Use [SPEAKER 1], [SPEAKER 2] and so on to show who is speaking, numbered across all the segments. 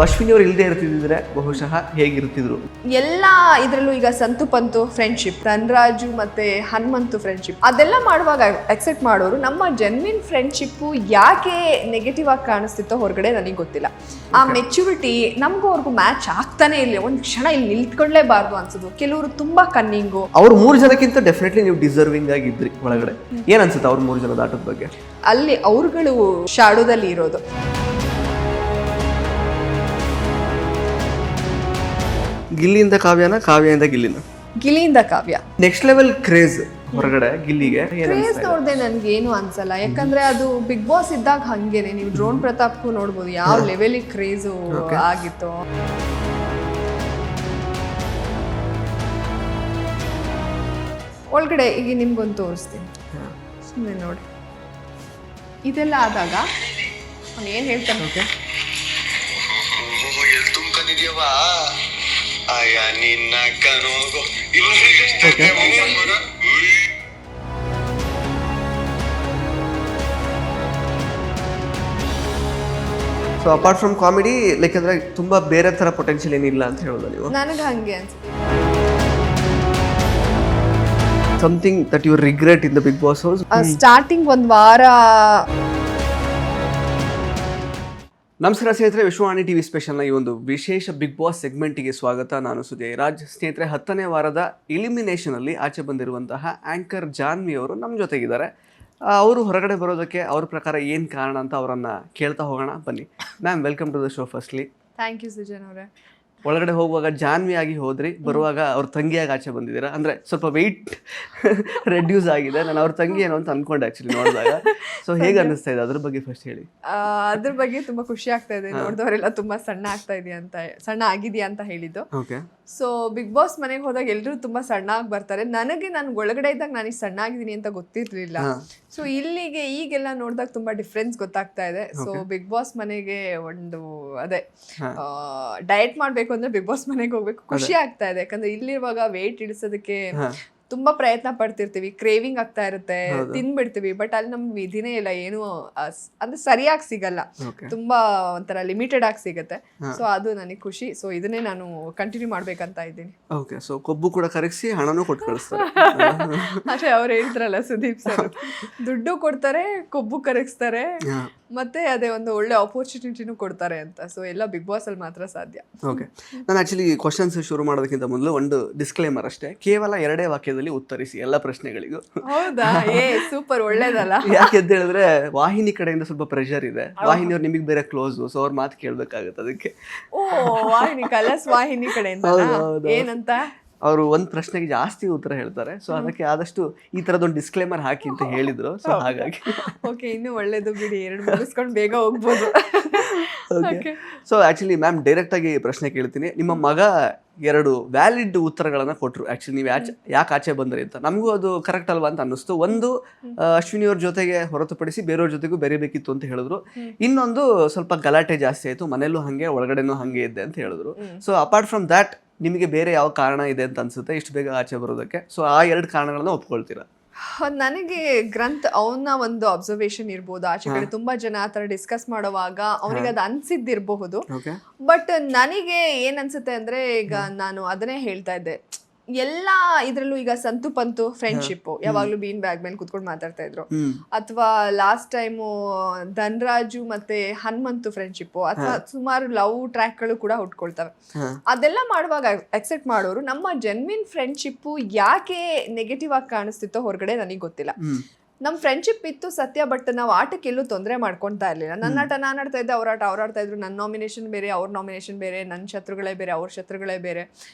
[SPEAKER 1] ಅಶ್ವಿನಿ ಅವ್ರು ಇಲ್ಲದೆ ಇರ್ತಿದ್ರೆ ಬಹುಶಃ ಹೇಗಿರ್ತಿದ್ರು?
[SPEAKER 2] ಎಲ್ಲ ಇದರಲ್ಲೂ ಈಗ ಸಂತು ಪಂತು ಫ್ರೆಂಡ್ಶಿಪ್, ಧನರಾಜು ಮತ್ತೆ ಹನುಮಂತು ಫ್ರೆಂಡ್ಶಿಪ್ ಅದೆಲ್ಲ ಮಾಡುವಾಗ ಅಕ್ಸೆಪ್ಟ್ ಮಾಡೋರು. ನಮ್ಮ ಜೆನ್ವಿನ್ ಫ್ರೆಂಡ್ಶಿಪ್ಪು ಯಾಕೆ ನೆಗೆಟಿವ್ ಆಗಿ ಕಾಣಿಸ್ತಿತ್ತೋ ಹೊರಗಡೆ ನನಗೆ ಗೊತ್ತಿಲ್ಲ. ಆ ಮೆಚುರಿಟಿ ನಮಗೂ ಅವ್ರಿಗೂ ಮ್ಯಾಚ್ ಆಗ್ತಾನೆ ಇಲ್ಲ. ಒಂದು ಕ್ಷಣ ಇಲ್ಲಿ ನಿಲ್ತ್ಕೊಳ್ಳೇಬಾರ್ದು ಅನ್ಸೋದು. ಕೆಲವರು ತುಂಬಾ ಕನ್ನಿಂಗು.
[SPEAKER 1] ಅವ್ರು 3 ಜನಕ್ಕಿಂತ ಡೆಫಿನೆಟ್ಲಿ ನೀವು ಡಿಸರ್ವಿಂಗ್ ಆಗಿದ್ರಿ ಒಳಗಡೆ. ಏನ್ ಅನ್ಸುತ್ತೆ ಅವ್ರ 3 ಜನದ ಆಟದ ಬಗ್ಗೆ?
[SPEAKER 2] ಅಲ್ಲಿ ಅವ್ರುಗಳು ಶಾಡೋದಲ್ಲಿ ಇರೋದು.
[SPEAKER 1] ಗಿಲ್ಲಿಯಿಂದ ಕಾವ್ಯನ, ಕಾವ್ಯದಿಂದ ಗಿಲ್ಲಿನ?
[SPEAKER 2] ಗಿಲ್ಲಿಯಿಂದ ಕಾವ್ಯ.
[SPEAKER 1] ನೆಕ್ಸ್ಟ್ ಲೆವೆಲ್ ಕ್ರೇಜ್ ಹೊರಗಡೆ ಗಿಲ್ಲಿಗೆ.
[SPEAKER 2] ಕ್ರೇಜ್ ನೋಡ್ದೆ ನನ್ಗೆ ಏನು ಅನ್ಸಲ್ಲ. ಯಾಕಂದ್ರೆ ಅದು ಬಿಗ್ ಬಾಸ್ ಇದ್ದಾಗ ಹಂಗೇನೆ. ನೀವು ಡ್ರೋನ್ ಪ್ರತಾಪ್ಗೂ ನೋಡ್ಬೋದು ಯಾವ ಲೆವೆಲಿಗೆ ಕ್ರೇಜು ಆಗಿತ್ತು. ಒಳಗಡೆ ಈಗ ನಿಮ್ಗೊಂದು ತೋರಿಸ್ತೀನಿ, ಸುಮ್ಮನೆ ನೋಡಿ. ಇದೆಲ್ಲ ಆದಾಗ ಅವ್ನು ಏನು ಹೇಳ್ತಾನೆ? Okay, so apart from comedy like ಅಂದ್ರೆ ತುಂಬಾ ಬೇರೆ ತರ ಪೊಟೆನ್ಷಿಯಲ್ ಏನಿಲ್ಲ ಅಂತ ಹೇಳೋದು ನೀವು? ನನಗೆ ಹಂಗೆ ಅನ್ಸುತ್ತೆ.
[SPEAKER 1] Something that you regret in the Bigg Boss house?
[SPEAKER 2] Starting ಒಂದು ವಾರ.
[SPEAKER 1] ನಮಸ್ಕಾರ ಸ್ನೇಹಿತರೆ, ವಿಶ್ವವಾಣಿ ಟಿವಿ ಸ್ಪೆಷಲ್ನ ಈ ಒಂದು ವಿಶೇಷ ಬಿಗ್ ಬಾಸ್ ಸೆಗ್ಮೆಂಟಿಗೆ ಸ್ವಾಗತ. ನಾನು ಸುಜಯ್ ರಾಜ್. ಸ್ನೇಹಿತರೆ, 10ನೇ ವಾರದ ಎಲಿಮಿನೇಷನಲ್ಲಿ ಆಚೆ ಬಂದಿರುವಂತಹ ಆ್ಯಂಕರ್ ಜಾನ್ವಿ ಅವರು ನಮ್ಮ ಜೊತೆಗಿದ್ದಾರೆ. ಅವರು ಹೊರಗಡೆ ಬರೋದಕ್ಕೆ ಅವ್ರ ಪ್ರಕಾರ ಏನು ಕಾರಣ ಅಂತ ಅವರನ್ನು ಕೇಳ್ತಾ ಹೋಗೋಣ. ಬನ್ನಿ ma'am, welcome to the show. Firstly
[SPEAKER 2] thank you Sujan ಅವರೇ.
[SPEAKER 1] ಒಳಗಡೆ ಹೋಗುವಾಗ ಜಾನ್ವಿ ಆಗಿ ಹೋದ್ರಿ, ಬರುವಾಗ ಅವ್ರ ತಂಗಿಯಾಗಿ ಆಚೆ ಬಂದಿದ್ದೀರಾ. ಅಂದರೆ ಸ್ವಲ್ಪ ವೆಯ್ಟ್ ರೆಡ್ಯೂಸ್ ಆಗಿದೆ. ನಾನು ಅವ್ರ ತಂಗಿ ಏನೋ ಅಂತ ಅನ್ಕೊಂಡೆ ಆ್ಯಕ್ಚುಲಿ ನೋಡಿದಾಗ. ಸೊ ಹೇಗೆ ಅನ್ನಿಸ್ತಾ ಇದೆ ಅದ್ರ ಬಗ್ಗೆ ಫಸ್ಟ್ ಹೇಳಿ.
[SPEAKER 2] ಅದ್ರ ಬಗ್ಗೆ ತುಂಬ ಖುಷಿ ಆಗ್ತಾ ಇದೆ. ನೋಡಿದವರೆಲ್ಲ ತುಂಬ ಸಣ್ಣ ಆಗಿದೆಯಾ ಅಂತ ಹೇಳಿದ್ದು.
[SPEAKER 1] ಓಕೆ.
[SPEAKER 2] ಸೊ ಬಿಗ್ ಬಾಸ್ ಮನೆಗೆ ಹೋದಾಗ ಎಲ್ಲರೂ ತುಂಬ ಸಣ್ಣ ಆಗಿ ಬರ್ತಾರೆ. ನಾನು ಒಳಗಡೆ ಇದ್ದಾಗ ನಾನು ಇಷ್ಟು ಸಣ್ಣ ಆಗಿದ್ದೀನಿ ಅಂತ ಗೊತ್ತಿರಲಿಲ್ಲ. ಸೊ ಇಲ್ಲಿಗೆ ಈಗೆಲ್ಲ ನೋಡಿದಾಗ ತುಂಬ ಡಿಫ್ರೆನ್ಸ್ ಗೊತ್ತಾಗ್ತಾ ಇದೆ. ಸೊ ಬಿಗ್ ಬಾಸ್ ಮನೆಗೆ ಒಂದು ಅದೇ ಡಯಟ್ ಮಾಡಬೇಕು ಅಂದ್ರೆ ಬಿಗ್ ಬಾಸ್ ಮನೆಗೆ ಹೋಗ್ಬೇಕು. ಖುಷಿ ಆಗ್ತಾ ಇದೆ. ಯಾಕಂದ್ರೆ ಇಲ್ಲಿರುವಾಗ ವೇಟ್ ಇಳಿಸೋದಕ್ಕೆ ತುಂಬಾ ಪ್ರಯತ್ನ ಪಡ್ತಿರ್ತೀವಿ, ಕ್ರೇವಿಂಗ್ ಆಗ್ತಾ ಇರುತ್ತೆ, ತಿನ್ಬಿಡ್ತೀವಿ. ಬಟ್ ಅಲ್ಲಿ ನಮ್ಗೆ ವಿಧಿನೇ ಇಲ್ಲ, ಏನು ಅಂದ್ರೆ ಸರಿಯಾಗಿ ಸಿಗಲ್ಲ, ತುಂಬಾ ಒಂಥರ ಲಿಮಿಟೆಡ್ ಆಗಿ ಸಿಗುತ್ತೆ. ಸೊ ಅದು ನನಗೆ ಖುಷಿ. ಸೊ ಇದನ್ನೇ ನಾನು ಕಂಟಿನ್ಯೂ ಮಾಡ್ಬೇಕಂತ ಇದ್ದೀನಿ.
[SPEAKER 1] ಓಕೆ. ಸೊ ಕೊಬ್ಬು ಕೂಡ ಕರಗಿಸಿ ಹಣನೂ ಕೊಟ್ಟು ಕಳಿಸ್ತಾರೆ.
[SPEAKER 2] ಅದೇ ಅವ್ರು ಹೇಳ್ತಾರಲ್ಲ ಸುದೀಪ್ ಸರ್, ದುಡ್ಡು ಕೊಡ್ತಾರೆ, ಕೊಬ್ಬು ಕರಗಿಸ್ತಾರೆ, ಮತ್ತೆ ಅದೇ ಒಂದು ಒಳ್ಳೆ ಆಪರ್ಚುನಿಟಿನೂ ಕೊಡ್ತಾರೆ ಅಂತ. ಸೊ ಎಲ್ಲ ಬಿಗ್ ಬಾಸ್ ಅಲ್ಲಿ ಮಾತ್ರ ಸಾಧ್ಯ.
[SPEAKER 1] ಓಕೆ. ನಾನು ಆಕ್ಚುಲಿ ಕ್ವಶನ್ಸ್ ಶುರು ಮಾಡೋದಕ್ಕಿಂತ ಮೊದಲು ಒಂದು ಡಿಸ್ಕ್ಲೇಮರ್ ಅಷ್ಟೇ. ಕೇವಲ 2 ವಾಕ್ಯದಲ್ಲಿ ಉತ್ತರಿಸಿ ಎಲ್ಲ ಪ್ರಶ್ನೆಗಳಿಗೂ.
[SPEAKER 2] ಹೌದಾ? ಸೂಪರ್, ಒಳ್ಳೇದಲ್ಲ.
[SPEAKER 1] ಯಾಕೆ ಅಂತ ಹೇಳಿದ್ರೆ ವಾಹಿನಿ ಕಡೆಯಿಂದ ಸ್ವಲ್ಪ ಪ್ರೆಷರ್ ಇದೆ. ವಾಹಿನಿಯವ್ರು ನಿಮಗೆ ಬೇರೆ ಕ್ಲೋಸ್, ಸೊ ಅವ್ರ ಮಾತು ಕೇಳ್ಬೇಕಾಗತ್ತೆ. ಅದಕ್ಕೆ
[SPEAKER 2] ವಾಹಿನಿ, ಕಲರ್ಸ್ ವಾಹಿನಿ ಕಡೆಯಿಂದ ಏನಂತ
[SPEAKER 1] ಅವರು ಒಂದು ಪ್ರಶ್ನೆಗೆ ಜಾಸ್ತಿ ಉತ್ತರ ಹೇಳ್ತಾರೆ. ಸೊ ಅದಕ್ಕೆ ಆದಷ್ಟು ಈ ತರದೊಂದು ಡಿಸ್ಕ್ಲೇಮರ್ ಹಾಕಿ ಅಂತ ಹೇಳಿದ್ರು. ಸೊ ಹಾಗಾಗಿ
[SPEAKER 2] ಓಕೆ, ಇನ್ನೂ ಒಳ್ಳೇದು ಬಿಡಿ, 2 ಮುಗಿಸ್ಕೊಂಡು ಬೇಗ ಹೋಗ್ಬೋದು.
[SPEAKER 1] Okay. So actually ma'am, direct ಆಗಿ ಪ್ರಶ್ನೆ ಕೇಳ್ತೀನಿ. ನಿಮ್ಮ ಮಗ 2 ವ್ಯಾಲಿಡ್ ಉತ್ತರಗಳನ್ನ ಕೊಟ್ಟರು. ಆಕ್ಚುಲಿ ನೀವು ಯಾಕೆ ಆಚೆ ಬಂದ್ರಿ ಅಂತ. ನಮಗೂ ಅದು ಕರೆಕ್ಟ್ ಅಲ್ವಾ ಅಂತ ಅನ್ನಿಸ್ತು. ಒಂದು, ಅಶ್ವಿನಿ ಅವ್ರ ಜೊತೆಗೆ ಹೊರತುಪಡಿಸಿ ಬೇರೆಯವ್ರ ಜೊತೆಗೂ ಬೆರಿಬೇಕಿತ್ತು ಅಂತ ಹೇಳಿದ್ರು. ಇನ್ನೊಂದು, ಸ್ವಲ್ಪ ಗಲಾಟೆ ಜಾಸ್ತಿ ಆಯ್ತು, ಮನೇಲೂ ಹಂಗೆ ಒಳಗಡೆನೂ ಹಂಗೆ ಇದ್ದೆ ಅಂತ ಹೇಳಿದ್ರು. ಸೊ ಅಪಾರ್ಟ್ ಫ್ರಮ್ ದ್ಯಾಟ್ ನಿಮಗೆ ಬೇರೆ ಯಾವ ಕಾರಣ ಇದೆ ಅಂತ ಅನ್ಸುತ್ತೆ ಇಷ್ಟು ಬೇಗ ಆಚೆ ಬರೋದಕ್ಕೆ? ಸೊ ಆ 2 ಕಾರಣಗಳನ್ನ ಒಪ್ಕೊಳ್ತೀರಾ?
[SPEAKER 2] ನನಗೆ ಗ್ರಂಥ್ ಅವನ ಒಂದು ಅಬ್ಸರ್ವೇಷನ್ ಇರ್ಬೋದು. ಆಚೆ ಕಡೆ ತುಂಬಾ ಜನ ಆ ಥರ ಡಿಸ್ಕಸ್ ಮಾಡುವಾಗ ಅವನಿಗೆ ಅದು ಅನ್ಸಿದ್ದಿರಬಹುದು. ಬಟ್ ನನಗೆ ಏನ್ ಅನ್ಸುತ್ತೆ ಅಂದ್ರೆ, ಈಗ ನಾನು ಅದನ್ನೇ ಹೇಳ್ತಾ ಇದ್ದೆ, ಎಲ್ಲ ಇದ್ರಲ್ಲೂ ಈಗ ಸಂತು ಪಂತು ಫ್ರೆಂಡ್ಶಿಪ್ ಯಾವಾಗ್ಲೂ ಬೀನ್ ಬ್ಯಾಗ್ ಮೇಲೆ ಕುತ್ಕೊಂಡು ಮಾತಾಡ್ತಾ ಇದ್ರು. ಅಥವಾ ಲಾಸ್ಟ್ ಟೈಮು ಧನರಾಜು ಮತ್ತೆ ಹನುಮಂತು ಫ್ರೆಂಡ್ಶಿಪ್, ಅಥವಾ ಸುಮಾರು ಲವ್ ಟ್ರ್ಯಾಕ್ ಗಳು ಕೂಡ ಹುಟ್ಕೊಳ್ತವೆ. ಅದೆಲ್ಲ ಮಾಡುವಾಗ ಅಕ್ಸೆಪ್ಟ್ ಮಾಡೋರು. ನಮ್ಮ ಜೆನ್ವಿನ್ ಫ್ರೆಂಡ್ಶಿಪ್ ಯಾಕೆ ನೆಗೆಟಿವ್ ಆಗಿ ಕಾಣಿಸ್ತಿತ್ತೋ ಹೊರಗಡೆ ನನಗೆ ಗೊತ್ತಿಲ್ಲ. ನಮ್ಮ ಫ್ರೆಂಡ್ಶಿಪ್ ಇತ್ತು ಸತ್ಯ, ಬಟ್ ನಾವು ಆಟಕ್ಕೆ ಎಲ್ಲೂ ತೊಂದರೆ ಮಾಡ್ಕೊತಾ ಇರಲಿಲ್ಲ. ನನ್ನ ಆಟ ನಾನು ಆಡ್ತಾ ಇದ್ದೆ, ಅವ್ರ ಆಟ ಅವ್ರು ಆಡ್ತಾ ಇದ್ರು. ನನ್ನ ನಾಮಿನೇಷನ್ ಬೇರೆ, ಅವ್ರ ನಾಮಿನೇಷನ್ ಬೇರೆ, ನನ್ನ ಶತ್ರುಗಳೇ ಬೇರೆ, ಅವ್ರ ಶತ್ರುಗಳೇ ಬೇರೆ.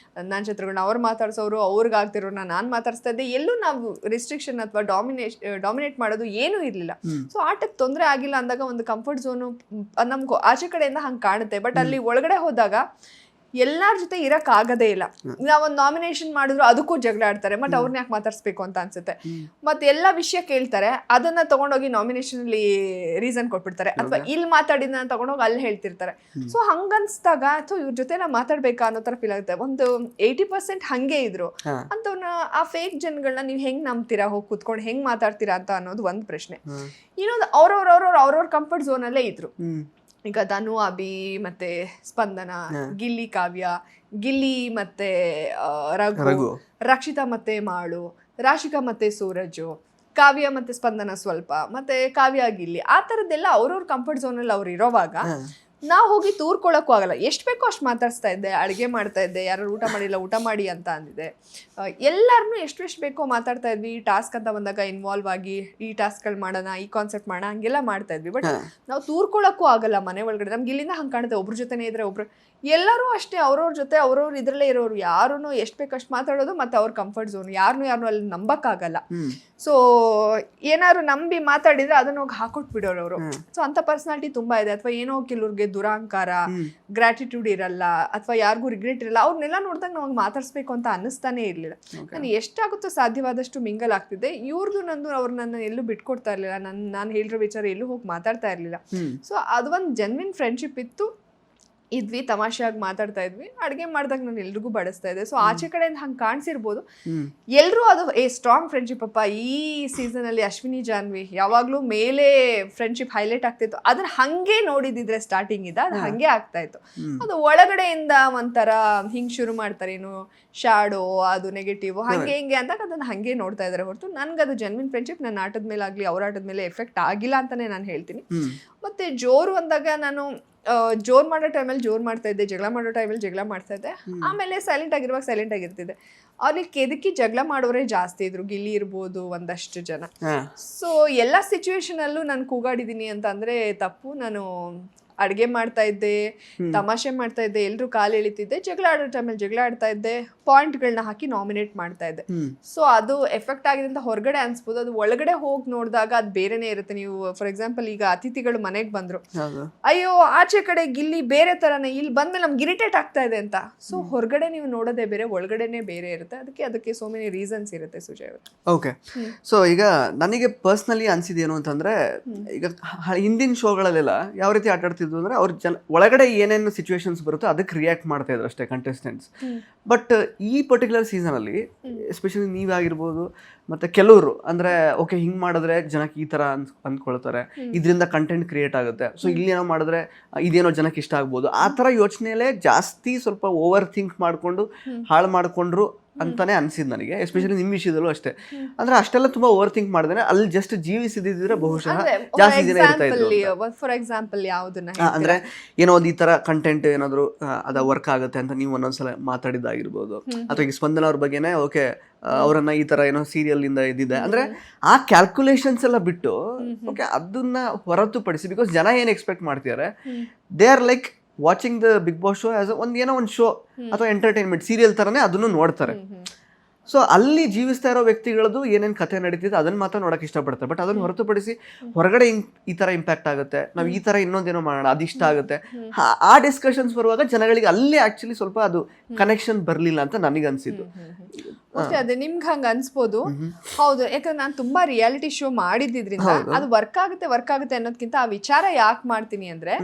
[SPEAKER 2] ನನ್ನ ಶತ್ರುಗಳನ್ನ ಅವ್ರು ಮಾತಾಡ್ಸೋರು, ಅವ್ರಿಗೆ ಆಗ್ತಿರೋರು ನಾನು ಮಾತಾಡ್ಸ್ತಾ ಇದ್ದೆ. ಎಲ್ಲೂ ನಾವು ರಿಸ್ಟ್ರಿಕ್ಷನ್ ಅಥವಾ ಡಾಮಿನೇಟ್ ಮಾಡೋದು ಏನೂ ಇರಲಿಲ್ಲ. ಸೊ ಆಟಕ್ಕೆ ತೊಂದರೆ ಆಗಿಲ್ಲ ಅಂದಾಗ ಒಂದು ಕಂಫರ್ಟ್ ಝೋನು ನಮ್ಗೆ ಆಚೆ ಕಡೆಯಿಂದ ಹಂಗೆ ಕಾಣುತ್ತೆ. ಬಟ್ ಅಲ್ಲಿ ಒಳಗಡೆ ಹೋದಾಗ ಎಲ್ಲಾರ ಜೊತೆ ಇರಕ್ ಆಗದೇ ಇಲ್ಲ. ನಾವೊಂದು ನಾಮಿನೇಷನ್ ಮಾಡಿದ್ರು ಅದಕ್ಕೂ ಜಗಳ ಆಡ್ತಾರೆ, ಬಟ್ ಅವ್ರನ್ನ ಯಾಕೆ ಮಾತಾಡ್ಸ್ಬೇಕು ಅಂತ ಅನ್ಸುತ್ತೆ. ಮತ್ತೆ ಎಲ್ಲಾ ವಿಷಯ ಕೇಳ್ತಾರೆ, ಅದನ್ನ ತಗೊಂಡೋಗಿ ನಾಮಿನೇಷನ್ ಅಲ್ಲಿ ರೀಸನ್ ಕೊಟ್ಬಿಡ್ತಾರೆ, ಅಥವಾ ಇಲ್ಲಿ ಮಾತಾಡಿದ ತಗೊಂಡೋಗಿ ಅಲ್ಲಿ ಹೇಳ್ತಿರ್ತಾರೆ. ಸೊ ಹಂಗನ್ಸ್ದಾಗ ಇವ್ರ ಜೊತೆ ನಾ ಮಾತಾಡ್ಬೇಕಾ ಅನ್ನೋ ತರ ಫೀಲ್ ಆಗುತ್ತೆ. ಒಂದು 80% ಹಂಗೆ ಇದ್ರು ಅಂತವ್ನ, ಆ ಫೇಕ್ ಜನಗಳನ್ನ ನೀವ್ ಹೆಂಗ್ ನಂಬ್ತೀರಾ, ಹೋಗಿ ಕುತ್ಕೊಂಡು ಹೆಂಗ್ ಮಾತಾಡ್ತೀರಾ ಅಂತ ಅನ್ನೋದು ಒಂದ್ ಪ್ರಶ್ನೆ. ಇನ್ನೊಂದು, ಅವ್ರವ್ರ ಕಂಫರ್ಟ್ ಝೋನ್ ಅಲ್ಲೇ ಇದ್ರು. ಈಗ ಧನು ಅಭಿ ಮತ್ತೆ ಸ್ಪಂದನ, ಗಿಲ್ಲಿ ಕಾವ್ಯ, ಗಿಲ್ಲಿ ಮತ್ತೆ ರಘು, ರಕ್ಷಿತಾ ಮತ್ತೆ ಮಾಳು, ರಾಶಿಕಾ ಮತ್ತೆ ಸೂರಜು, ಕಾವ್ಯ ಮತ್ತೆ ಸ್ಪಂದನ ಸ್ವಲ್ಪ, ಮತ್ತೆ ಕಾವ್ಯ ಗಿಲ್ಲಿ, ಆ ಥರದ್ದೆಲ್ಲ ಅವ್ರವ್ರ ಕಂಫರ್ಟ್ ಝೋನಲ್ಲಿ ಅವ್ರು ಇರೋವಾಗ ನಾವು ಹೋಗಿ ತೂರ್ಕೊಳ್ಳೋಕ್ಕೂ ಆಗಲ್ಲ. ಎಷ್ಟು ಬೇಕೋ ಅಷ್ಟು ಮಾತಾಡ್ಸ್ತಾ ಇದ್ದೆ, ಅಡುಗೆ ಮಾಡ್ತಾ ಇದ್ದೆ, ಯಾರು ಊಟ ಮಾಡಿಲ್ಲ ಊಟ ಮಾಡಿ ಅಂತ ಅಂದಿದ್ದೆ. ಎಲ್ಲರನ್ನೂ ಎಷ್ಟು ಬೇಕೋ ಮಾತಾಡ್ತಾ ಇದ್ವಿ. ಟಾಸ್ಕ್ ಅಂತ ಬಂದಾಗ ಇನ್ವಾಲ್ವ್ ಆಗಿ ಈ ಟಾಸ್ಕ್ಗಳು ಮಾಡೋಣ, ಈ ಕಾನ್ಸೆಪ್ಟ್ ಮಾಡೋಣ, ಹಂಗೆಲ್ಲ ಮಾಡ್ತಾ ಇದ್ವಿ. ಬಟ್ ನಾವು ತೂರ್ಕೊಳ್ಳೋಕ್ಕೂ ಆಗಲ್ಲ ಮನೆ ಒಳಗಡೆ. ನಮ್ಗೆ ಇಲ್ಲಿಂದ ಹಂಗೆ ಕಾಣುತ್ತೆ, ಒಬ್ರ ಜೊತೆನೇ ಇದ್ರೆ ಒಬ್ರು, ಎಲ್ಲರೂ ಅಷ್ಟೇ ಅವ್ರವ್ರ ಜೊತೆ ಅವ್ರವ್ರು ಇದ್ರಲ್ಲೇ ಇರೋರು. ಯಾರೂ ಎಷ್ಟು ಬೇಕಷ್ಟು ಮಾತಾಡೋದು, ಮತ್ತು ಅವ್ರ ಕಂಫರ್ಟ್ ಝೋನ್. ಯಾರನ್ನೂ ಅಲ್ಲಿ ನಂಬಕ್ಕಾಗಲ್ಲ. ಸೊ ಏನಾದ್ರು ನಂಬಿ ಮಾತಾಡಿದ್ರೆ ಅದನ್ನ ಹೋಗಿ ಹಾಕೊಟ್ಬಿಡೋರು ಅವರು. ಸೊ ಅಂತ ಪರ್ಸನಾಲಿಟಿ ತುಂಬಾ ಇದೆ. ಅಥವಾ ಏನೋ ಕೆಲವ್ರಿಗೆ ದುರಾಂಕಾರ, ಗ್ರಾಟಿಟ್ಯೂಡ್ ಇರಲ್ಲ, ಅಥವಾ ಯಾರಿಗೂ ರಿಗ್ರೆಟ್ ಇರಲ್ಲ. ಅವ್ರನ್ನೆಲ್ಲ ನೋಡಿದಾಗ ನಾವು ಮಾತಾಡ್ಸ್ಬೇಕು ಅಂತ ಅನ್ನಿಸ್ತಾನೆ ಇರ್ಲಿಲ್ಲ. ನಾನು ಎಷ್ಟಾಗುತ್ತೋ ಸಾಧ್ಯವಾದಷ್ಟು ಮಿಂಗಲ್ ಆಗ್ತಿದ್ದೆ. ಇವ್ರದ್ದು ನಂದು ಅವ್ರು ನನ್ನ ಎಲ್ಲೂ ಬಿಟ್ಕೊಡ್ತಾ ಇರ್ಲಿಲ್ಲ. ನಾನು ಹೇಳಿರೋ ವಿಚಾರ ಎಲ್ಲೂ ಹೋಗಿ ಮಾತಾಡ್ತಾ ಇರ್ಲಿಲ್ಲ. ಸೊ ಅದು ಒಂದು ಜೆನ್ವಿನ್ ಫ್ರೆಂಡ್ಶಿಪ್ ಇತ್ತು. ಇದ್ವಿ, ತಮಾಷೆಯಾಗಿ ಮಾತಾಡ್ತಾ ಇದ್ವಿ. ಅಡುಗೆ ಮಾಡಿದಾಗ ನಾನು ಎಲ್ರಿಗೂ ಬಡಿಸ್ತಾ ಇದ್ದೆ. ಸೊ ಆಚೆ ಕಡೆಯಿಂದ ಹಂಗೆ ಕಾಣಿಸಿರ್ಬೋದು. ಎಲ್ಲರೂ ಅದು ಸ್ಟ್ರಾಂಗ್ ಫ್ರೆಂಡ್ಶಿಪ್ ಅಪ್ಪ. ಈ ಸೀಸನಲ್ಲಿ ಅಶ್ವಿನಿ ಜಾನ್ವಿ ಯಾವಾಗಲೂ ಮೇಲೆ ಫ್ರೆಂಡ್ಶಿಪ್ ಹೈಲೈಟ್ ಆಗ್ತಿತ್ತು. ಅದನ್ನ ಹಂಗೆ ನೋಡಿದಿದ್ರೆ ಸ್ಟಾರ್ಟಿಂಗ್ ಇದ್ದ ಅದು ಹಂಗೆ ಆಗ್ತಾ ಇತ್ತು. ಅದು ಒಳಗಡೆಯಿಂದ ಒಂಥರ ಹಿಂಗೆ ಶುರು ಮಾಡ್ತಾರೇನು ಶಾಡೋ, ಅದು ನೆಗೆಟಿವ್, ಹಂಗೆ ಹಿಂಗೆ ಅಂದಾಗ ಅದನ್ನ ಹಂಗೆ ನೋಡ್ತಾ ಇದ್ದಾರೆ ಹೊರತು ನನಗದು ಜೆನ್ವಿನ್ ಫ್ರೆಂಡ್ಶಿಪ್ ನನ್ನ ಆಟದ ಮೇಲೆ ಆಗಲಿ ಅವ್ರ ಆಟದ ಮೇಲೆ ಎಫೆಕ್ಟ್ ಆಗಿಲ್ಲ ಅಂತಾನೆ ನಾನು ಹೇಳ್ತೀನಿ. ಮತ್ತೆ ಜೋರು ಅಂದಾಗ ನಾನು ಜೋರ್ ಮಾಡೋ ಟೈಮಲ್ಲಿ ಜೋರ್ ಮಾಡ್ತಾ ಇದ್ದೆ, ಜಗಳ ಮಾಡೋ ಟೈಮಲ್ಲಿ ಜಗಳ ಮಾಡ್ತಾ ಇದ್ದೆ. ಆಮೇಲೆ ಸೈಲೆಂಟ್ ಆಗಿರುವಾಗ ಸೈಲೆಂಟ್ ಆಗಿರ್ತಿದ್ದೆ. ಅವ್ರಿಗೆ ಕೆದಕಿ ಜಗಳ ಮಾಡೋರೇ ಜಾಸ್ತಿ ಇದ್ರು, ಗಿಲ್ಲಿ ಇರ್ಬೋದು ಒಂದಷ್ಟು ಜನ. ಸೊ ಎಲ್ಲ ಸಿಚುವೇಶನ್ ಅಲ್ಲೂ ನಾನು ಕೂಗಾಡಿದೀನಿ ಅಂತ ಅಂದ್ರೆ ತಪ್ಪು. ನಾನು ಅಡುಗೆ ಮಾಡ್ತಾ ಇದ್ದೆ, ತಮಾಷೆ ಮಾಡ್ತಾ ಇದ್ದೆ, ಎಲ್ರು ಕಾಲು ಎಳಿತಿದ್ದೆ, ಜಗಳ ಆಡೋ ಟೈಮಲ್ಲಿ ಜಗಳ ಆಡ್ತಾ ಇದ್ದೆ, ಪಾಯಿಂಟ್ಗಳನ್ನ ಹಾಕಿ ನಾಮಿನೇಟ್ ಮಾಡ್ತಾ ಇದ್ದೆ. ಸೊ ಅದು ಎಫೆಕ್ಟ್ ಆಗಿದೆ ಅಂತ ಹೊರಗಡೆ ಅನ್ಸ್ಬೋದು. ಅದು ಒಳಗಡೆ ಹೋಗಿ ನೋಡಿದಾಗ ಅದು ಬೇರೆನೇ ಇರುತ್ತೆ. ನೀವು ಫಾರ್ ಎಕ್ಸಾಂಪಲ್ ಈಗ ಅತಿಥಿಗಳು ಮನೆಗೆ ಬಂದ್ರು, ಅಯ್ಯೋ ಆಚೆ ಕಡೆ ಗಿಲ್ಲಿ ಬೇರೆ ತರನೇ, ಇಲ್ಲಿ ಬಂದ್ಮೇಲೆ ನಮ್ಗೆ ಇರಿಟೇಟ್ ಆಗ್ತಾ ಇದೆ ಅಂತ. ಸೊ ಹೊರಗಡೆ ನೀವು ನೋಡೋದೇ ಬೇರೆ, ಒಳಗಡೆನೆ ಬೇರೆ ಇರುತ್ತೆ. ಅದಕ್ಕೆ ಸೋ ಮೆನಿ ರೀಸನ್ಸ್ ಇರುತ್ತೆ ಸುಜಯ್ ಅವರು.
[SPEAKER 1] ಓಕೆ, ಸೊ ಈಗ ನನಗೆ ಪರ್ಸ್ನಲಿ ಅನ್ಸಿದೇನು ಅಂತಂದ್ರೆ, ಈಗ ಹಿಂದಿನ ಶೋಗಳಲ್ಲೆಲ್ಲ ಯಾವ ರೀತಿ ಆಟ ಆಡ್ತಿದ್ವಿ ಅಂದ್ರೆ, ಅವ್ರ ಒಳಗಡೆ ಏನೇನು ಸಿಚುವೇಶನ್ಸ್ ಬರುತ್ತೋ ಅದಕ್ಕೆ ರಿಯಾಕ್ಟ್ ಮಾಡ್ತಾ ಇದ್ರು ಅಷ್ಟೇ ಕಂಟೆಸ್ಟೆಂಟ್ಸ್. ಬಟ್ ಈ ಪರ್ಟಿಕ್ಯುಲರ್ ಸೀಸನ್ ಅಲ್ಲಿ ಎಸ್ಪೆಷಲಿ ನೀವಾಗಿರ್ಬೋದು ಮತ್ತೆ ಕೆಲವರು ಅಂದ್ರೆ ಓಕೆ ಹಿಂಗ್ ಮಾಡಿದ್ರೆ ಜನಕ್ಕೆ ಈ ತರ ಅಂದ್ಕೊಳ್ತಾರೆ, ಇದರಿಂದ ಕಂಟೆಂಟ್ ಕ್ರಿಯೇಟ್ ಆಗುತ್ತೆ, ಸೊ ಇಲ್ಲಿ ಏನೋ ಮಾಡಿದ್ರೆ ಇದೇನೋ ಜನಕ್ಕೆ ಇಷ್ಟ ಆಗ್ಬೋದು, ಆ ತರ ಯೋಚನೆಯಲ್ಲೇ ಜಾಸ್ತಿ ಸ್ವಲ್ಪ ಓವರ್ ಥಿಂಕ್ ಮಾಡ್ಕೊಂಡು ಹಾಳು ಮಾಡ್ಕೊಂಡ್ರು ಅಂತಾನೆ ಅನ್ಸಿದ್ ನನಗೆ. ಎಸ್ಪೆಷಲಿ ನಿಮ್ ವಿಷಯದಲ್ಲೂ ಅಷ್ಟೇ. ಅಂದ್ರೆ ಅಷ್ಟೆಲ್ಲ ತುಂಬಾ ಓವರ್ ಥಿಂಕ್ ಮಾಡಿದ್ರೆ ಅಲ್ಲಿ ಜಸ್ಟ್ ಜೀವಿಸಿದ್ರೆ ಬಹುಶಃ ಜಾಸ್ತಿ ದಿನ ಇರ್ತಾ ಇದ್ರು.
[SPEAKER 2] ಫಾರ್ ಎಕ್ಸಾಂಪಲ್ ಯಾವ್ದನ್ನ
[SPEAKER 1] ಅಂದ್ರೆ ಏನೋ ಒಂದು ಈ ತರ ಕಂಟೆಂಟ್ ಏನಾದ್ರು ಅದ ವರ್ಕ್ ಆಗುತ್ತೆ ಅಂತ ನೀವು ಒಂದೊಂದ್ಸಲ ಮಾತಾಡಿದ್ದಾಗಿರ್ಬೋದು, ಅಥವಾ ಈಗ ಸ್ಪಂದನ ಅವ್ರ ಬಗ್ಗೆನೆ ಓಕೆ ಅವರನ್ನ ಈ ತರ ಏನೋ ಸೀರಿಯಲ್ ಇಂದ ಇದ್ದಿದೆ ಅಂದ್ರೆ ಆ ಕ್ಯಾಲ್ಕುಲೇಷನ್ಸ್ ಎಲ್ಲ ಬಿಟ್ಟು ಓಕೆ ಅದನ್ನ ಹೊರತುಪಡಿಸಿ, ಬಿಕಾಸ್ ಜನ ಏನ್ ಎಕ್ಸ್ಪೆಕ್ಟ್ ಮಾಡ್ತಿದ್ದಾರೆ, they are like watching the Bigg Boss show as ಏನೋ ಒಂದು ಶೋ ಅಥವಾ ಎಂಟರ್ಟೈನ್ಮೆಂಟ್ ಸೀರಿಯಲ್ ತರನೇ ಅದನ್ನು ನೋಡ್ತಾರೆ. ಸೊ ಅಲ್ಲಿ ಜೀವಿಸ್ತಾ ಇರೋ ವ್ಯಕ್ತಿಗಳದ್ದು ಏನೇನು ಕಥೆ ನಡೀತಿದೆ ಅದನ್ನ ಮಾತ್ರ ನೋಡಕ್ ಇಷ್ಟಪಡ್ತಾರೆ. ಬಟ್ ಅದನ್ನ ಹೊರತುಪಡಿಸಿ ಹೊರಗಡೆ ಈ ತರ ಇಂಪ್ಯಾಕ್ಟ್ ಆಗುತ್ತೆ, ನಾವು ಈ ತರ ಇನ್ನೊಂದೇನೋ ಮಾಡೋಣ ಅದಿಷ್ಟ ಆಗುತ್ತೆ, ಆ ಡಿಸ್ಕಷನ್ಸ್ ಬರುವಾಗ ಜನಗಳಿಗೆ ಅಲ್ಲಿ ಆಕ್ಚುಲಿ ಸ್ವಲ್ಪ ಅದು ಕನೆಕ್ಷನ್ ಬರ್ಲಿಲ್ಲ ಅಂತ ನನಗೆ ಅನ್ಸಿದ್ದು.
[SPEAKER 2] ಅದೇ ನಿಮ್ಗೆ ಹಂಗ ಅನ್ಸ್ಬೋದು. ಹೌದು, ಯಾಕಂದ್ರೆ ನಾನು ತುಂಬಾ ರಿಯಾಲಿಟಿ ಶೋ ಮಾಡಿದ್ರಿಂದ ಅದು ವರ್ಕ್ ಆಗುತ್ತೆ ಅನ್ನೋದಕ್ಕಿಂತ ಆ ವಿಚಾರ ಯಾಕೆ ಮಾಡ್ತೀನಿ ಅಂದ್ರೆ,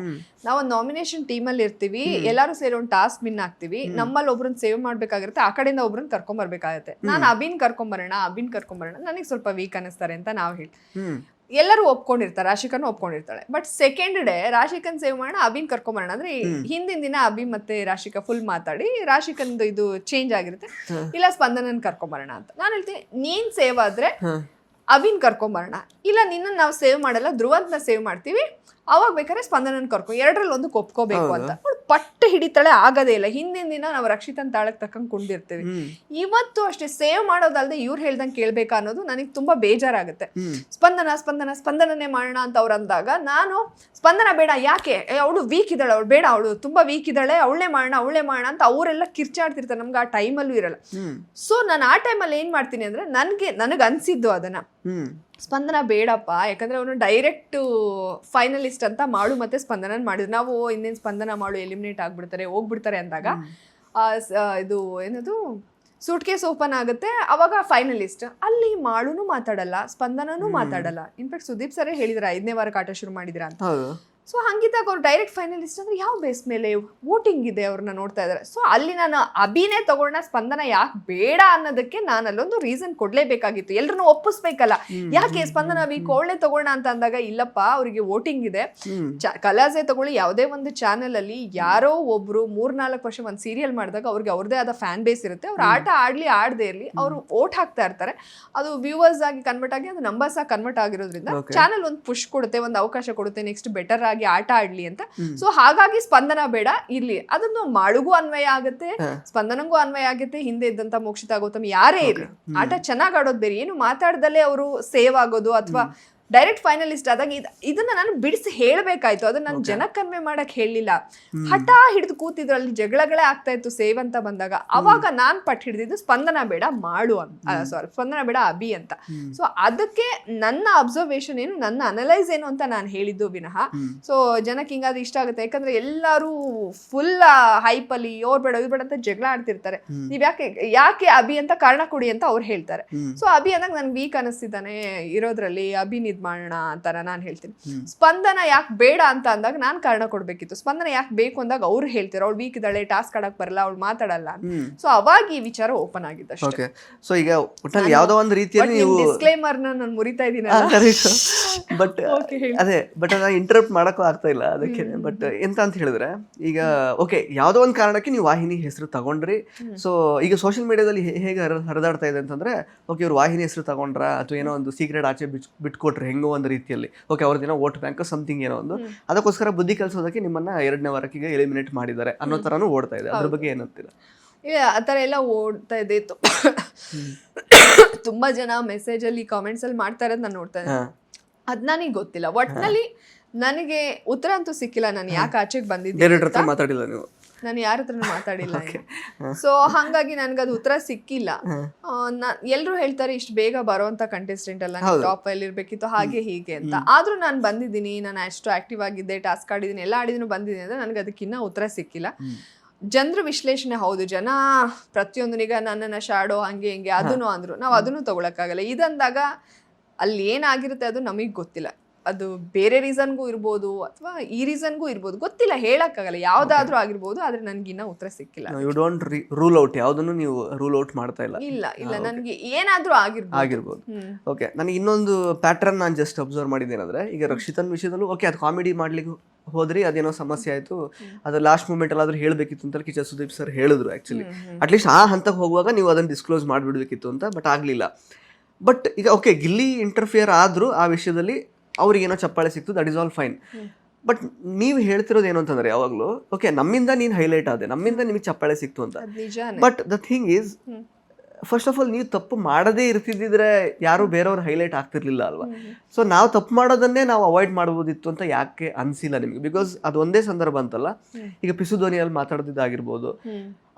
[SPEAKER 2] ನಾವು ಒಂದು ನಾಮಿನೇಷನ್ ಟೀಮ್ ಅಲ್ಲಿ ಇರ್ತೀವಿ, ಎಲ್ಲಾರು ಸೇರಿ ಒಂದು ಟಾಸ್ಕ್ ವಿನ್ ಆಗ್ತೀವಿ, ನಮ್ಮಲ್ಲಿ ಒಬ್ರನ್ನ ಸೇವ್ ಮಾಡ್ಬೇಕಾಗಿರುತ್ತೆ, ಆ ಕಡೆಯಿಂದ ಒಬ್ರನ್ನ ಕರ್ಕೊಂಡ್ ಬರ್ಬೇಕಾಗತ್ತೆ. ನಾನು ಅಭಿನ್ ಕರ್ಕೊಂಬರೋಣ ನನಗೆ ಸ್ವಲ್ಪ ವೀಕ್ ಅನಿಸ್ತಾರೆ ಅಂತ ನಾವು ಹೇಳಿ ಎಲ್ಲರೂ ಒಪ್ಕೊಂಡಿರ್ತಾರೆ, ರಾಶಿಕನು ಒಪ್ಕೊಂಡಿರ್ತಾಳೆ. ಬಟ್ ಸೆಕೆಂಡ್ ಡೇ ರಾಶಿಕನ್ ಸೇವ್ ಮಾಡೋಣ, ಅಭಿನ್ ಕರ್ಕೊಂಬರೋಣ ಅಂದ್ರೆ ಹಿಂದಿನ ದಿನ ಅಭಿ ಮತ್ತೆ ರಾಶಿಕಾ ಫುಲ್ ಮಾತಾಡಿ ರಾಶಿಕನ್ದು ಇದು ಚೇಂಜ್ ಆಗಿರುತ್ತೆ, ಇಲ್ಲ ಸ್ಪಂದನನ್ ಕರ್ಕೊಂಬರೋಣ ಅಂತ. ನಾನು ಹೇಳ್ತೀನಿ, ನೀನ್ ಸೇವ್ ಆದ್ರೆ ಅಭಿನ್ ಕರ್ಕೊಂಬರೋಣ, ಇಲ್ಲ ನಿನ್ನ ನಾವು ಸೇವ್ ಮಾಡಲ್ಲ ಧ್ರುವಂತನ ಸೇವ್ ಮಾಡ್ತೀವಿ, ಅವಾಗ ಬೇಕಾದ್ರೆ ಸ್ಪಂದನನ್ ಎರಡರಲ್ಲಿ ಒಂದು ಒಪ್ಕೋಬೇಕು ಅಂತ ಪಟ್ಟು ಹಿಡಿತಾಳೆ. ಆಗದೇ ಇಲ್ಲ. ಹಿಂದಿನ ದಿನ ನಾವು ರಕ್ಷಿತನ್ ತಾಳಕ್ ತಕ್ಕಂಗ್ ಕುಂಡಿರ್ತೀವಿ. ಇವತ್ತು ಅಷ್ಟೇ ಸೇವ್ ಮಾಡೋದಲ್ದೆ ಇವ್ರು ಹೇಳ್ದಂಗೆ ಕೇಳ್ಬೇಕಾ ಅನ್ನೋದು ನನಗೆ ತುಂಬಾ ಬೇಜಾರಾಗುತ್ತೆ. ಸ್ಪಂದನನೇ ಮಾಡೋಣ ಅಂತ ಅವ್ರು ಅಂದಾಗ ನಾನು ಸ್ಪಂದನ ಬೇಡ, ಯಾಕೆ ಅವಳು ವೀಕ್ ಇದ್ದಾಳೆ, ಅವಳು ಬೇಡ, ಅವಳು ತುಂಬಾ ವೀಕ್ ಇದ್ದಾಳೆ, ಅವಳೇ ಮಾಡೋಣ ಅಂತ ಅವರೆಲ್ಲ ಕಿರ್ಚಾಡ್ತಿರ್ತಾರೆ. ನಮ್ಗೆ ಆ ಟೈಮಲ್ಲೂ ಇರಲ್ಲ. ಸೊ ನಾನು ಆ ಟೈಮಲ್ಲಿ ಏನ್ ಮಾಡ್ತೀನಿ ಅಂದ್ರೆ, ನನಗೆ ಅನ್ಸಿದ್ದು ಅದನ್ನ, ಸ್ಪಂದನ ಬೇಡಪ್ಪ, ಯಾಕಂದ್ರೆ ಅವನು ಡೈರೆಕ್ಟ್ ಫೈನಲಿಸ್ಟ್ ಅಂತ ಮಾಡು ಮತ್ತೆ ಸ್ಪಂದನ ಮಾಡಿದ್ರು. ನಾವು ಇನ್ನೇನು ಸ್ಪಂದನ ಮಾಡು ಎಲಿಮಿನೇಟ್ ಆಗ್ಬಿಡ್ತಾರೆ, ಹೋಗ್ಬಿಡ್ತಾರೆ ಅಂದಾಗ ಇದು ಏನದು ಸೂಟ್ ಕೇಸ್ ಓಪನ್ ಆಗುತ್ತೆ. ಅವಾಗ ಫೈನಲಿಸ್ಟ್ ಅಲ್ಲಿ ಮಾಳುನು ಮಾತಾಡಲ್ಲ, ಸ್ಪಂದನೂ ಮಾತಾಡಲ್ಲ. ಇನ್ಫ್ಯಾಕ್ಟ್ ಸುದೀಪ್ ಸರೇ ಹೇಳಿದ್ರ 5ನೇ ವಾರಕ್ಕೆ ಆಟ ಶುರು ಮಾಡಿದ್ರ ಅಂತ. ಸೊ ಹಂಗಿದ್ದಾಗ ಅವ್ರು ಡೈರೆಕ್ಟ್ ಫೈನಲಿಸ್ಟ್ ಅಂದ್ರೆ ಯಾವ ಬೇಸ್ ಮೇಲೆ ವೋಟಿಂಗ್ ಇದೆ ಅವ್ರನ್ನ ನೋಡ್ತಾ ಇದ್ದಾರೆ. ಸೊ ಅಲ್ಲಿ ನಾನು ಅಭಿನೇ ತಗೊಂಡ ಸ್ಪಂದನ ಯಾಕೆ ಬೇಡ ಅನ್ನೋದಕ್ಕೆ ನಾನು ಅಲ್ಲೊಂದು ರೀಸನ್ ಕೊಡ್ಲೇಬೇಕಾಗಿತ್ತು. ಎಲ್ರನ್ನೂ ಒಪ್ಪಿಸ್ಬೇಕಲ್ಲ, ಯಾಕೆ ಸ್ಪಂದನ ವೀಕ್ ಒಳ್ಳೆ ತಗೋಣ ಅಂತ ಅಂದಾಗ ಇಲ್ಲಪ್ಪ ಅವ್ರಿಗೆ ವೋಟಿಂಗ್ ಇದೆ. ಕಲಾಸೆ ತಗೊಳ್ಳಿ, ಯಾವುದೇ ಒಂದು ಚಾನೆಲ್ ಅಲ್ಲಿ ಯಾರೋ ಒಬ್ರು 3-4 ವರ್ಷ ಒಂದು ಸೀರಿಯಲ್ ಮಾಡಿದಾಗ ಅವ್ರಿಗೆ ಅವ್ರದೇ ಆದ ಫ್ಯಾನ್ ಬೇಸ್ ಇರುತ್ತೆ. ಅವ್ರು ಆಟ ಆಡ್ಲಿ ಆಡದೇ ಇರ್ಲಿ ಅವ್ರು ವೋಟ್ ಹಾಕ್ತಾ ಇರ್ತಾರೆ. ಅದು ವ್ಯೂವರ್ಸ್ ಆಗಿ ಕನ್ವರ್ಟ್ ಆಗಿ ಅದು ನಂಬರ್ಸ್ ಆಗಿ ಕನ್ವರ್ಟ್ ಆಗಿರೋದ್ರಿಂದ ಚಾನೆಲ್ ಒಂದು ಪುಷ್ ಕೊಡುತ್ತೆ, ಒಂದು ಅವಕಾಶ ಕೊಡುತ್ತೆ ನೆಕ್ಸ್ಟ್ ಬೆಟರ್ ಆಗಿ ಆಟ ಆಡ್ಲಿ ಅಂತ. ಸೊ ಹಾಗಾಗಿ ಸ್ಪಂದನ ಬೇಡ ಇರ್ಲಿ, ಅದನ್ನು ಮಾಳುಗೂ ಅನ್ವಯ ಆಗುತ್ತೆ, ಸ್ಪಂದನಂಗೂ ಅನ್ವಯ ಆಗುತ್ತೆ. ಹಿಂದೆ ಇದ್ದಂತ ಮೋಕ್ಷಿತಾ ಗೌತಮ್ ಯಾರೇ ಇರ್ಲಿ, ಆಟ ಚೆನ್ನಾಗ್ ಆಡೋದ್ ಬೇರೆ, ಏನು ಮಾತಾಡ್ದಲ್ಲೇ ಅವರು ಸೇವ್ ಆಗೋದು ಅಥವಾ ಡೈರೆಕ್ಟ್ ಫೈನಲಿಸ್ಟ್ ಆದಾಗ ಇದನ್ನ ನಾನು ಬಿಡಿಸಿ ಹೇಳ್ಬೇಕಾಯ್ತು. ಅದನ್ನ ನಾನು ಜನಕ್ಕೆ ಕನ್ವೆ ಮಾಡಕ್ ಹೇಳಿಲ್ಲ. ಹಠ ಹಿಡಿದು ಕೂತಿದ್ರಲ್ಲಿ ಜಗಳಗಳೇ ಆಗ್ತಾ ಇತ್ತು ಸೇವ್ ಅಂತ ಬಂದಾಗ. ಅವಾಗ ನಾನ್ ಪಟ್ಟು ಹಿಡಿದಿದ್ದು ಸ್ಪಂದನ ಬೇಡ ಮಾಡು ಅಂತ, ಸಾರಿ ಸ್ಪಂದನ ಬೇಡ ಅಭಿ ಅಂತ. ಸೊ ಅದಕ್ಕೆ ನನ್ನ ಅಬ್ಸರ್ವೇಷನ್ ಏನು, ನನ್ನ ಅನಲೈಸ್ ಏನು ಅಂತ ನಾನು ಹೇಳಿದ್ದು ವಿನಃ. ಸೊ ಜನಕ್ಕೆ ಹಿಂಗಾದ್ರೆ ಇಷ್ಟ ಆಗುತ್ತೆ, ಯಾಕಂದ್ರೆ ಎಲ್ಲರೂ ಫುಲ್ ಹೈಪ್ ಅಲ್ಲಿ ಅವ್ರು ಬೇಡ ಇವ್ರು ಬೇಡ ಅಂತ ಜಗಳ ಆಡ್ತಿರ್ತಾರೆ. ನೀವ್ ಯಾಕೆ ಅಭಿ ಅಂತ ಕಾರಣ ಕೊಡಿ ಅಂತ ಅವ್ರು ಹೇಳ್ತಾರೆ. ಸೊ ಅಭಿ ಅಂದಾಗ ನನ್ಗೆ ವೀಕ್ ಅನಿಸ್ತಿದ್ದಾನೆ ಇರೋದ್ರಲ್ಲಿ, ಅಭಿ ಮಾಡೋಣ ಅಂತಾರ ನಾನು ಹೇಳ್ತೀನಿ. ಸ್ಪಂದನ ಯಾಕೆ ಬೇಡ ಅಂತ ಅಂದಾಗ ನಾನ್ ಕಾರಣ ಕೊಡ್ಬೇಕಿತ್ತು. ಸ್ಪಂದನ ಯಾಕೆ ಬೇಕು ಅಂದಾಗ ಅವ್ರು ಹೇಳ್ತಾರೆ ಅವ್ಳು ವೀಕ್ ಇದ್ದಾಳೆ, ಟಾಸ್ಕ್ ಆಡಕ್ ಬರಲ್ಲ, ಅವ್ಳು ಮಾತಾಡಲ್ಲ. ಸೊ ಅವಾಗ ಈ ವಿಚಾರ ಓಪನ್ ಆಗಿದ್ದಷ್ಟೇ.
[SPEAKER 1] ಸೊ ಈಗ ಒಟ್ಟಲ್ಲಿ ಯಾವ್ದೋ ಒಂದು ರೀತಿಯಲ್ಲಿ ನೀವು
[SPEAKER 2] ಡಿಸ್ಕ್ಲೇಮರ್ ನಾನು ಮುರಿತಾ ಇದ್ದೀನಿ.
[SPEAKER 1] ಬಟ್ ಅದೇ ಬಟ್ ಅದನ್ನ ಇಂಟರಪ್ಟ್ ಮಾಡಕ್ಕೂ ಆಗ್ತಾ ಇಲ್ಲ ಅದಕ್ಕೆ. ಬಟ್ ಎಂತ ಅಂತ ಹೇಳಿದ್ರೆ ಈಗ ಓಕೆ ಯಾವ್ದೋ ಒಂದು ಕಾರಣಕ್ಕೆ ನೀವು ವಾಹಿನಿ ಹೆಸರು ತಗೊಂಡ್ರಿ. ಸೊ ಈಗ ಸೋಷಿಯಲ್ ಮೀಡಿಯಾದಲ್ಲಿ ಹೇಗೆ ಹರಿದಾಡ್ತಾ ಇದೆ ಅಂತಂದ್ರೆ ಓಕೆ ಇವ್ರು ವಾಹಿನಿ ಹೆಸರು ತಗೊಂಡ್ರ ಅಥವಾ ಏನೋ ಒಂದು ಸೀಕ್ರೆಟ್ ಆಚೆ ಬಿಟ್ಕೊಟ್ರೆ ಹೆಂಗೋ ಒಂದು ರೀತಿಯಲ್ಲಿ ಓಕೆ ಅವ್ರದ್ದೇನೋ ವೋಟ್ ಬ್ಯಾಂಕ್ ಸಮಥಿಂಗ್ ಏನೋ ಒಂದು, ಅದಕ್ಕೋಸ್ಕರ ಬುದ್ಧಿ ಕಲಿಸೋದಕ್ಕೆ ನಿಮ್ಮನ್ನ 2ನೇ ವಾರಕ್ಕೆ ಎಲಿಮಿನೇಟ್ ಮಾಡಿದ್ದಾರೆ ಅನ್ನೋ ತರನು ಓಡ್ತಾ ಇದೆ. ಅದ್ರ ಬಗ್ಗೆ ಏನಂತೀರಾ?
[SPEAKER 2] ಆ ಥರ ಎಲ್ಲ ಓಡ್ತಾ ಇದೆ. ತುಂಬಾ ಜನ ಮೆಸೇಜ್ ಅಲ್ಲಿ ಕಾಮೆಂಟ್ಸ್ ಅಲ್ಲಿ ಮಾಡ್ತಾ ಇರೋದು ನಾನು ನೋಡ್ತಾ ಇದ್ದೆ. ಅದ್ ನನಗೆ ಗೊತ್ತಿಲ್ಲ, ಒಟ್ನಲ್ಲಿ ನನಗೆ ಉತ್ತರ ಅಂತೂ ಸಿಕ್ಕಿಲ್ಲ. ನಾನು ಯಾಕೆ ಆಚೆಗೆ ಬಂದಿದ್ದೆ
[SPEAKER 1] ಮಾತಾಡಿಲ್ಲ ನೀವು,
[SPEAKER 2] ನಾನು ಯಾರ ಹತ್ರನೂ ಮಾತಾಡಿಲ್ಲ. ಸೊ ಹಾಗಾಗಿ ನನ್ಗದು ಉತ್ತರ ಸಿಕ್ಕಿಲ್ಲ. ಎಲ್ರು ಹೇಳ್ತಾರೆ ಇಷ್ಟು ಬೇಗ ಬರೋಂತ ಕಂಟೆಸ್ಟೆಂಟ್ ಅಲ್ಲ, ಟಾಪ್ ಅಲ್ಲಿ ಇರ್ಬೇಕಿತ್ತು ಹಾಗೆ ಹೀಗೆ ಅಂತ. ಆದ್ರೂ ನಾನು ಬಂದಿದ್ದೀನಿ, ನಾನು ಅಷ್ಟು ಆಕ್ಟಿವ್ ಆಗಿದ್ದೆ, ಟಾಸ್ಕ್ ಆಡಿದ್ದೀನಿ, ಎಲ್ಲ ಆಡಿದ್ರು ಬಂದಿದ್ದೀನಿ ಅಂದ್ರೆ ನನ್ಗೆ ಅದಕ್ಕಿನ್ನ ಉತ್ತರ ಸಿಕ್ಕಿಲ್ಲ. ಜನರ ವಿಶ್ಲೇಷಣೆ ಹೌದು, ಜನ ಪ್ರತಿಯೊಂದನಿಗ ನನ್ನನ್ನ ಶಾಡೋ ಹಂಗೆ ಹಿಂಗೆ ಅದನ್ನು ಅಂದ್ರು, ನಾವು ಅದನ್ನು ತಗೊಳಕ್ಕಾಗಲ್ಲ. ಇದಂದಾಗ ಅಲ್ಲಿ ಏನಾಗಿರುತ್ತೆ ಅದು ನಮಗ್ ಗೊತ್ತಿಲ್ಲ. ಅದು ಬೇರೆ ರೀಸನ್ಗೂ ಇರ್ಬೋದು ಅಥವಾ ಈ ರೀಸನ್ಗೂ ಇರ್ಬೋದು, ಗೊತ್ತಿಲ್ಲ, ಹೇಳಕ್ಕಾಗಲ್ಲ. ಯಾವ್ದಾದ್ರೂ ಆಗಿರ್ಬೋದು. ಆದ್ರೆ ನನ್ಗಿನ್ನ ಉತ್ತರ ಸಿಕ್ಕಿಲ್ಲ.
[SPEAKER 1] ಯು ಡೋಂಟ್ ರೂಲ್ ಔಟ್, ಯಾವ್ದನ್ನು ನೀವು ರೂಲ್ ಔಟ್ ಮಾಡ್ತಾ ಇಲ್ಲ.
[SPEAKER 2] ಇಲ್ಲ ನನ್ಗೆ ಏನಾದ್ರೂ ಆಗಿರ್ಬೋದು.
[SPEAKER 1] ಓಕೆ, ನನಗೆ ಇನ್ನೊಂದು ಪ್ಯಾಟರ್ನ್ ನಾನು ಜಸ್ಟ್ ಅಬ್ಸರ್ವ್ ಮಾಡಿದ್ದೇನಂದ್ರೆ ಈಗ ರಕ್ಷಿತನ್ ವಿಷಯದಲ್ಲೂ ಓಕೆ ಅದು ಕಾಮಿಡಿ ಮಾಡ್ಲಿಕ್ಕೆ ಹೋದ್ರಿ, ಅದೇನೋ ಸಮಸ್ಯೆ ಆಯ್ತು, ಅದು ಲಾಸ್ಟ್ ಮೂಮೆಂಟ್ ಅಲ್ಲಾದ್ರೂ ಹೇಳ್ಬೇಕಿತ್ತು ಅಂತ ಕಿಚ್ಚ ಸುದೀಪ್ ಸರ್ ಹೇಳಿದ್ರು. ಆಕ್ಚುಲಿ ಅಟ್ಲೀಸ್ಟ್ ಆ ಹಂತಕ್ಕೆ ಹೋಗುವಾಗ ನೀವು ಅದನ್ನ ಡಿಸ್ಕ್ಲೋಸ್ ಮಾಡಿಬಿಡ್ಬೇಕಿತ್ತು ಅಂತ, ಬಟ್ ಆಗ್ಲಿಲ್ಲ. ಬಟ್ ಈಗ ಓಕೆ ಗಿಲ್ಲಿ ಇಂಟರ್ಫಿಯರ್ ಆದ್ರೂ ಆ ವಿಷಯದಲ್ಲಿ ಅವ್ರಿಗೇನೋ ಚಪ್ಪಾಳೆ ಸಿಕ್ತು, that is all fine. But ನೀವು ಹೇಳ್ತಿರೋದು ಏನು ಅಂತಂದ್ರೆ ಯಾವಾಗಲೂ ಓಕೆ ನಮ್ಮಿಂದ ನೀನು ಹೈಲೈಟ್ ಆದೆ, ನಮ್ಮಿಂದ ನಿಮಗೆ ಚಪ್ಪಾಳೆ ಸಿಕ್ತು ಅಂತ. But the thing is first of all ನೀವು ತಪ್ಪು ಮಾಡದೇ ಇರ್ತಿದ್ದಿದ್ರೆ ಯಾರು ಬೇರೆಯವ್ರು ಹೈಲೈಟ್ ಆಗ್ತಿರ್ಲಿಲ್ಲ ಅಲ್ವಾ? ಸೊ ನಾವು ತಪ್ಪು ಮಾಡೋದನ್ನೇ ನಾವು ಅವಾಯ್ಡ್ ಮಾಡ್ಬೋದಿತ್ತು ಅಂತ ಯಾಕೆ ಅನ್ಸಿಲ್ಲ ನಿಮಗೆ? ಬಿಕಾಸ್ ಅದು ಒಂದೇ ಸಂದರ್ಭ ಅಂತಲ್ಲ. ಈಗ ಪಿಸು ಧ್ವನಿಯಲ್ಲಿ ಮಾತಾಡ್ತಿದ್ದಾಗಿರ್ಬೋದು,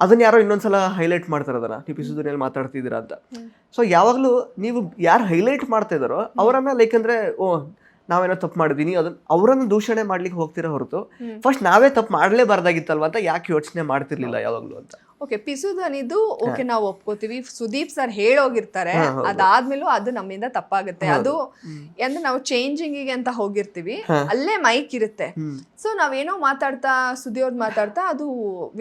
[SPEAKER 1] ಅದನ್ನ ಯಾರೋ ಇನ್ನೊಂದ್ಸಲ ಹೈಲೈಟ್ ಮಾಡ್ತಾರೆ, ಅದನ್ನ ನೀವು ಪಿಸು ಧ್ವನಿಯಲ್ಲಿ ಮಾತಾಡ್ತಿದ್ದೀರಾ ಅಂತ. ಸೊ ಯಾವಾಗಲೂ ನೀವು ಯಾರು ಹೈಲೈಟ್ ಮಾಡ್ತಾ ಇದ್ದಾರೋ ಅವರನ್ನ ಲೈಕ್ ಅಂದ್ರೆ ನಾವೇನೋ ತಪ್ಪು ಮಾಡಿದೀನಿ ಅದನ್ನ ಅವರನ್ನು ದೂಷಣೆ ಮಾಡ್ಲಿಕ್ಕೆ ಹೋಗ್ತಿರೋ ಹೊರತು ಫಸ್ಟ್ ನಾವೇ ತಪ್ಪು ಮಾಡಲೇಬಾರ್ದಾಗಿತ್ತಲ್ವ ಅಂತ ಯಾಕೆ ಯೋಚನೆ ಮಾಡ್ತಿರ್ಲಿಲ್ಲ ಯಾವಾಗ್ಲೂ ಅಂತ.
[SPEAKER 2] ಓಕೆ, ಪಿಸು ಧ್ವನಿದು ಓಕೆ ನಾವು ಒಪ್ಕೋತೀವಿ, ಸುದೀಪ್ ಸರ್ ಹೇಳೋಗಿರ್ತಾರೆ, ಅದಾದ್ಮೇಲೂ ಅದು ನಮ್ಮಿಂದ ತಪ್ಪಾಗುತ್ತೆ. ಅದು ಅಂದ್ರೆ ನಾವು ಚೇಂಜಿಂಗಿಗೆ ಅಂತ ಹೋಗಿರ್ತೀವಿ, ಅಲ್ಲೇ ಮೈಕ್ ಇರುತ್ತೆ. ಸೊ ನಾವೇನೋ ಮಾತಾಡ್ತಾ ಸುದಿಯವ್ರದ್ದು ಮಾತಾಡ್ತಾ ಅದು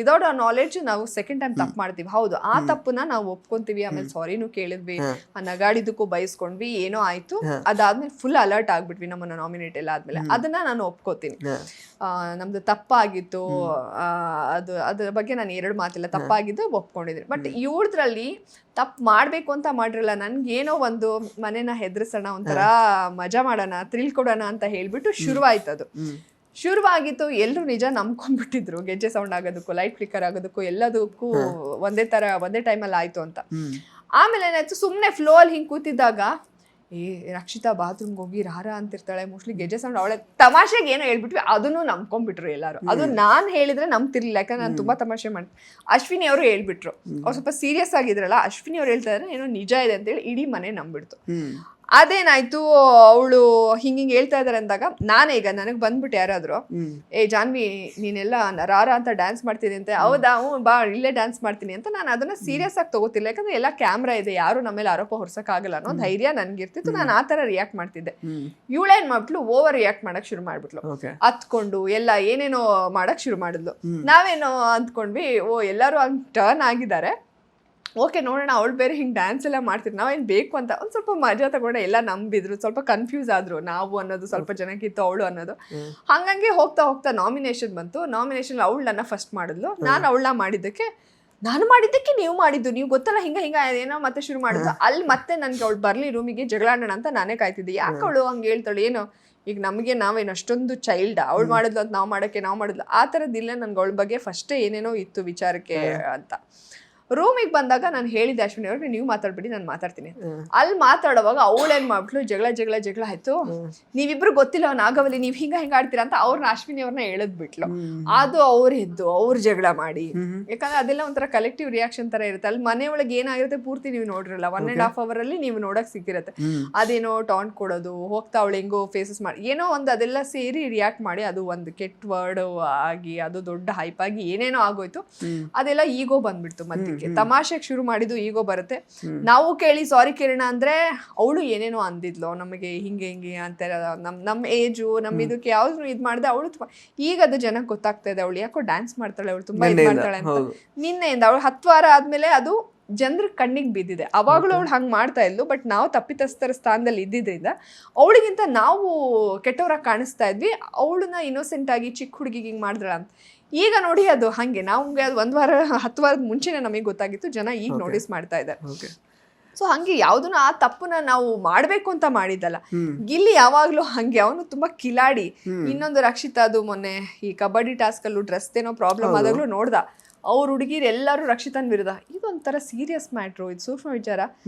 [SPEAKER 2] ವಿದೌಟ್ ಆ ನಾಲೆಡ್ಜ್ ನಾವು ಸೆಕೆಂಡ್ ಟೈಮ್ ತಪ್ಪು ಮಾಡ್ತೀವಿ. ಹೌದು, ಆ ತಪ್ಪನ್ನ ನಾವು ಒಪ್ಕೊಂತೀವಿ, ಆಮೇಲೆ ಸಾರಿನೂ ಕೇಳಿದ್ವಿ, ಆ ನಗಾಡಿದಕ್ಕೂ ಬಯಸ್ಕೊಂಡ್ವಿ, ಏನೋ ಆಯ್ತು. ಅದಾದ್ಮೇಲೆ ಫುಲ್ ಅಲರ್ಟ್ ಆಗ್ಬಿಟ್ವಿ ನಮ್ಮನ್ನ ನಾಮಿನೇಟ್ ಎಲ್ಲ ಆದ್ಮೇಲೆ. ಅದನ್ನ ನಾನು ಒಪ್ಕೋತೀನಿ, ನಮ್ದು ತಪ್ಪಾಗಿತ್ತು, ಅದು ಅದ್ರ ಬಗ್ಗೆ ನಾನು 2 ಮಾತಿಲ್ಲ, ತಪ್ಪಾಗಿದ್ದು ಒಪ್ಕೊಂಡಿದ್ದೀನಿ. ಬಟ್ ಇವ್ರದ್ರಲ್ಲಿ ತಪ್ಪು ಮಾಡ್ಬೇಕು ಅಂತ ಮಾಡಿರಲ್ಲ, ನನ್ಗೇನೋ ಒಂದು ಮನೇನ ಹೆದರ್ಸೋಣ, ಒಂಥರ ಮಜಾ ಮಾಡೋಣ, ಥ್ರಿಲ್ ಕೊಡೋಣ ಅಂತ ಹೇಳ್ಬಿಟ್ಟು ಶುರುವಾಯ್ತದು. ಶುರುವಾಗಿತ್ತು, ಎಲ್ಲರೂ ನಿಜ ನಂಬ್ಕೊಂಡ್ಬಿಟ್ಟಿದ್ರು, ಗೆಜ್ಜೆ ಸೌಂಡ್ ಆಗೋದಕ್ಕೂ ಲೈಟ್ ಫ್ಲಿಕ್ಕರ್ ಆಗೋದಕ್ಕೂ ಎಲ್ಲದಕ್ಕೂ ಒಂದೇ ಟೈಮಲ್ಲಿ ಆಯ್ತು ಅಂತ. ಆಮೇಲೆ ಏನಾಯ್ತು, ಸುಮ್ಮನೆ ಫ್ಲೋ ಅಲ್ಲಿ ಹಿಂಗೆ ಕೂತಿದ್ದಾಗ ರಕ್ಷಿತಾ ಬಾತ್ರೂಮ್ಗೆ ಹೋಗಿ ರಾರ ಅಂತಿರ್ತಾಳೆ, ಮೋಸ್ಟ್ಲಿ ಗೆಜ್ಜೆ ಸೌಂಡ್ ಅವಳೆ ತಮಾಷೆಗೆ ಏನೋ ಹೇಳ್ಬಿಟ್ವಿ, ಅದನ್ನು ನಂಬ್ಕೊಂಡ್ಬಿಟ್ರು ಎಲ್ಲರೂ. ಅದು ನಾನು ಹೇಳಿದ್ರೆ ನಂಬ್ತಿರ್ಲಿಲ್ಲ, ಯಾಕಂದ್ರೆ ನಾನು ತುಂಬಾ ತಮಾಷೆ ಮಾಡ್ತೀನಿ. ಅಶ್ವಿನಿ ಅವರು ಹೇಳ್ಬಿಟ್ರು, ಅವ್ರು ಸ್ವಲ್ಪ ಸೀರಿಯಸ್ ಆಗಿದ್ರಲ್ಲ, ಅಶ್ವಿನಿ ಅವ್ರು ಹೇಳ್ತಾ ಇದ್ರೆ ಏನೋ ನಿಜ ಇದೆ ಅಂತೇಳಿ ಇಡೀ ಮನೆ ನಂಬಿಡ್ತು. ಅದೇನಾಯ್ತು, ಅವಳು ಹಿಂಗಿಂಗ್ ಹೇಳ್ತಾ ಇದಾರೆ ಅಂದಾಗ ನಾನೇ ಈಗ ನನಗೆ ಬಂದ್ಬಿಟ್ಟು ಯಾರಾದ್ರು ಏ ಜಾನ್ವಿ ನೀನೆಲ್ಲ ರಾರ ಅಂತ ಡ್ಯಾನ್ಸ್ ಮಾಡ್ತೀನಿ ಅಂತ, ಹೌದಾ ಬಾ ಇಲ್ಲೇ ಡ್ಯಾನ್ಸ್ ಮಾಡ್ತೀನಿ ಅಂತ, ನಾನು ಅದನ್ನ ಸೀರಿಯಸ್ ಆಗಿ ತಗೋತಿಲ್ಲ. ಯಾಕಂದ್ರೆ ಎಲ್ಲ ಕ್ಯಾಮ್ರಾ ಇದೆ, ಯಾರು ನಮ್ಮ ಮೇಲೆ ಆರೋಪ ಹೊರ್ಸಕ್ ಆಗಲ್ಲ ಅನ್ನೋ ಧೈರ್ಯ ನನ್ಗಿರ್ತಿತ್ತು. ನಾನು ಆ ತರ ರಿಯಾಕ್ಟ್ ಮಾಡ್ತಿದ್ದೆ. ಇವಳೇನ್ ಮಾಡ್ಬಿಟ್ಲು, ಓವರ್ ರಿಯಾಕ್ಟ್ ಮಾಡಕ್ ಶುರು ಮಾಡ್ಬಿಟ್ಲು, ಹತ್ಕೊಂಡು ಎಲ್ಲ ಏನೇನೋ ಮಾಡಕ್ ಶುರು ಮಾಡಿದ್ಲು. ನಾವೇನೋ ಅಂದ್ಕೊಂಡ್ವಿ, ಓ ಎಲ್ಲರೂ ಹಂಗ್ ಟರ್ನ್ ಆಗಿದ್ದಾರೆ, ಓಕೆ ನೋಡೋಣ, ಅವಳು ಬೇರೆ ಹಿಂಗೆ ಡ್ಯಾನ್ಸ್ ಎಲ್ಲ ಮಾಡ್ತಿದ್ರು, ನಾವೇನು ಬೇಕು ಅಂತ ಒಂದು ಸ್ವಲ್ಪ ಮಜಾ ತಗೊಂಡೆ. ಎಲ್ಲ ನಂಬಿದ್ರು, ಸ್ವಲ್ಪ ಕನ್ಫ್ಯೂಸ್ ಆದ್ರು, ನಾವು ಅನ್ನೋದು ಸ್ವಲ್ಪ ಜನಕ್ಕಿತ್ತು, ಅವಳು ಅನ್ನೋದು. ಹಂಗಂಗೆ ಹೋಗ್ತಾ ಹೋಗ್ತಾ ನಾಮಿನೇಷನ್ ಬಂತು. ನಾಮಿನೇಷನ್ ಅವಳು ನನ್ನ ಫಸ್ಟ್ ಮಾಡಿದ್ಲು. ನಾನು ಅವಳನ್ನ ಮಾಡಿದ್ದಕ್ಕೆ ನೀವು ಮಾಡಿದ್ದು, ನೀವು ಗೊತ್ತಲ್ಲ ಹಿಂಗ ಏನೋ ಮತ್ತೆ ಶುರು ಮಾಡಿದ್ಲು. ಅಲ್ಲಿ ಮತ್ತೆ ನನ್ಗೆ ಅವಳು ಬರ್ಲಿ ರೂಮಿಗೆ ಜಗಳಾಡೋಣ ಅಂತ ನಾನೇ ಕಾಯ್ತಿದ್ದೆ. ಯಾಕೆ ಅವಳು ಹಂಗೆ ಹೇಳ್ತಾಳೆ, ಏನೋ ಈಗ ನಮಗೆ ನಾವೇನು ಅಷ್ಟೊಂದು ಚೈಲ್ಡ್, ಅವಳು ಮಾಡಿದ್ಲು ಅಂತ ನಾವು ಮಾಡಿದ್ಲು ಆ ಥರದ್ದಿಲ್ಲ. ನನ್ಗೆ ಅವಳ ಬಗ್ಗೆ ಫಸ್ಟೇ ಏನೇನೋ ಇತ್ತು ವಿಚಾರಕ್ಕೆ ಅಂತ. ರೂಮಿಗೆ ಬಂದಾಗ ನಾನು ಹೇಳಿದ್ದೆ ಅಶ್ವಿನಿ ಅವ್ರಿಗೆ, ನೀವು ಮಾತಾಡ್ಬಿಡಿ ನಾನು ಮಾತಾಡ್ತೀನಿ. ಅಲ್ಲಿ ಮಾತಾಡುವಾಗ ಅವಳೇನ್ ಮಾಡ್ಬಿಟ್ಲು, ಜಗಳ ಆಯ್ತು, ನೀವಿಬ್ರು ಗೊತ್ತಿಲ್ಲ ನಾಗವಲ್ಲಿ ನೀವು ಹಿಂಗ ಆಡ್ತೀರಾ ಅಂತ ಅವ್ರನ್ನ ಅಶ್ವಿನಿ ಅವ್ರನ್ನ ಎಳೆದ್ಬಿಟ್ಲು. ಅದು ಅವ್ರ ಜಗಳ ಮಾಡಿ, ಯಾಕಂದ್ರೆ ಅದೆಲ್ಲ ಒಂಥರ ಕಲೆಕ್ಟಿವ್ ರಿಯಾಕ್ಷನ್ ತರ ಇರುತ್ತೆ. ಅಲ್ಲಿ ಮನೆ ಒಳಗೆ ಏನಾಗಿರುತ್ತೆ ಪೂರ್ತಿ ನೀವು ನೋಡಿರಲ್ಲ, 1.5 hour ಅಲ್ಲಿ ನೀವು ನೋಡಕ್ ಸಿಕ್ಕಿರುತ್ತೆ. ಅದೇನೋ ಟಾಂಟ್ ಕೊಡೋದು, ಹೋಗ್ತಾ ಅವಳು ಹೆಂಗೋ ಫೇಸಸ್ ಮಾಡಿ ಏನೋ ಒಂದು ಅದೆಲ್ಲ ಸೇರಿ ರಿಯಾಕ್ಟ್ ಮಾಡಿ, ಅದು ಒಂದು ಕೆಟ್ಟ ವರ್ಡ್ ಆಗಿ ಅದು ದೊಡ್ಡ ಹೈಪ್ ಆಗಿ ಏನೇನೋ ಆಗೋಯ್ತು. ಅದೆಲ್ಲ ಈಗೋ ಬಂದ್ಬಿಡ್ತು. ಮತ್ತೆ ತಮಾಷೆಗೆ ಶುರು ಮಾಡಿದ್ದು ಈಗೋ ಬರುತ್ತೆ. ನಾವು ಕೇಳಿ ಸಾರಿ ಕಿರಣ ಅಂದ್ರೆ ಅವಳು ಏನೇನೋ ಅಂದಿದ್ಲು ನಮಗೆ ಹಿಂಗೆ ಅಂತ, ನಮ್ಮ ಏಜು ನಮ್ಮ ಇದಕ್ಕೆ ಯಾವ್ದು ಇದ್ ಮಾಡಿದೆ ಅವಳು. ಈಗ ಅದು ಜನಕ್ಕೆ ಗೊತ್ತಾಗ್ತಾ ಇದೆ, ಅವಳು ಯಾಕೋ ಡ್ಯಾನ್ಸ್ ಮಾಡ್ತಾಳೆ, ಅವಳು ತುಂಬಾ ಇದು ಮಾಡ್ತಾಳೆ ಅಂತ. ನಿನ್ನೆಯಿಂದ ಅವಳು 10 ವಾರ ಆದ್ಮೇಲೆ ಅದು ಜನರ ಕಣ್ಣಿಗೆ ಬಿದ್ದಿದೆ. ಅವಾಗಲೂ ಅವಳು ಹಂಗೆ ಮಾಡ್ತಾ ಇದ್ಲು, ಬಟ್ ನಾವು ತಪ್ಪಿತಸ್ಥರ ಸ್ಥಾನದಲ್ಲಿ ಇದ್ದಿದ್ದರಿಂದ ಅವಳಿಗಿಂತ ನಾವು ಕೆಟ್ಟವರಾಗಿ ಕಾಣಿಸ್ತಾ ಇದ್ವಿ. ಅವಳನ್ನ ಇನ್ನೋಸೆಂಟ್ ಆಗಿ ಚಿಕ್ಕ ಹುಡುಗಿಗೆ ಹಿಂಗೆ ಮಾಡಿದ್ರಲ್ಲ ಅಂತ. ಈಗ ನೋಡಿ ಅದು ಹಂಗೆ ನಮ್ಗೆ ಅದು 1 ವಾರ 10 ವಾರದ ಮುಂಚೆನೆ ನಮಗೆ ಗೊತ್ತಾಗಿತ್ತು, ಜನ ಈಗ ನೋಟಿಸ್ ಮಾಡ್ತಾ ಇದ್ದಾರೆ. ಸೊ ಹಂಗೆ ಯಾವ್ದನ್ನ ಆ ತಪ್ಪನ್ನ ನಾವು ಮಾಡ್ಬೇಕು ಅಂತ ಮಾಡಿದ್ದಲ್ಲ. ಗಿಲ್ಲಿ ಯಾವಾಗ್ಲೂ ಹಂಗೆ, ಅವನು ತುಂಬಾ ಕಿಲಾಡಿ. ಇನ್ನೊಂದು ರಕ್ಷಿತಾ, ಅದು ಮೊನ್ನೆ ಈ ಕಬಡ್ಡಿ ಟಾಸ್ಕ್ ಅಲ್ಲೂ ಡ್ರೆಸ್ ಏನೋ ಪ್ರಾಬ್ಲಮ್ ಆದಾಗ್ಲೂ ನೋಡ್ದ, ಅವ್ರ ಹುಡುಗಿರು ಎಲ್ಲರೂ ರಕ್ಷಿತನ್ ವಿರುದ್ಧ. ಇದೊಂಥರ ಸೀರಿಯಸ್ ಮ್ಯಾಟ್ರು, ಇದು ಸೂಕ್ಷ್ಮ ವಿಚಾರ.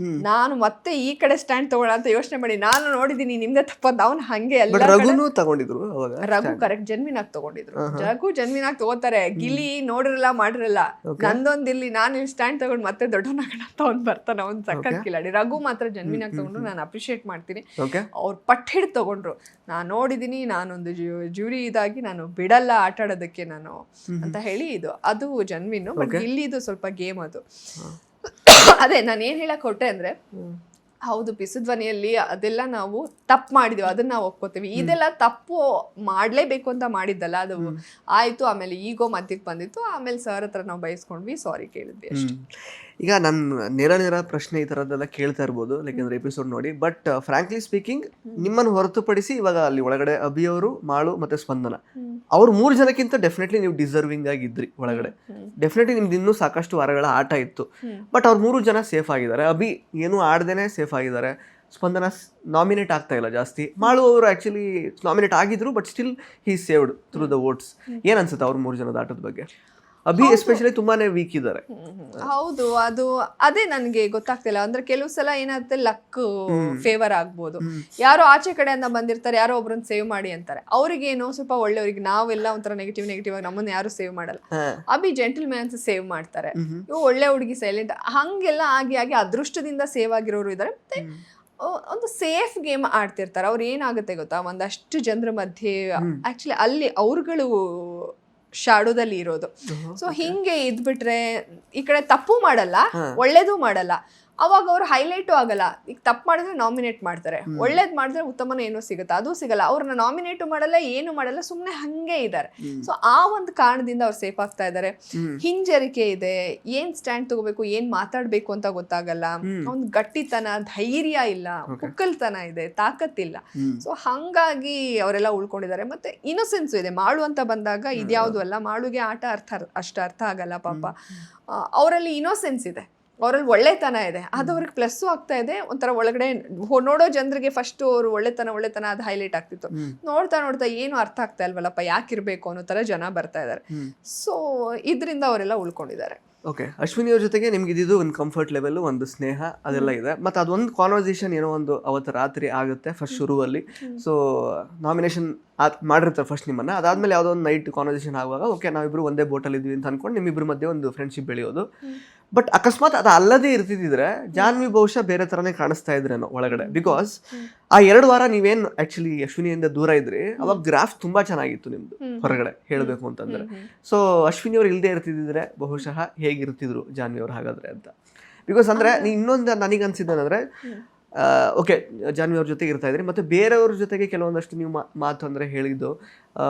[SPEAKER 2] ನಾನು ಮತ್ತೆ ಈ ಕಡೆ ಸ್ಟ್ಯಾಂಡ್ ತಗೊಳ ಅಂತ ಯೋಚನೆ ಮಾಡಿ ನಾನು ನೋಡಿದೀನಿ ನಿಮ್ದೆ ತಪ್ಪಂತ. ಅವ್ನು ಹಂಗೆ ಎಲ್ಲ ರಘು ಕರೆಕ್ಟ್ ಜೆನ್ವಿನ್ ಆಗಿ ತಗೊಂಡಿದ್ರು. ಜೆನ್ವಿನ್ ಆಗಿ ತಗೋತಾರೆ. ಗಿಲಿ ನೋಡಿರಲ್ಲ ಮಾಡಿರಲ್ಲ, ನಂದೊಂದಿಲ್ಲಿ ನಾನು ಇಲ್ಲಿ ಸ್ಟ್ಯಾಂಡ್ ತಗೊಂಡು ಮತ್ತೆ ದೊಡ್ಡವನಾಗೋಣ ಅಂತ ಅವ್ನು ಬರ್ತಾನೆ. ಅವ್ನು ಸಖತ್ ಕಿಲಾಡಿ. ರಘು ಮಾತ್ರ ಜೆನ್ವಿನ್ ಆಗಿ ತಗೊಂಡ್ರು, ನಾನು ಅಪ್ರಿಶಿಯೇಟ್ ಮಾಡ್ತೀನಿ. ಅವ್ರು ಪಟ್ ಹಿಡಿದು ತಗೊಂಡ್ರು. ನಾನು ನೋಡಿದೀನಿ, ನಾನೊಂದು ಜ್ಯೂರಿ ಇದಾಗಿ ನಾನು ಬಿಡಲ್ಲ ಆಟ ಆಡೋದಕ್ಕೆ ನಾನು ಅಂತ ಹೇಳಿ, ಅದು ಜನ್ವಿನ್ನು. ಬಟ್ ಇಲ್ಲಿ ಇದು ಸ್ವಲ್ಪ ಗೇಮ್. ಅದು ಅದೇ ನಾನು ಏನ್ ಹೇಳಕ್ ಹೊರಟೆ ಅಂದ್ರೆ, ಹೌದು ಪಿಸುಧ್ವನಿಯಲ್ಲಿ ಅದೆಲ್ಲ ನಾವು ತಪ್ಪು ಮಾಡಿದ್ವಿ, ಅದನ್ನ ನಾವು ಒಪ್ಕೋತೀವಿ. ಇದೆಲ್ಲ ತಪ್ಪು ಮಾಡ್ಲೇಬೇಕು ಅಂತ ಮಾಡಿದ್ದಲ್ಲ, ಅದು ಆಯ್ತು. ಆಮೇಲೆ ಈಗೋ ಮಧ್ಯಕ್ಕೆ ಬಂದಿತ್ತು, ಆಮೇಲೆ ಸರ್ ಹತ್ರ ನಾವು ಬಯಸ್ಕೊಂಡ್ವಿ, ಸಾರಿ ಕೇಳಿದ್ವಿ ಅಷ್ಟೇ.
[SPEAKER 1] ಈಗ ನನ್ನ ನೇರ ಪ್ರಶ್ನೆ ಈ ಥರದ್ದೆಲ್ಲ ಕೇಳ್ತಾ ಇರ್ಬೋದು, ಯಾಕೆಂದ್ರೆ ಎಪಿಸೋಡ್ ನೋಡಿ. ಬಟ್ ಫ್ರಾಂಕ್ಲಿ ಸ್ಪೀಕಿಂಗ್, ನಿಮ್ಮನ್ನು ಹೊರತುಪಡಿಸಿ ಇವಾಗ ಅಲ್ಲಿ ಒಳಗಡೆ ಅಭಿ ಅವರು, ಮಾಳು ಮತ್ತೆ ಸ್ಪಂದನ, ಅವ್ರು 3 ಜನಕ್ಕಿಂತ ಡೆಫಿನೆಟ್ಲಿ ನೀವು ಡಿಸರ್ವಿಂಗ್ ಆಗಿದ್ರಿ ಒಳಗಡೆ. ಡೆಫಿನೆಟ್ಲಿ ನಿಮ್ದು ಇನ್ನೂ ಸಾಕಷ್ಟು ವಾರಗಳ ಆಟ ಇತ್ತು. ಬಟ್ ಅವ್ರು 3 ಜನ ಸೇಫ್ ಆಗಿದ್ದಾರೆ. ಅಭಿ ಏನೂ ಆಡ್ದೇನೆ ಸೇಫ್ ಆಗಿದ್ದಾರೆ. ಸ್ಪಂದನ ನಾಮಿನೇಟ್ ಆಗ್ತಾ ಇಲ್ಲ ಜಾಸ್ತಿ. ಮಾಳು ಅವರು ಆಕ್ಚುಲಿ ನಾಮಿನೇಟ್ ಆಗಿದ್ರು, but still he saved through the votes. ಏನ್ ಅನ್ಸುತ್ತೆ ಅವ್ರ 3 ಜನದ ಆಟದ ಬಗ್ಗೆ? ಅಭಿ ಎಸ್ಪೆಷಲಿ ತುಂಬಾನೇ ವೀಕ್ ಇದ್ದಾರೆ.
[SPEAKER 2] ಹೌದು, ಅದು ಅದೇ ನನಗೆ ಗೊತ್ತಾಗ್ತಿಲ್ಲ. ಅಂದ್ರೆ ಕೆಲವು ಸಲ ಏನಾಗುತ್ತೆ, ಲಕ್ ಫೇವರ್ ಆಗ್ಬೋದು. ಯಾರೋ ಆಚೆ ಕಡೆಯಿಂದ ಬಂದಿರ್ತಾರೆ, ಯಾರೋ ಒಬ್ರನ್ನ ಸೇವ್ ಮಾಡಿ ಅಂತಾರೆ. ಅವ್ರಿಗೇನೋ ಸ್ವಲ್ಪ ಒಳ್ಳೆಯವ್ರಿಗೆ, ನಾವೆಲ್ಲ ಒಂಥರ ನೆಗೆಟಿವ್ ಆಗಿ ನಮ್ಮನ್ನ ಯಾರು ಸೇವ್ ಮಾಡಲ್ಲ. ಅಭಿ ಜೆಂಟಲ್ಮ್ಯಾನ್ಸ್ ಸೇವ್ ಮಾಡ್ತಾರೆ, ಇವು ಒಳ್ಳೆ ಹುಡುಗಿ ಸೈಲೆಂಟ್, ಹಂಗೆಲ್ಲ ಆಗಿ ಅದೃಷ್ಟದಿಂದ ಸೇವ್ ಆಗಿರೋರು ಇದ್ದಾರೆ. ಮತ್ತೆ ಒಂದು ಸೇಫ್ ಗೇಮ್ ಆಡ್ತಿರ್ತಾರೆ. ಅವ್ರು ಏನಾಗುತ್ತೆ ಗೊತ್ತಾ, ಒಂದಷ್ಟು ಜನರ ಮಧ್ಯೆ ಆಕ್ಚುಲಿ ಅಲ್ಲಿ ಅವ್ರುಗಳು ಶಾಡೋದಲ್ಲಿ ಇರೋದು. ಸೊ ಹಿಂಗೆ ಇದ್ಬಿಟ್ರೆ ಈ ಕಡೆ ತಪ್ಪು ಮಾಡಲ್ಲ, ಒಳ್ಳೇದು ಮಾಡಲ್ಲ. ಅವಾಗ ಅವ್ರು ಹೈಲೈಟು ಆಗಲ್ಲ. ಈಗ ತಪ್ಪು ಮಾಡಿದ್ರೆ ನಾಮಿನೇಟ್ ಮಾಡ್ತಾರೆ, ಒಳ್ಳೇದ್ ಮಾಡಿದ್ರೆ ಉತ್ತಮನ ಏನೋ ಸಿಗುತ್ತೆ, ಅದು ಸಿಗಲ್ಲ. ಅವ್ರನ್ನ ನಾಮಿನೇಟು ಮಾಡಲ್ಲ, ಏನು ಮಾಡಲ್ಲ, ಸುಮ್ನೆ ಹಂಗೆ ಇದ್ದಾರೆ. ಸೊ ಆ ಒಂದು ಕಾರಣದಿಂದ ಅವ್ರು ಸೇಫ್ ಆಗ್ತಾ ಇದ್ದಾರೆ. ಹಿಂಜರಿಕೆ ಇದೆ, ಏನ್ ಸ್ಟ್ಯಾಂಡ್ ತಗೋಬೇಕು, ಏನ್ ಮಾತಾಡ್ಬೇಕು ಅಂತ ಗೊತ್ತಾಗಲ್ಲ. ಒಂದು ಗಟ್ಟಿತನ, ಧೈರ್ಯ ಇಲ್ಲ, ಕುಕ್ಕಲ್ತನ ಇದೆ, ತಾಕತ್ತಿಲ್ಲ. ಸೊ ಹಂಗಾಗಿ ಅವರೆಲ್ಲ ಉಳ್ಕೊಂಡಿದ್ದಾರೆ. ಮತ್ತೆ ಇನ್ನೋಸೆನ್ಸ್ ಇದೆ. ಮಾಳು ಅಂತ ಬಂದಾಗ ಇದ್ಯಾವುದು ಅಲ್ಲ, ಮಾಳುಗೆ ಆಟ ಅಷ್ಟು ಅರ್ಥ ಆಗಲ್ಲ ಪಾಪ. ಅವರಲ್ಲಿ ಇನ್ನೋಸೆನ್ಸ್ ಇದೆ, ಅವರಲ್ಲಿ ಒಳ್ಳೆತನ ಇದೆ, ಅದು ಅವ್ರಿಗೆ ಪ್ಲಸ್ಸು ಆಗ್ತಾ ಇದೆ. ಒಂಥರ ಒಳಗಡೆ ನೋಡೋ ಜನರಿಗೆ ಫಸ್ಟ್ ಅವರು ಒಳ್ಳೆತನ ಅದು ಹೈಲೈಟ್ ಆಗ್ತಿತ್ತು. ನೋಡ್ತಾ ಏನು ಅರ್ಥ ಆಗ್ತಾ ಇಲ್ವಲ್ಲಪ್ಪ, ಯಾಕಿರ್ಬೇಕು ಅನ್ನೋ ತರ ಜನ ಬರ್ತಾ ಇದ್ದಾರೆ. ಸೊ ಇದರಿಂದ ಅವರೆಲ್ಲ ಉಳ್ಕೊಂಡಿದ್ದಾರೆ.
[SPEAKER 1] ಓಕೆ, ಅಶ್ವಿನಿ ಅವ್ರ ಜೊತೆಗೆ ನಿಮ್ಗೆ ಇದಿದ್ದು ಒಂದು ಕಂಫರ್ಟ್ ಲೆವೆಲ್, ಒಂದು ಸ್ನೇಹ ಅದೆಲ್ಲ ಇದೆ. ಮತ್ತು ಅದೊಂದು ಕಾನ್ವರ್ಸೇಷನ್ ಏನೋ ಒಂದು ಅವತ್ತು ರಾತ್ರಿ ಆಗುತ್ತೆ ಫಸ್ಟ್ ಶುರುವಲ್ಲಿ. ಸೊ ನಾಮಿನೇಷನ್ ಮಾಡಿರ್ತಾರೆ ಫಸ್ಟ್ ನಿಮ್ಮನ್ನ, ಅದಾದ್ಮೇಲೆ ಯಾವುದೋ ಒಂದು ನೈಟ್ ಕಾನ್ವರ್ಸೇಷನ್ ಆಗುವಾಗ ಓಕೆ ನಾವಿಬ್ರು ಒಂದೇ ಬೋಟಲ್ಲಿ ಇದ್ವಿ ಅಂತ ಅನ್ಕೊಂಡು ನಿಮ್ಮಿಬ್ರ ಮಧ್ಯೆ ಒಂದು ಫ್ರೆಂಡ್ಶಿಪ್ ಬೆಳೆಯೋದು. ಬಟ್ ಅಕಸ್ಮಾತ್ ಅದು ಅಲ್ಲದೆ ಇರ್ತಿದ್ರೆ ಜಾನ್ವಿ ಬಹುಶಃ ಬೇರೆ ತರನೇ ಕಾಣಿಸ್ತಾ ಇದ್ರೇನೋ ಒಳಗಡೆ. ಬಿಕಾಸ್ ಆ 2 ವಾರ ನೀವೇನ್ ಆಕ್ಚುಲಿ ಅಶ್ವಿನಿಯಿಂದ ದೂರ ಇದ್ರಿ, ಅವಾಗ ಗ್ರಾಫ್ ತುಂಬಾ ಚೆನ್ನಾಗಿತ್ತು ನಿಮ್ದು ಹೊರಗಡೆ ಹೇಳ್ಬೇಕು ಅಂತಂದ್ರೆ. ಸೊ ಅಶ್ವಿನಿ ಅವ್ರು ಇಲ್ಲದೆ ಇರ್ತಿದ್ರೆ ಬಹುಶಃ ಹೇಗಿರ್ತಿದ್ರು ಜಾನ್ವಿ ಅವ್ರು ಹಾಗಾದ್ರೆ ಅಂತ. ಬಿಕಾಸ್ ಅಂದ್ರೆ ಇನ್ನೊಂದು ನನಗೆ ಅನ್ಸಿದ್ದೇನಂದ್ರೆ, ಓಕೆ ಜಾನ್ವಿ ಅವ್ರ ಜೊತೆಗೆ ಇರ್ತಾ ಇದ್ರಿ, ಮತ್ತೆ ಬೇರೆಯವ್ರ ಜೊತೆಗೆ ಕೆಲವೊಂದಷ್ಟು ನೀವು ಮಾತು ಅಂದ್ರೆ ಹೇಳಿದ್ದು,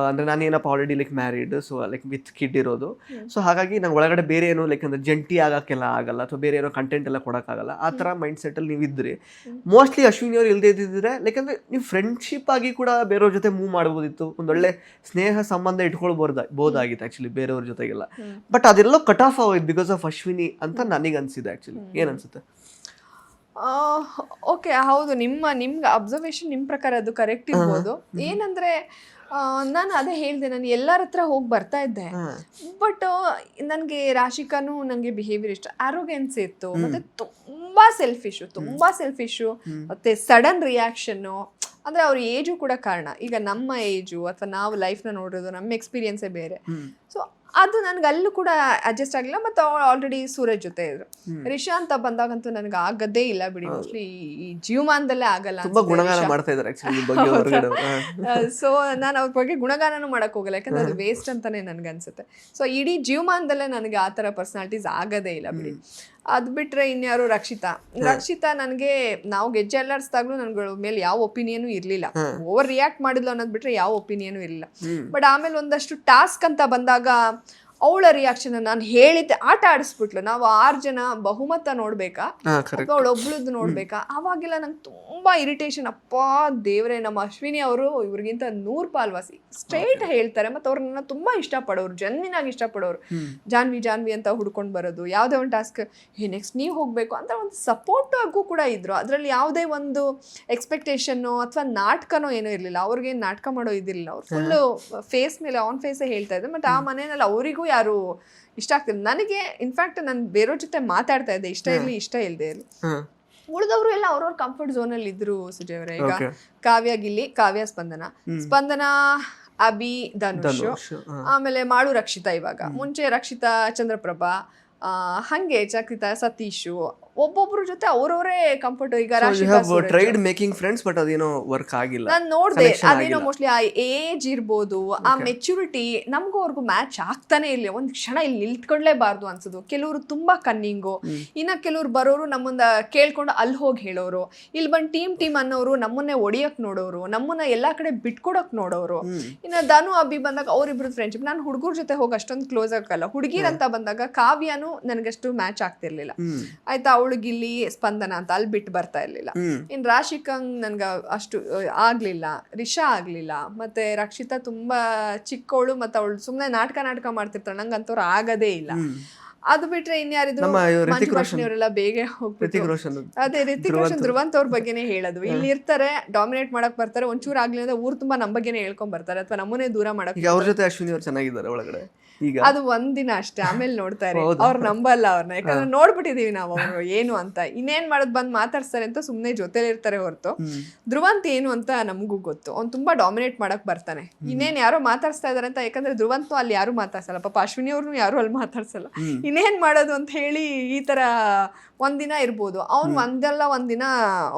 [SPEAKER 1] ಅಂದ್ರೆ ನಾನೇನಪ್ಪ already like married, so like with kid ಇರೋದು, ಸೊ ಹಾಗಾಗಿ ನಂಗೆ ಒಳಗಡೆ ಬೇರೆ ಏನೋ ಲೈಕ್ ಅಂದ್ರೆ ಜಂಟಿ ಆಗಕ್ಕೆಲ್ಲ ಆಗಲ್ಲ, ಅಥವಾ ಬೇರೆ ಏನೋ ಕಂಟೆಂಟ್ ಎಲ್ಲ ಕೊಡೋಕ್ಕಾಗಲ್ಲ, ಆ ಥರ ಮೈಂಡ್ ಸೆಟ್ಟಲ್ಲಿ ನೀವು ಇದ್ರಿ. ಮೋಸ್ಟ್ಲಿ ಅಶ್ವಿನಿ ಅವ್ರು ಇಲ್ಲದೆ ಇದ್ದಿದ್ರೆ ಲೈಕ್ ಅಂದ್ರೆ ನೀವು ಫ್ರೆಂಡ್ಶಿಪ್ ಆಗಿ ಕೂಡ ಬೇರೆಯವ್ರ ಜೊತೆ ಮೂವ್ ಮಾಡ್ಬೋದಿತ್ತು, ಒಂದೊಳ್ಳೆ ಸ್ನೇಹ ಸಂಬಂಧ ಇಟ್ಕೊಳ್ಬೋದಾಗಿತ್ತು ಆ್ಯಕ್ಚುಲಿ ಬೇರೆಯವ್ರ ಜೊತೆಗೆಲ್ಲ. ಬಟ್ ಅದೆಲ್ಲೋ ಕಟ್ ಆಫ್ ಆಗೋಯ್ತು ಬಿಕಾಸ್ ಆಫ್ ಅಶ್ವಿನಿ ಅಂತ ನನಗೆ ಅನ್ಸಿದೆ ಆ್ಯಕ್ಚುಲಿ. ಏನನ್ಸುತ್ತೆ?
[SPEAKER 2] ಓಕೆ, ಹೌದು, ನಿಮ್ಗೆ ಅಬ್ಸರ್ವೇಷನ್ ನಿಮ್ಮ ಪ್ರಕಾರ ಅದು ಕರೆಕ್ಟ್ ಇರ್ಬೋದು. ಏನಂದ್ರೆ ನಾನು ಅದೇ ಹೇಳಿದೆ, ನಾನು ಎಲ್ಲರ ಹತ್ರ ಹೋಗಿ ಬರ್ತಾ ಇದ್ದೆ, ಬಟ್ ನನಗೆ ರಾಶಿಕಾನು ನನಗೆ ಬಿಹೇವಿಯರ್ ಇಷ್ಟ, ಆರೋಗ್ಯನ್ಸ್ ಇತ್ತು, ಮತ್ತೆ ತುಂಬಾ ಸೆಲ್ಫಿಶು, ಮತ್ತೆ ಸಡನ್ ರಿಯಾಕ್ಷನ್ನು. ಅಂದ್ರೆ ಅವ್ರ ಏಜು ಕೂಡ ಕಾರಣ. ಈಗ ನಮ್ಮ ಏಜು ಅಥವಾ ನಾವು ಲೈಫ್ನ ನೋಡೋದು, ನಮ್ಮ ಎಕ್ಸ್ಪೀರಿಯನ್ಸೇ ಬೇರೆ. ಸೊ ಅದು ನನಗೆ ಅಲ್ಲೂ ಕೂಡ ಅಡ್ಜಸ್ಟ್ ಆಗಲಿಲ್ಲ. ಮತ್ತು ಅವಳು ಆಲ್ರೆಡಿ ಸೂರಜ್ ಜೊತೆ ಇದ್ರು. ರಿಷಾ ಅಂತ ಬಂದಾಗಂತೂ ನನಗೆ ಆಗದೇ ಇಲ್ಲ ಬಿಡಿ, ಮೋಸ್ಟ್ಲಿ ಈ ಜೀವಮಾನದಲ್ಲೇ ಆಗಲ್ಲ. ಸೊ ನಾನು ಅವ್ರ ಬಗ್ಗೆ ಗುಣಗಾನನೂ ಮಾಡಕ್ ಹೋಗಲ್ಲ, ಯಾಕಂದ್ರೆ ಅದು ವೇಸ್ಟ್ ಅಂತಾನೆ ನನ್ಗನ್ಸುತ್ತೆ. ಸೊ ಇಡೀ ಜೀವಮಾನದಲ್ಲೇ ನನಗೆ ಆ ಥರ ಪರ್ಸನಾಲಿಟೀಸ್ ಆಗದೇ ಇಲ್ಲ ಬಿಡಿ. ಅದು ಬಿಟ್ರೆ ಇನ್ಯಾರು ರಕ್ಷಿತಾ ನನಗೆ ನಾವು ಗೆಜ್ಜೆ ಎಲ್ಲಾಡಿಸಿದಾಗ್ಲೂ ನನ್ಗಳ ಮೇಲೆ ಯಾವ ಒಪಿನಿಯನು ಇರಲಿಲ್ಲ. ಓವರ್ ರಿಯಾಕ್ಟ್ ಮಾಡಿದ್ಲು ಅನ್ನೋದು ಬಿಟ್ರೆ ಯಾವ ಒಪಿನಿಯನು ಇರಲಿಲ್ಲ. ಬಟ್ ಆಮೇಲೆ ಒಂದಷ್ಟು ಟಾಸ್ಕ್ ಅಂತ ಬಂದಾಗ ಅವಳ ರಿಯಾಕ್ಷನ್ ನಾನು ಹೇಳಿದ್ದೆ, ಆಟ ಆಡಿಸ್ಬಿಟ್ಲು. ನಾವು 6 ಜನ ಬಹುಮತ ನೋಡ್ಬೇಕಾ ಅಥವಾ ಅವಳೊಬ್ಳದ್ದು ನೋಡ್ಬೇಕಾ, ಅವಾಗೆಲ್ಲ ನಂಗೆ ತುಂಬಾ ಇರಿಟೇಷನ್. ಅಪ್ಪ ದೇವ್ರೆ, ನಮ್ಮ ಅಶ್ವಿನಿ ಅವರು ಇವ್ರಿಗಿಂತ 100 ಪಾಲ್ವಾಸಿ, ಸ್ಟ್ರೈಟ್ ಹೇಳ್ತಾರೆ. ಮತ್ತು ಅವ್ರನ್ನ ತುಂಬಾ ಇಷ್ಟಪಡೋರು, ಜನ್ಮಿನಾಗಿ ಇಷ್ಟಪಡೋರು. ಜಾನ್ವಿ ಅಂತ ಹುಡ್ಕೊಂಡು ಬರೋದು, ಯಾವುದೇ ಒಂದು ಟಾಸ್ಕ್ ನೆಕ್ಸ್ಟ್ ನೀವು ಹೋಗ್ಬೇಕು ಅಂತ ಒಂದು ಸಪೋರ್ಟ್ ಆಗು ಕೂಡ ಇದ್ರು. ಅದರಲ್ಲಿ ಯಾವುದೇ ಒಂದು ಎಕ್ಸ್ಪೆಕ್ಟೇಷನ್ನು ಅಥವಾ ನಾಟಕನೋ ಏನೋ ಇರಲಿಲ್ಲ. ಅವ್ರಿಗೆ ನಾಟಕ ಮಾಡೋ ಇದಿಲ್ಲ. ಅವ್ರು ಫುಲ್ಲು ಫೇಸ್ ಮೇಲೆ ಆನ್ ಫೇಸೇ ಹೇಳ್ತಾ ಇದ್ರು. ಮತ್ತು ಆ ಮನೆಯಲ್ಲಿ ಅವರಿಗೂ ಯಾರು ಇಷ್ಟ ಆಗ್ತಿಲ್ಲ. ನನಗೆ ಇನ್ಫ್ಯಾಕ್ಟ್ ನಾನು ಬೇರೆಯವ್ರ ಜೊತೆ ಮಾತಾಡ್ತಾ ಇದ್ದೆ, ಇಷ್ಟ ಇಲ್ಲದೆ ಇರಲಿ. ಉಳಿದವರು ಎಲ್ಲ ಅವ್ರವ್ರ ಕಂಫರ್ಟ್ ಝೋನ್ ಅಲ್ಲಿ ಇದ್ರು ಸುಜಯ್ ಅವರೇ. ಈಗ ಕಾವ್ಯ ಸ್ಪಂದನ ಅಭಿ ಧನುಷ್, ಆಮೇಲೆ ಮಾಡು ರಕ್ಷಿತಾ. ಇವಾಗ ಮುಂಚೆ ರಕ್ಷಿತಾ ಚಂದ್ರಪ್ರಭಾ, ಹಂಗೆ ಚಕ್ರಿತಾ ಸತೀಶು, ಒಬ್ಬೊಬ್ರ ಜೊತೆ ಅವ್ರವರೇ ಕಂಫರ್ಟ್. ಈಗ
[SPEAKER 1] ಟ್ರೈಡ್ ಮೇಕಿಂಗ್ ಫ್ರೆಂಡ್ಸ್, ಬಟ್ ಅದೇನೋ ವರ್ಕ್ ಆಗಿಲ್ಲ.
[SPEAKER 2] ನಾನು ನೋಡ್ದೆ, ಅದೇನೋ ಮೋಸ್ಟ್ಲಿ ಆ ಏಜ್ ಇರ್ಬೋದು, ಆ ಮೆಚುರಿಟಿ ನಮಗೂ ಅವ್ರಿಗೂ ಮ್ಯಾಚ್ ಆಗ್ತಾನೆ ಇಲ್ಲ. ಒಂದ್ ಕ್ಷಣ ಇಲ್ಲಿ ನಿಲ್ತ್ಕೊಳ್ಳೇಬಾರ್ದು ಅನ್ಸೋದು. ಕೆಲವರು ತುಂಬಾ ಕನ್ನಿಂಗು, ಇನ್ನ ಕೆಲವ್ರು ಬರೋರು ನಮ್ಮನ್ನ ಕೇಳ್ಕೊಂಡು ಅಲ್ಲಿ ಹೋಗಿ ಹೇಳೋರು, ಇಲ್ಲಿ ಬಂದು ಟೀಮ್ ಅನ್ನೋರು ನಮ್ಮನ್ನೇ ಒಡಿಯಕ್ ನೋಡೋರು, ನಮ್ಮನ್ನ ಎಲ್ಲಾ ಕಡೆ ಬಿಟ್ಕೊಡಕ್ ನೋಡೋರು. ಇನ್ನ ಧನು ಅಭಿ ಬಂದಾಗ ಅವ್ರಿಬ್ರು ಫ್ರೆಂಡ್ಶಿಪ್. ನಾನು ಹುಡುಗರ ಜೊತೆ ಹೋಗಿ ಅಷ್ಟೊಂದು ಕ್ಲೋಸ್ ಆಗಲ್ಲ. ಹುಡುಗಿರ್ ಅಂತ ಬಂದಾಗ ಕಾವ್ಯನು ನನಗಷ್ಟು ಮ್ಯಾಚ್ ಆಗ್ತಿರ್ಲಿಲ್ಲ. ಆಯ್ತಾ, ಅವಳು ಗಿಲ್ಲಿ ಸ್ಪಂದನ ಅಂತ ಅಲ್ಲಿ ಬಿಟ್ಟು ಬರ್ತಾ ಇರ್ಲಿಲ್ಲ. ಇನ್ ರಾಶಿಕಂಗ್ ನನ್ಗ ಅಷ್ಟು ಆಗ್ಲಿಲ್ಲ, ರಿಷಾ ಆಗ್ಲಿಲ್ಲ, ಮತ್ತೆ ರಕ್ಷಿತಾ ತುಂಬಾ ಚಿಕ್ಕವಳು, ಮತ್ತೆ ಅವಳು ಸುಮ್ನೆ ನಾಟಕ ಮಾಡ್ತಿರ್ತಾಳೆ, ನಂಗಂತವ್ರು ಆಗದೇ ಇಲ್ಲ. ಅದು ಬಿಟ್ರೆ ಇನ್ಯಾರಿದ್ರು, ಮಂಜು ಭಾಷಿಣಿ ಅವರೆಲ್ಲ ಬೇಗ ಹೋಗ್ಬಿಟ್ಟು. ಅದೇ ರಿತಿಕ್ ರೋಷನ್, ಧ್ರುವಂತ್ ಅವ್ರ ಬಗ್ಗೆನೇ ಹೇಳೋದು. ಇಲ್ಲಿ ಇರ್ತಾರೆ, ಡಾಮಿನೇಟ್ ಮಾಡಕ್ ಬರ್ತಾರೆ, ಒಂಚೂರು ಆಗ್ಲಿ ಅಂದ್ರೆ ಊರ್ ತುಂಬಾ ನಮ್ ಬಗ್ಗೆನೇ ಹೇಳ್ಕೊಂಡ್ ಬರ್ತಾರೆ, ಅಥವಾ ನಮ್ಮನ್ನೇ ದೂರ ಮಾಡಕ್.
[SPEAKER 1] ಅವ್ರ ಜೊತೆ ಅಶ್ವಿನಿ ಅವ್ರು ಚೆನ್ನಾಗಿದ್ದಾರೆ ಒಳಗಡೆ.
[SPEAKER 2] ಅದು ಒಂದಿನ ಅಷ್ಟೇ, ಆಮೇಲೆ ನೋಡ್ತಾರೆ. ಅವ್ರು ನಂಬಲ್ಲ ಅವ್ರನ್ನ, ಯಾಕಂದ್ರೆ ನೋಡ್ಬಿಟ್ಟಿದೀವಿ ನಾವು ಅವ್ರು ಏನು ಅಂತ. ಇನ್ನೇನ್ ಮಾಡೋದ್ ಬಂದ್ ಮಾತಾಡ್ತಾರೆ ಅಂತ ಸುಮ್ನೆ ಜೊತೆಲಿ ಇರ್ತಾರೆ ಹೊರತು. ಧ್ರುವಂತ್ ಏನು ಅಂತ ನಮಗೂ ಗೊತ್ತು, ಅವ್ನು ತುಂಬಾ ಡಾಮಿನೇಟ್ ಮಾಡಕ್ ಬರ್ತಾನೆ. ಇನ್ನೇನ್ ಯಾರೋ ಮಾತಾಡ್ಸ್ತಾ ಇದಾರೆ ಅಂತ, ಯಾಕಂದ್ರೆ ಧ್ರುವಂತು ಅಲ್ಲಿ ಯಾರು ಮಾತಾಡ್ಸಲ್ಲ, ಪಾಪ ಅಶ್ವಿನಿ ಅವ್ರನ್ನು ಯಾರು ಅಲ್ಲಿ ಮಾತಾಡ್ಸಲ್ಲ. ಇನ್ನೇನ್ ಮಾಡೋದು ಅಂತ ಹೇಳಿ ಈ ತರ ಒಂದಿನ ಇರ್ಬೋದು. ಅವ್ನು ಒಂದಿನ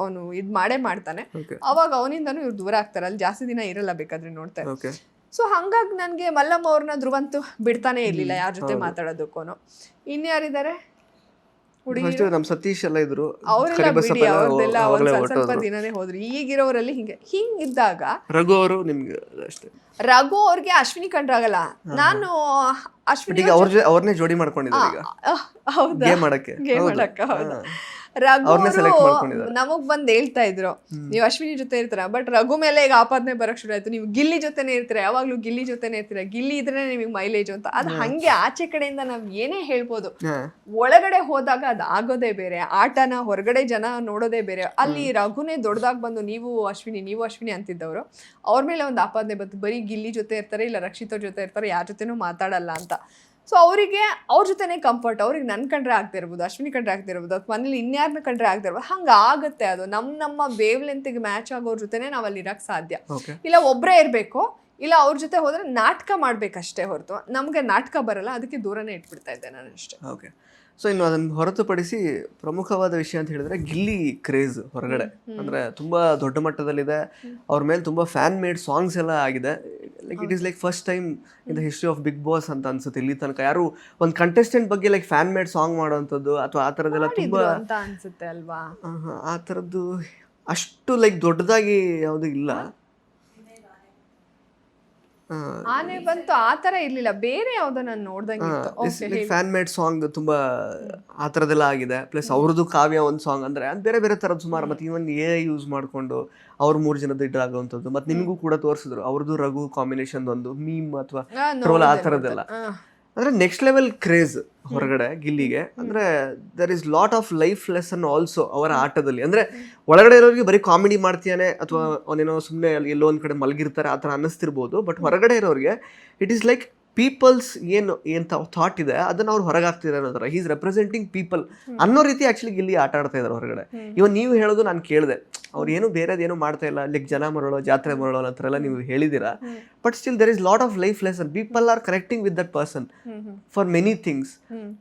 [SPEAKER 2] ಅವನು ಇದ್ ಮಾಡ್ತಾನೆ. ಅವಾಗ ಅವನಿಂದನೂ ಇವ್ರು ದೂರ ಆಗ್ತಾರೆ, ಅಲ್ಲಿ ಜಾಸ್ತಿ ದಿನ ಇರಲ್ಲ, ಬೇಕಾದ್ರೆ ನೋಡ್ತಾರೆ. ಸೊ ಹಂಗಾಗಿ ನನ್ಗೆ ಮಲ್ಲಮ್ಮ ಅವ್ರನ್ನ ಧ್ರುವಂತು ಬಿಡ್ತಾನೆ ಇರ್ಲಿಲ್ಲ ಯಾರ ಜೊತೆ ಮಾತಾಡೋದಕ್ಕೂ. ಇನ್ಯಾರಿದ್ದಾರೆ ಹುಡುಗಿರು,
[SPEAKER 1] ನಮ್ ಸತೀಶ್ ಎಲ್ಲ ಇದ್ರು,
[SPEAKER 2] ಅವರೆಲ್ಲ ಬಿಡಿ, ಅವ್ರದ್ದೆಲ್ಲ ಒಂದ್ ಸ್ವಲ್ಪ ದಿನನೇ ಹೋದ್ರು. ಈಗಿರೋರಲ್ಲಿ ಹಿಂಗಿದ್ದಾಗ
[SPEAKER 1] ರಘು ಅವರು ನಿಮ್ಗೆ ಅಷ್ಟೇ.
[SPEAKER 2] ರಘು ಅವ್ರಿಗೆ ಅಶ್ವಿನಿ ಕಂಡ್ರಾಗಲ್ಲ. ನಾನು ಅಶ್ವಿನಿ
[SPEAKER 1] ಅವ್ರನ್ನೇ ಜೋಡಿ ಮಾಡ್ಕೊಂಡಿದ್ದಾರೆ ಈಗ.
[SPEAKER 2] ಹೌದಾ, ಗೇಮ್ ಮಾಡಕ್ಕ. ಹೌದಾ, ರಘು ನಮಗ್ ಬಂದ್ ಹೇಳ್ತಾ ಇದ್ರು, ನೀವು ಅಶ್ವಿನಿ ಜೊತೆ ಇರ್ತೀರ, ಬಟ್ ರಘು ಮೇಲೆ ಈಗ ಆಪಾದನೆ ಬರಕ್ ಶುರು ಆಯ್ತು, ನೀವು ಗಿಲ್ಲಿ ಜೊತೆನೆ ಇರ್ತೀರ, ಯಾವಾಗ್ಲೂ ಗಿಲ್ಲಿ ಜೊತೆನೆ ಇರ್ತೀರ, ಗಿಲ್ಲಿ ಇದ್ರೆ ನಿಮಗೆ ಮೈಲೇಜ್ ಅಂತ. ಅದ್ ಹಂಗೆ ಆಚೆ ಕಡೆಯಿಂದ ನಾವ್ ಏನೇ ಹೇಳ್ಬೋದು, ಒಳಗಡೆ ಹೋದಾಗ ಅದ್ ಆಗೋದೇ ಬೇರೆ. ಆಟನ ಹೊರಗಡೆ ಜನ ನೋಡೋದೇ ಬೇರೆ. ಅಲ್ಲಿ ರಘುನೇ ದೊಡ್ಡದಾಗ್ ಬಂದು ನೀವು ಅಶ್ವಿನಿ ಅಂತಿದ್ದವರು, ಅವ್ರ ಮೇಲೆ ಒಂದು ಆಪಾದನೆ ಬಂತು, ಬರೀ ಗಿಲ್ಲಿ ಜೊತೆ ಇರ್ತಾರೆ, ಇಲ್ಲ ರಕ್ಷಿತ್ ಜೊತೆ ಇರ್ತಾರೆ, ಯಾರ ಜೊತೆನೂ ಮಾತಾಡಲ್ಲ ಅಂತ. ಸೊ ಅವರಿಗೆ ಅವ್ರ ಜೊತೆನೇ ಕಂಫರ್ಟ್. ಅವ್ರಿಗೆ ನನ್ ಕಂಡ್ರೆ ಆಗ್ತಾ ಇರ್ಬೋದು, ಅಶ್ವಿನಿ ಕಂಡ್ರೆ ಆಗ್ತಾ ಇರ್ಬೋದು, ಅಥವಾ ಮನೇಲಿ ಇನ್ಯಾರನ್ನ ಕಂಡ್ರೆ ಆಗ್ತಾ ಇರ್ಬೋದು. ಹಂಗಾಗುತ್ತೆ. ಅದು ನಮ್ಮ ವೇವ್ ಲೆಂತ್ಗೆ ಮ್ಯಾಚ್ ಆಗೋರ್ ಜೊತೆನೆ ನಾವ್ ಅಲ್ಲಿ ಇರಕ್ ಸಾಧ್ಯ. ಇಲ್ಲ ಒಬ್ರೇ ಇರ್ಬೇಕು, ಇಲ್ಲ ಅವ್ರ ಜೊತೆ ಹೋದ್ರೆ ನಾಟಕ ಮಾಡ್ಬೇಕಷ್ಟೇ ಹೊರತು ನಮ್ಗೆ ನಾಟಕ ಬರಲ್ಲ, ಅದಕ್ಕೆ ದೂರನೇ ಇಟ್ಬಿಡ್ತಾ ಇದ್ದೆ ನಾನು ಅಷ್ಟೇ.
[SPEAKER 1] ಓಕೆ. ಸೊ ಇನ್ನು ಅದನ್ನು ಹೊರತುಪಡಿಸಿ ಪ್ರಮುಖವಾದ ವಿಷಯ ಅಂತ ಹೇಳಿದ್ರೆ ಗಿಲ್ಲಿ ಕ್ರೇಜ್ ಹೊರಗಡೆ ಅಂದ್ರೆ ತುಂಬಾ ದೊಡ್ಡ ಮಟ್ಟದಲ್ಲಿದೆ. ಅವ್ರ ಮೇಲೆ ತುಂಬಾ ಫ್ಯಾನ್ ಮೇಡ್ ಸಾಂಗ್ಸ್ ಎಲ್ಲ ಆಗಿದೆ. Like it is like first time in the history of Bigg Boss ಅಂತ ಅನ್ಸುತ್ತೆ ಇಲ್ಲಿ ತನಕ ಯಾರು ಒಂದು ಕಂಟೆಸ್ಟೆಂಟ್ ಬಗ್ಗೆ ಲೈಕ್ ಫ್ಯಾನ್ ಮೇಡ್ ಸಾಂಗ್ ಮಾಡೋವಂಥದ್ದು ಅಥವಾ ಆ ಥರದ್ದೆಲ್ಲ ತುಂಬಾ
[SPEAKER 2] ಅಂತ ಅನ್ಸುತ್ತೆ ಅಲ್ವಾ.
[SPEAKER 1] ಆ ಥರದ್ದು ಅಷ್ಟು ಲೈಕ್ ದೊಡ್ಡದಾಗಿ ಯಾವುದು ಇಲ್ಲ.
[SPEAKER 2] ಆನೆ ಬಂತು ಆ ತರ ಇರ್ಲಿಲ್ಲ, ಬೇರೆ ಯಾವ್ದೋ ನಾನು ನೋಡ್ದಂಗೆ
[SPEAKER 1] ಫ್ಯಾನ್ ಮೇಡ್ ಸಾಂಗ್ ತುಂಬಾ ಆ ಥರದ್ದೆಲ್ಲ ಆಗಿದೆ. ಪ್ಲಸ್ ಅವ್ರದ್ದು ಕಾವ್ಯ ಒಂದು ಸಾಂಗ್ ಅಂದ್ರೆ ಅದು ಬೇರೆ ಬೇರೆ ಥರದ್ದು ಸುಮಾರು. ಮತ್ತೆ ಇವನ್ ಯೂಸ್ ಮಾಡ್ಕೊಂಡು ಅವ್ರ 3 ಜನದ ಇಟ್ಟಾಗುವಂಥದ್ದು. ಮತ್ತೆ ನಿಮಗೂ ಕೂಡ ತೋರಿಸಿದ್ರು ಅವ್ರದ್ದು ರಘು ಕಾಂಬಿನೇಷನ್ ಒಂದು ಮೀಮ್ ಅಥವಾ ಟ್ರೋಲ್ ಆ ಥರದ್ದೆಲ್ಲ. ಅಂದ್ರೆ ನೆಕ್ಸ್ಟ್ ಲೆವೆಲ್ ಕ್ರೇಜ್ ಹೊರಗಡೆ ಗಿಲ್ಲಿಗೆ. ಅಂದ್ರೆ there is lot of life lesson also ಅವರ ಆಟದಲ್ಲಿ. ಅಂದ್ರೆ ಒಳಗಡೆ ಇರೋರಿಗೆ ಬರೀ ಕಾಮಿಡಿ ಮಾಡ್ತೀಯಾನೆ ಅಥವಾ ಅವನೇನೋ ಸುಮ್ಮನೆ ಎಲ್ಲೋ ಒಂದ್ ಕಡೆ ಮಲಗಿರ್ತಾರೆ ಆ ಥರ ಅನ್ನಿಸ್ತಿರ್ಬೋದು. ಬಟ್ ಹೊರಗಡೆ ಇರೋರಿಗೆ ಇಟ್ ಈಸ್ ಲೈಕ್ ಪೀಪಲ್ಸ್ ಏನು ಥಾಟ್ ಇದೆ ಅದನ್ನ ಅವ್ರು ಹೊರಗೆ ಹಾಕ್ತಿದ್ದಾರೆ ಅನ್ನೋ ಥರ. ಈಸ್ ರೆಪ್ರೆಸೆಂಟಿಂಗ್ ಪೀಪಲ್ ಅನ್ನೋ ರೀತಿ ಆಕ್ಚುಲಿ ಗಿಲ್ಲಿ ಆಟ ಆಡ್ತಾ ಇದ್ದಾರೆ ಹೊರಗಡೆ. ಇವನ್ ನೀವು ಹೇಳೋದು ನಾನು ಕೇಳಿದೆ, ಅವ್ರು ಏನು ಬೇರೆದೇನು ಮಾಡ್ತಾ ಇಲ್ಲ, ಲೈಕ್ ಜನ ಮರಳೋ ಜಾತ್ರೆ ಮರಳೋ ಆ ಥರ ಎಲ್ಲ ನೀವು ಹೇಳಿದ್ದೀರಾ. But still there is lot of life lesson. People are connecting with that person for many things.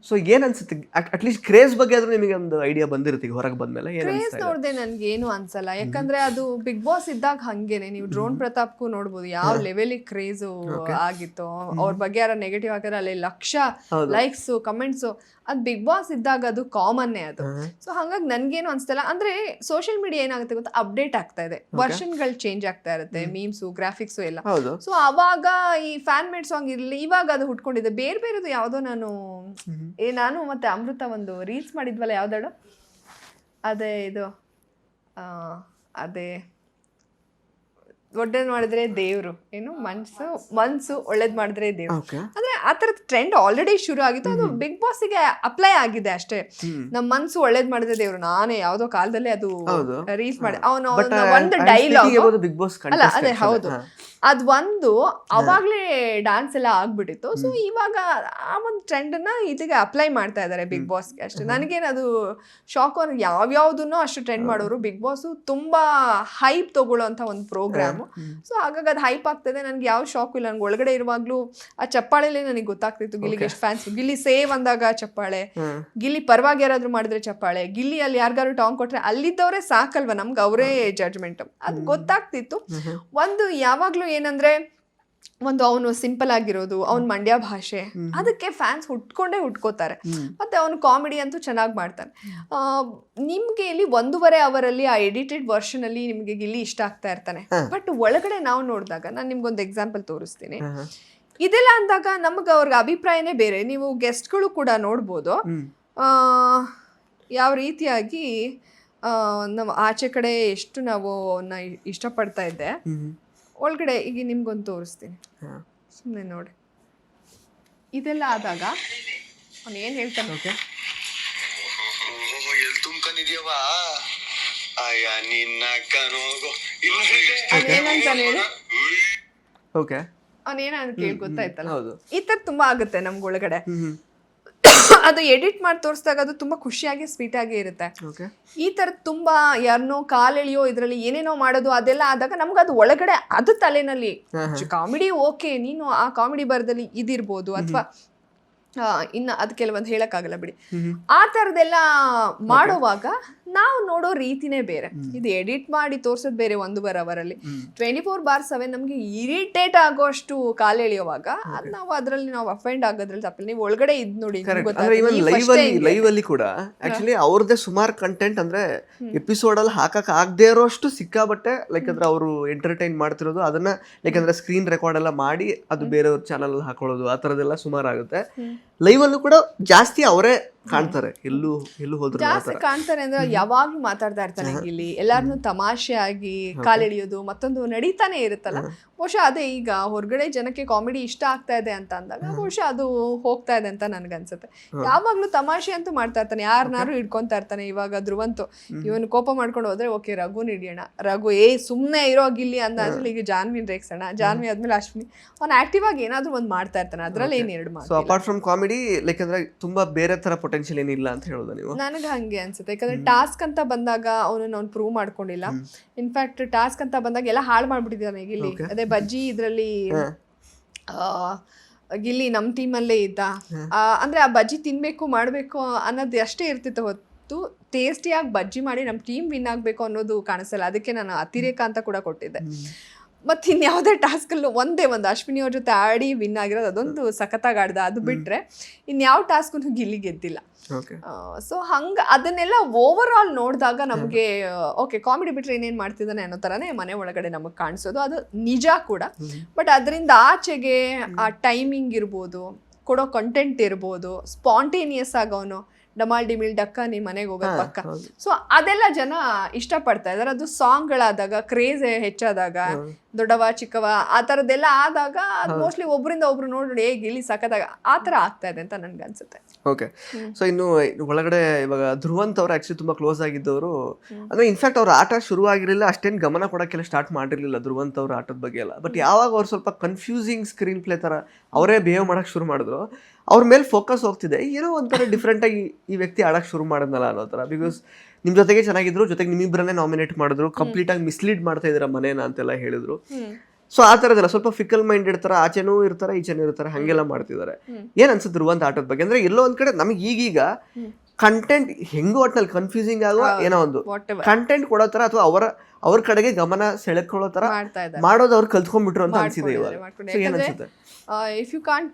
[SPEAKER 1] So ಏನ್ ಅನ್ಸುತ್ತೆ ಅಟ್ಲೀಸ್ಟ್ ಕ್ರೇಜ್ ಬಗ್ಗೆ ಆದ್ರೂ ನಿಮಗೆ ಒಂದು ಐಡಿಯಾ ಬಂದಿರುತ್ತೆ ಈಗ ಹೊರಗೆ ಬಂದ್ಮೇಲೆ?
[SPEAKER 2] ಕ್ರೇಜ್ ನೋಡ್ದೆ ನನ್ಗೆ ಏನು ಅನ್ಸಲ್ಲ, ಯಾಕಂದ್ರೆ ಅದು ಬಿಗ್ ಬಾಸ್ ಇದ್ದಾಗ ಹಂಗೇನೆ. ನೀವು ಡ್ರೋನ್ ಪ್ರತಾಪ್ಗೂ ನೋಡ್ಬೋದು ಯಾವ ಲೆವೆಲ್ ಕ್ರೇಜ್ ಆಗಿತ್ತು. ಅವ್ರ ಬಗ್ಗೆ ಯಾರ ನೆಗೆಟಿವ್ ಹಾಕಿದ್ರೆ ಅಲ್ಲಿ ಲಕ್ಷ ಲೈಕ್ಸ್ ಕಮೆಂಟ್ಸ್. ಅದು ಬಿಗ್ ಬಾಸ್ ಇದ್ದಾಗ ಅದು ಕಾಮನ್ನೇ ಅದು. ಸೊ ಹಂಗಾಗಿ ನನ್ಗೇನು ಅನ್ಸ್ತಲ್ಲ. ಅಂದ್ರೆ ಸೋಷಿಯಲ್ ಮೀಡಿಯಾ ಏನಾಗುತ್ತೆ ಗೊತ್ತಾ, ಅಪ್ಡೇಟ್ ಆಗ್ತಾ ಇದೆ, ವರ್ಷನ್ಗಳು ಚೇಂಜ್ ಆಗ್ತಾ ಇರುತ್ತೆ, ಮೀಮ್ಸು ಗ್ರಾಫಿಕ್ಸ್ ಎಲ್ಲ. ಸೊ ಅವಾಗ ಈ ಫ್ಯಾನ್ ಮೇಡ್ ಸಾಂಗ್ ಇರ್ಲಿ, ಇವಾಗ ಅದು ಹುಟ್ಕೊಂಡಿದೆ. ಬೇರೆ ಬೇರೆದು ಯಾವ್ದೋ ನಾನು ಮತ್ತೆ ಅಮೃತ ಒಂದು ರೀಲ್ಸ್ ಮಾಡಿದ್ವಲ್ಲ, ಯಾವ್ದಾಡು ಅದೇ ಇದು ಅದೇ ಒಳ್ಳೇದ್ ಮಾಡಿದ್ರೆ ದೇವ್ರು, ಏನು ಮನ್ಸು ಒಳ್ಳೇದ್ ಮಾಡಿದ್ರೆ ದೇವ್ರು. ಅಂದ್ರೆ ಆ ತರದ ಟ್ರೆಂಡ್ ಆಲ್ರೆಡಿ ಶುರು ಆಗಿತ್ತು. ಅದು ಬಿಗ್ ಬಾಸ್ಗೆ ಅಪ್ಲೈ ಆಗಿದೆ ಅಷ್ಟೇ. ನಮ್ ಮನ್ಸು ಒಳ್ಳೇದ್ ಮಾಡಿದ್ರೆ ದೇವ್ರು, ನಾನೇ ಯಾವ್ದೋ ಕಾಲದಲ್ಲಿ ಅದು ರೀಲ್ಸ್ ಮಾಡಿ ಅವನು ಒಂದು ಡೈಲಾಗ್
[SPEAKER 1] ಬಿಗ್ ಬಾಸ್
[SPEAKER 2] ಅಲ್ಲ, ಅದೇ ಹೌದು, ಅದ್ ಒಂದು ಅವಾಗ್ಲೇ ಡ್ಯಾನ್ಸ್ ಎಲ್ಲ ಆಗ್ಬಿಟ್ಟಿತ್ತು. ಸೊ ಇವಾಗ ಆ ಒಂದು ಟ್ರೆಂಡ್ ನ ಇಲ್ಲಿಗೆ ಅಪ್ಲೈ ಮಾಡ್ತಾ ಇದಾರೆ ಬಿಗ್ ಬಾಸ್ಗೆ ಅಷ್ಟೇ. ನನಗೇನದು ಶಾಕ್. ಅವ್ರು ಯಾವ್ಯಾವ್ದನ್ನೋ ಅಷ್ಟು ಟ್ರೆಂಡ್ ಮಾಡೋರು. ಬಿಗ್ ಬಾಸ್ ತುಂಬಾ ಹೈಪ್ ತಗೊಳ್ಳೋ ಅಂತ ಒಂದು ಪ್ರೋಗ್ರಾಮ್. ಸೊ ಹಾಗಾಗಿ ಅದು ಹೈಪ್ ಆಗ್ತದೆ. ನನ್ಗೆ ಯಾವ ಶಾಕ್ ಇಲ್ಲ. ನನ್ಗೆ ಒಳಗಡೆ ಇರುವಾಗ್ಲೂ ಆ ಚಪ್ಪಾಳೆಲೆ ನನಗೆ ಗೊತ್ತಾಗ್ತಿತ್ತು ಗಿಲ್ಲಿಗೆ ಎಷ್ಟು ಫ್ಯಾನ್ಸ್. ಗಿಲ್ಲಿ ಸೇವ್ ಅಂದಾಗ ಚಪ್ಪಾಳೆ, ಗಿಲ್ಲಿ ಪರವಾಗಿ ಯಾರಾದ್ರೂ ಮಾಡಿದ್ರೆ ಚಪ್ಪಾಳೆ, ಗಿಲ್ಲಿ ಅಲ್ಲಿ ಯಾರಿಗಾರು ಟಾಂಗ್ ಕೊಟ್ರೆ ಅಲ್ಲಿದ್ದವರೇ ಸಾಕಲ್ವಾ ನಮ್ಗೆ, ಅವರೇ ಜಡ್ಜ್ಮೆಂಟ್. ಅದು ಗೊತ್ತಾಗ್ತಿತ್ತು. ಒಂದು ಯಾವಾಗ್ಲೂ ಏನಂದ್ರೆ ಒಂದು ಅವನು ಸಿಂಪಲ್ ಆಗಿರೋದು, ಅವ್ನ ಮಂಡ್ಯ ಭಾಷೆ, ಅದಕ್ಕೆ ಫ್ಯಾನ್ಸ್ ಹುಟ್ಕೋತಾರೆ. ಮತ್ತೆ ಅವನು ಕಾಮಿಡಿ ಅಂತೂ ಚೆನ್ನಾಗಿ ಮಾಡ್ತಾನೆ. ನಿಮ್ಗೆ ಇಲ್ಲಿ 1.5 ಅವರಲ್ಲಿ ಆ ಎಡಿಟೆಡ್ ವರ್ಷನ್ ಅಲ್ಲಿ ನಿಮ್ಗೆ ಗಿಲ್ಲಿ ಇಷ್ಟ ಆಗ್ತಾ ಇರ್ತಾನೆ. ಬಟ್ ಒಳಗಡೆ ನಾವು ನೋಡಿದಾಗ ನಾನು ನಿಮ್ಗೊಂದು ಎಕ್ಸಾಂಪಲ್ ತೋರಿಸ್ತೀನಿ. ಇದೆಲ್ಲ ಅಂದಾಗ ನಮ್ಗೆ ಅವ್ರಿಗೆ ಅಭಿಪ್ರಾಯನೇ ಬೇರೆ. ನೀವು ಗೆಸ್ಟ್ಗಳು ಕೂಡ ನೋಡ್ಬೋದು ಯಾವ ರೀತಿಯಾಗಿ ನಾವು ಆಚೆ ಕಡೆ ಎಷ್ಟು ನಾವು ಅವನ್ನ ಇಷ್ಟಪಡ್ತಾ ಇದ್ದೆ. ಒಳಗಡೆ ಈಗ ನಿಮ್ಗೊಂದು ತೋರಿಸ್ತೀನಿ, ಸುಮ್ಮನೆ ನೋಡಿ. ಇದೆಲ್ಲ ಆದಾಗ ಅವ್ನು ಏನ್ ಹೇಳ್ತಾನೆ, ಏನಂತಾನೆ ಹೇಳಿ, ಅವನೇನಂತ ಕೇಳಿ ಗೊತ್ತಾಯ್ತಲ್ಲ. ಈ ತರ ತುಂಬಾ ಆಗುತ್ತೆ ನಮ್ಗೆ ಒಳಗಡೆ. ಅದು ಎಡಿಟ್ ಮಾಡಿ ತೋರಿಸಿದಾಗ ಅದು ತುಂಬಾ ಖುಷಿಯಾಗಿ ಸ್ವೀಟ್ ಆಗಿ ಇರುತ್ತೆ. ಈ ತರ ತುಂಬಾ ಯಾರನ್ನೋ ಕಾಲೆಳೆಯೋ ಇದ್ರಲ್ಲಿ ಏನೇನೋ ಮಾಡೋದು ಅದೆಲ್ಲ ಆದಾಗ ನಮ್ಗೆ ಅದು ಒಳಗಡೆ ಅದು ತಲೆನಲ್ಲಿ ಕಾಮಿಡಿ ಓಕೆ, ನೀನು ಆ ಕಾಮಿಡಿ ಬರದಲ್ಲಿ ಇದಿರ್ಬೋದು ಅಥವಾ ಇನ್ನ ಅದು ಕೆಲವೊಂದು ಹೇಳಕ್ಕಾಗಲ್ಲ ಬಿಡಿ. ಆ ತರದೆಲ್ಲ ಮಾಡುವಾಗ ನಾವು ನೋಡೋ ರೀತಿನೇ ಬೇರೆ. ಇದು ಎಡಿಟ್ ಮಾಡಿ ತೋರ್ಸೋದ್ ಬೇರೆ 1.5 ಅವರಲ್ಲಿ. 24/7 ನಮ್ಗೆ ಇರಿಟೇಟ್ ಆಗೋಷ್ಟು ಕಾಲೆಳೆಯುವಾಗ ಅದ್ ನಾವು ಅದ್ರಲ್ಲಿ ನಾವು ಅಫೆಂಡ್ ಆಗೋದ್ರಲ್ಲಿ ತಪ್ಪಿಲ್ಲ. ನೀವು ಒಳಗಡೆ ಇದ್ ನೋಡಿ
[SPEAKER 1] ಲೈವ್ ಅಲ್ಲಿ ಕೂಡ ಆಕ್ಚುಲಿ ಅವ್ರದ್ದೇ ಸುಮಾರು ಕಂಟೆಂಟ್ ಅಂದ್ರೆ ಎಪಿಸೋಡ್ ಅಲ್ಲಿ ಹಾಕಕ್ ಆಗದೆ ಇರೋಷ್ಟು ಸಿಕ್ಕಾಬಟ್ಟೆ ಲೈಕ್ ಅಂದ್ರೆ ಅವರು ಎಂಟರ್ಟೈನ್ ಮಾಡ್ತಿರೋದು, ಅದನ್ನ ಲೈಕ್ ಅಂದ್ರೆ ಸ್ಕ್ರೀನ್ ರೆಕಾರ್ಡ್ ಎಲ್ಲ ಮಾಡಿ ಅದು ಬೇರೆಯವ್ರ ಚಾನಲ್ ಹಾಕೊಳ್ಳೋದು ಆ ತರದೆಲ್ಲ ಸುಮಾರು ಆಗುತ್ತೆ. ಲೈವ್ ಅಲ್ಲೂ ಕೂಡ ಜಾಸ್ತಿ ಅವರೇ ಕಾಣ್ತಾರೆ, ಎಲ್ಲೂ ಹೋದ್ರು
[SPEAKER 2] ಜಾಸ್ತಿ ಕಾಣ್ತಾರೆ. ಅಂದ್ರೆ ಯಾವಾಗ್ಲೂ ಮಾತಾಡ್ತಾ ಇರ್ತಾನೆ ಇಲ್ಲಿ, ಎಲ್ಲಾರ್ನು ತಮಾಷೆ ಆಗಿ ಕಾಲೆಳೆಯೋದು ಮತ್ತೊಂದು ನಡೀತಾನೆ ಇರುತ್ತಲ್ಲ. ಬಹುಶಃ ಅದೇ ಈಗ ಹೊರಗಡೆ ಜನಕ್ಕೆ ಕಾಮಿಡಿ ಇಷ್ಟ ಆಗ್ತಾ ಇದೆ ಅಂತ ಅಂದಾಗ ಬಹುಶಃ ಅದು ಹೋಗ್ತಾ ಇದೆ ಅಂತ ನನ್ಗನ್ಸುತ್ತೆ. ಯಾವಾಗ್ಲೂ ತಮಾಷೆ ಅಂತೂ ಮಾಡ್ತಾ ಇರ್ತಾನೆ, ಯಾರನ್ನಾರು ಹಿಡ್ಕೊಂತಾ ಇರ್ತಾನೆ. ಇವಾಗ ಧ್ರುವಂತು ಇವನು ಕೋಪ ಮಾಡ್ಕೊಂಡು ಹೋದ್ರೆ ಓಕೆ ರಘುನ್ ಹಿಡಿಯೋಣ, ರಘು ಸುಮ್ನೆ ಇರೋ ಗಿಲ್ಲಿ ಅಂದಾದ್ಮೇಲೆ ಈಗ ಜಾನ್ವಿನ್ ರೇಗ್ಸೋಣ, ಜಾನ್ವಿ ಆದ್ಮೇಲೆ ಅಶ್ವಿನಿ. ಅವ್ನು ಆಕ್ಟಿವ್ ಆಗಿ ಏನಾದ್ರು ಒಂದ್ ಮಾಡ್ತಾ ಇರ್ತಾನೆ, ಅದ್ರಲ್ಲಿ ಏನ್ ಎರಡು ಮಾತು.
[SPEAKER 1] Apart from comedy already like ಅಂದ್ರೆ ತುಂಬಾ ಬೇರೆ ತರ ಪೊಟೆನ್ಶಿಯಲ್ ಏನಿಲ್ಲ ಅಂತ ಹೇಳೋದು ನೀವು?
[SPEAKER 2] ನನಗೆ ಹಂಗೆ ಅನ್ಸುತ್ತೆ, ಯಾಕಂದ್ರೆ ಟಾಸ್ಕ್ ಅಂತ ಬಂದಾಗ ಅವ್ನು ಪ್ರೂವ್ ಮಾಡ್ಕೊಂಡಿಲ್ಲ. ಇನ್ಫ್ಯಾಕ್ಟ್ ಟಾಸ್ಕ್ ಅಂತ ಬಂದಾಗ ಎಲ್ಲ ಹಾಳು ಮಾಡ್ಬಿಟ್ಟಿದ್ದಾನೆ ಗಿಲ್ಲಿ. ಅದೇ ಬಜ್ಜಿ ಇದ್ರಲ್ಲಿ ಗಿಲ್ಲಿ ನಮ್ಮ ಟೀಮಲ್ಲೇ ಇದ್ದ. ಅಂದ್ರೆ ಆ ಬಜ್ಜಿ ತಿನ್ಬೇಕು ಮಾಡಬೇಕು ಅನ್ನೋದು ಅಷ್ಟೇ ಇರ್ತಿತ್ತು ಹೊತ್ತು ಟೇಸ್ಟಿಯಾಗಿ ಬಜ್ಜಿ ಮಾಡಿ ನಮ್ಮ ಟೀಮ್ ವಿನ್ ಆಗಬೇಕು ಅನ್ನೋದು ಕಾಣಿಸಲ್ಲ. ಅದಕ್ಕೆ ನಾನು ಅತಿರೇಕ ಅಂತ ಕೂಡ ಕೊಟ್ಟಿದ್ದೆ. ಮತ್ತು ಇನ್ಯಾವುದೇ ಟಾಸ್ಕಲ್ಲೂ ಒಂದೇ ಒಂದು ಅಶ್ವಿನಿ ಅವ್ರ ಜೊತೆ ಆಡಿ ವಿನ್ ಆಗಿರೋದು, ಅದೊಂದು ಸಖತ್ತಾಗಿ ಆಡ್ದ. ಅದು ಬಿಟ್ಟರೆ ಇನ್ಯಾವ ಟಾಸ್ಕು ಗಿಲ್ಲಿ ಗೆದ್ದಿಲ್ಲ. ಸೊ ಹಂಗೆ ಅದನ್ನೆಲ್ಲ ಓವರ್ ಆಲ್ ನೋಡಿದಾಗ ನಮಗೆ ಓಕೆ, ಕಾಮಿಡಿ ಬಿಟ್ಟರೆ ಏನೇನು ಮಾಡ್ತಿದ್ದಾನೆ ಅನ್ನೋ ಥರನೇ ಮನೆ ಒಳಗಡೆ ನಮಗೆ ಕಾಣಿಸೋದು. ಅದು ನಿಜ ಕೂಡ. ಬಟ್ ಅದರಿಂದ ಆಚೆಗೆ ಆ ಟೈಮಿಂಗ್ ಇರ್ಬೋದು, ಕೊಡೋ ಕಂಟೆಂಟ್ ಇರ್ಬೋದು, ಸ್ಪಾಂಟೇನಿಯಸ್ ಆಗೋನು ಡಮಾಲ್ ಡಿಮಿಲ್ ಡಕ್ಕ ನೀ ಮನೆಗೆ ಹೋಗೋದು ಪಕ್ಕ. ಸೊ ಅದೆಲ್ಲ ಜನ ಇಷ್ಟಪಡ್ತಾ ಇದಾರೆ. ಅದು ಸಾಂಗ್ಗಳಾದಾಗ, ಕ್ರೇಜ್ ಹೆಚ್ಚಾದಾಗ, ದೊಡ್ಡವ ಚಿಕ್ಕವ ಆ ಥರದ್ದೆಲ್ಲ ಆದಾಗ ಅದು ಮೋಸ್ಟ್ಲಿ ಒಬ್ಬರಿಂದ ಒಬ್ರು ನೋಡಿ ಗಿಲ್ಲಿ ಸಖತ್ತಾಗ ಆ ಥರ ಆಗ್ತಾ ಇದೆ ಅಂತ ನನ್ಗೆ ಅನ್ಸುತ್ತೆ.
[SPEAKER 1] ಓಕೆ, ಸೊ ಇನ್ನು ಒಳಗಡೆ ಇವಾಗ ಧ್ರುವಂತ್ ಅವ್ರು ಆಕ್ಚುಲಿ ತುಂಬಾ ಕ್ಲೋಸ್ ಆಗಿದ್ದವರು. ಅಂದ್ರೆ ಇನ್ಫ್ಯಾಕ್ಟ್ ಅವ್ರ ಆಟ ಶುರು ಆಗಿರಲಿಲ್ಲ, ಅಷ್ಟೇನು ಗಮನ ಕೊಡೋಕ್ಕೆಲ್ಲ ಸ್ಟಾರ್ಟ್ ಮಾಡಿರ್ಲಿಲ್ಲ ಧ್ರುವಂತ್ ಅವ್ರ ಆಟದ ಬಗ್ಗೆ ಎಲ್ಲ. ಬಟ್ ಯಾವಾಗ ಅವ್ರು ಸ್ವಲ್ಪ ಕನ್ಫ್ಯೂಸಿಂಗ್ ಸ್ಕ್ರೀನ್ ಪ್ಲೇ ತರ ಅವರೇ ಬಿಹೇವ್ ಮಾಡಕ್ ಶುರು ಮಾಡಿದ್ರು, ಅವ್ರ ಮೇಲೆ ಫೋಕಸ್ ಹೋಗ್ತಿದೆ. ಏನೋ ಒಂಥರ ಡಿಫ್ರೆಂಟ್ ಆಗಿ ಈ ವ್ಯಕ್ತಿ ಆಡಕ್ ಶುರು ಮಾಡಿದ್ನಲ್ಲ ಅನ್ನೋ ತರ. ಬಿಕಾಸ್ ನಿಮ್ ಜೊತೆಗೆ ಚೆನ್ನಾಗಿದ್ರು, ಜೊತೆಗೆ ನಿಮ್ಮಿಬ್ಬರನ್ನೇ ನಾಮಿನೇಟ್ ಮಾಡಿದ್ರು, ಕಂಪ್ಲೀಟ್ ಆಗಿ ಮಿಸ್ಲೀಡ್ ಮಾಡ್ತಾ ಇದ್ರ ಮನೇನ ಅಂತೆಲ್ಲ ಹೇಳಿದ್ರು. ಸೊ ಆ ಥರದಲ್ಲ ಸ್ವಲ್ಪ ಫಿಕಲ್ ಮೈಂಡ್ ಇರ್ತಾರೆ, ಆಚೆನೂ ಇರ್ತಾರೆ ಈಚೆನೂ ಇರ್ತಾರೆ, ಹಂಗೆಲ್ಲ ಮಾಡ್ತಿದ್ದಾರೆ. ಏನ್ ಅನ್ಸುತ್ತೆ ಧ್ರುವಂತ್ ಆಟದ ಬಗ್ಗೆ? ಅಂದ್ರೆ ಎಲ್ಲೋ ಒಂದ್ ಕಡೆ ನಮಗೆ ಈಗೀಗ ಕಂಟೆಂಟ್ ಹೆಂಗೋ ಒಟ್ನಲ್ಲಿ ಕನ್ಫ್ಯೂಸಿಂಗ್ ಆಗೋ ಏನೋ ಒಂದು ಕಂಟೆಂಟ್ ಕೊಡೋ ತರ ಅಥವಾ ಅವ್ರ ಕಡೆಗೆ ಗಮನ ಸೆಳೆಕೊಳ್ಳೋ ತರ ಮಾಡೋದು ಅವ್ರು ಕಲ್ತ್ಕೊಂಡ್ಬಿಟ್ರು ಅಂತ ಅನ್ಸಿದೆ ಇವಾಗ. ಏನ್ ಅನ್ಸುತ್ತೆ?
[SPEAKER 2] ಇಫ್ ಯು ಕಾಂಟ್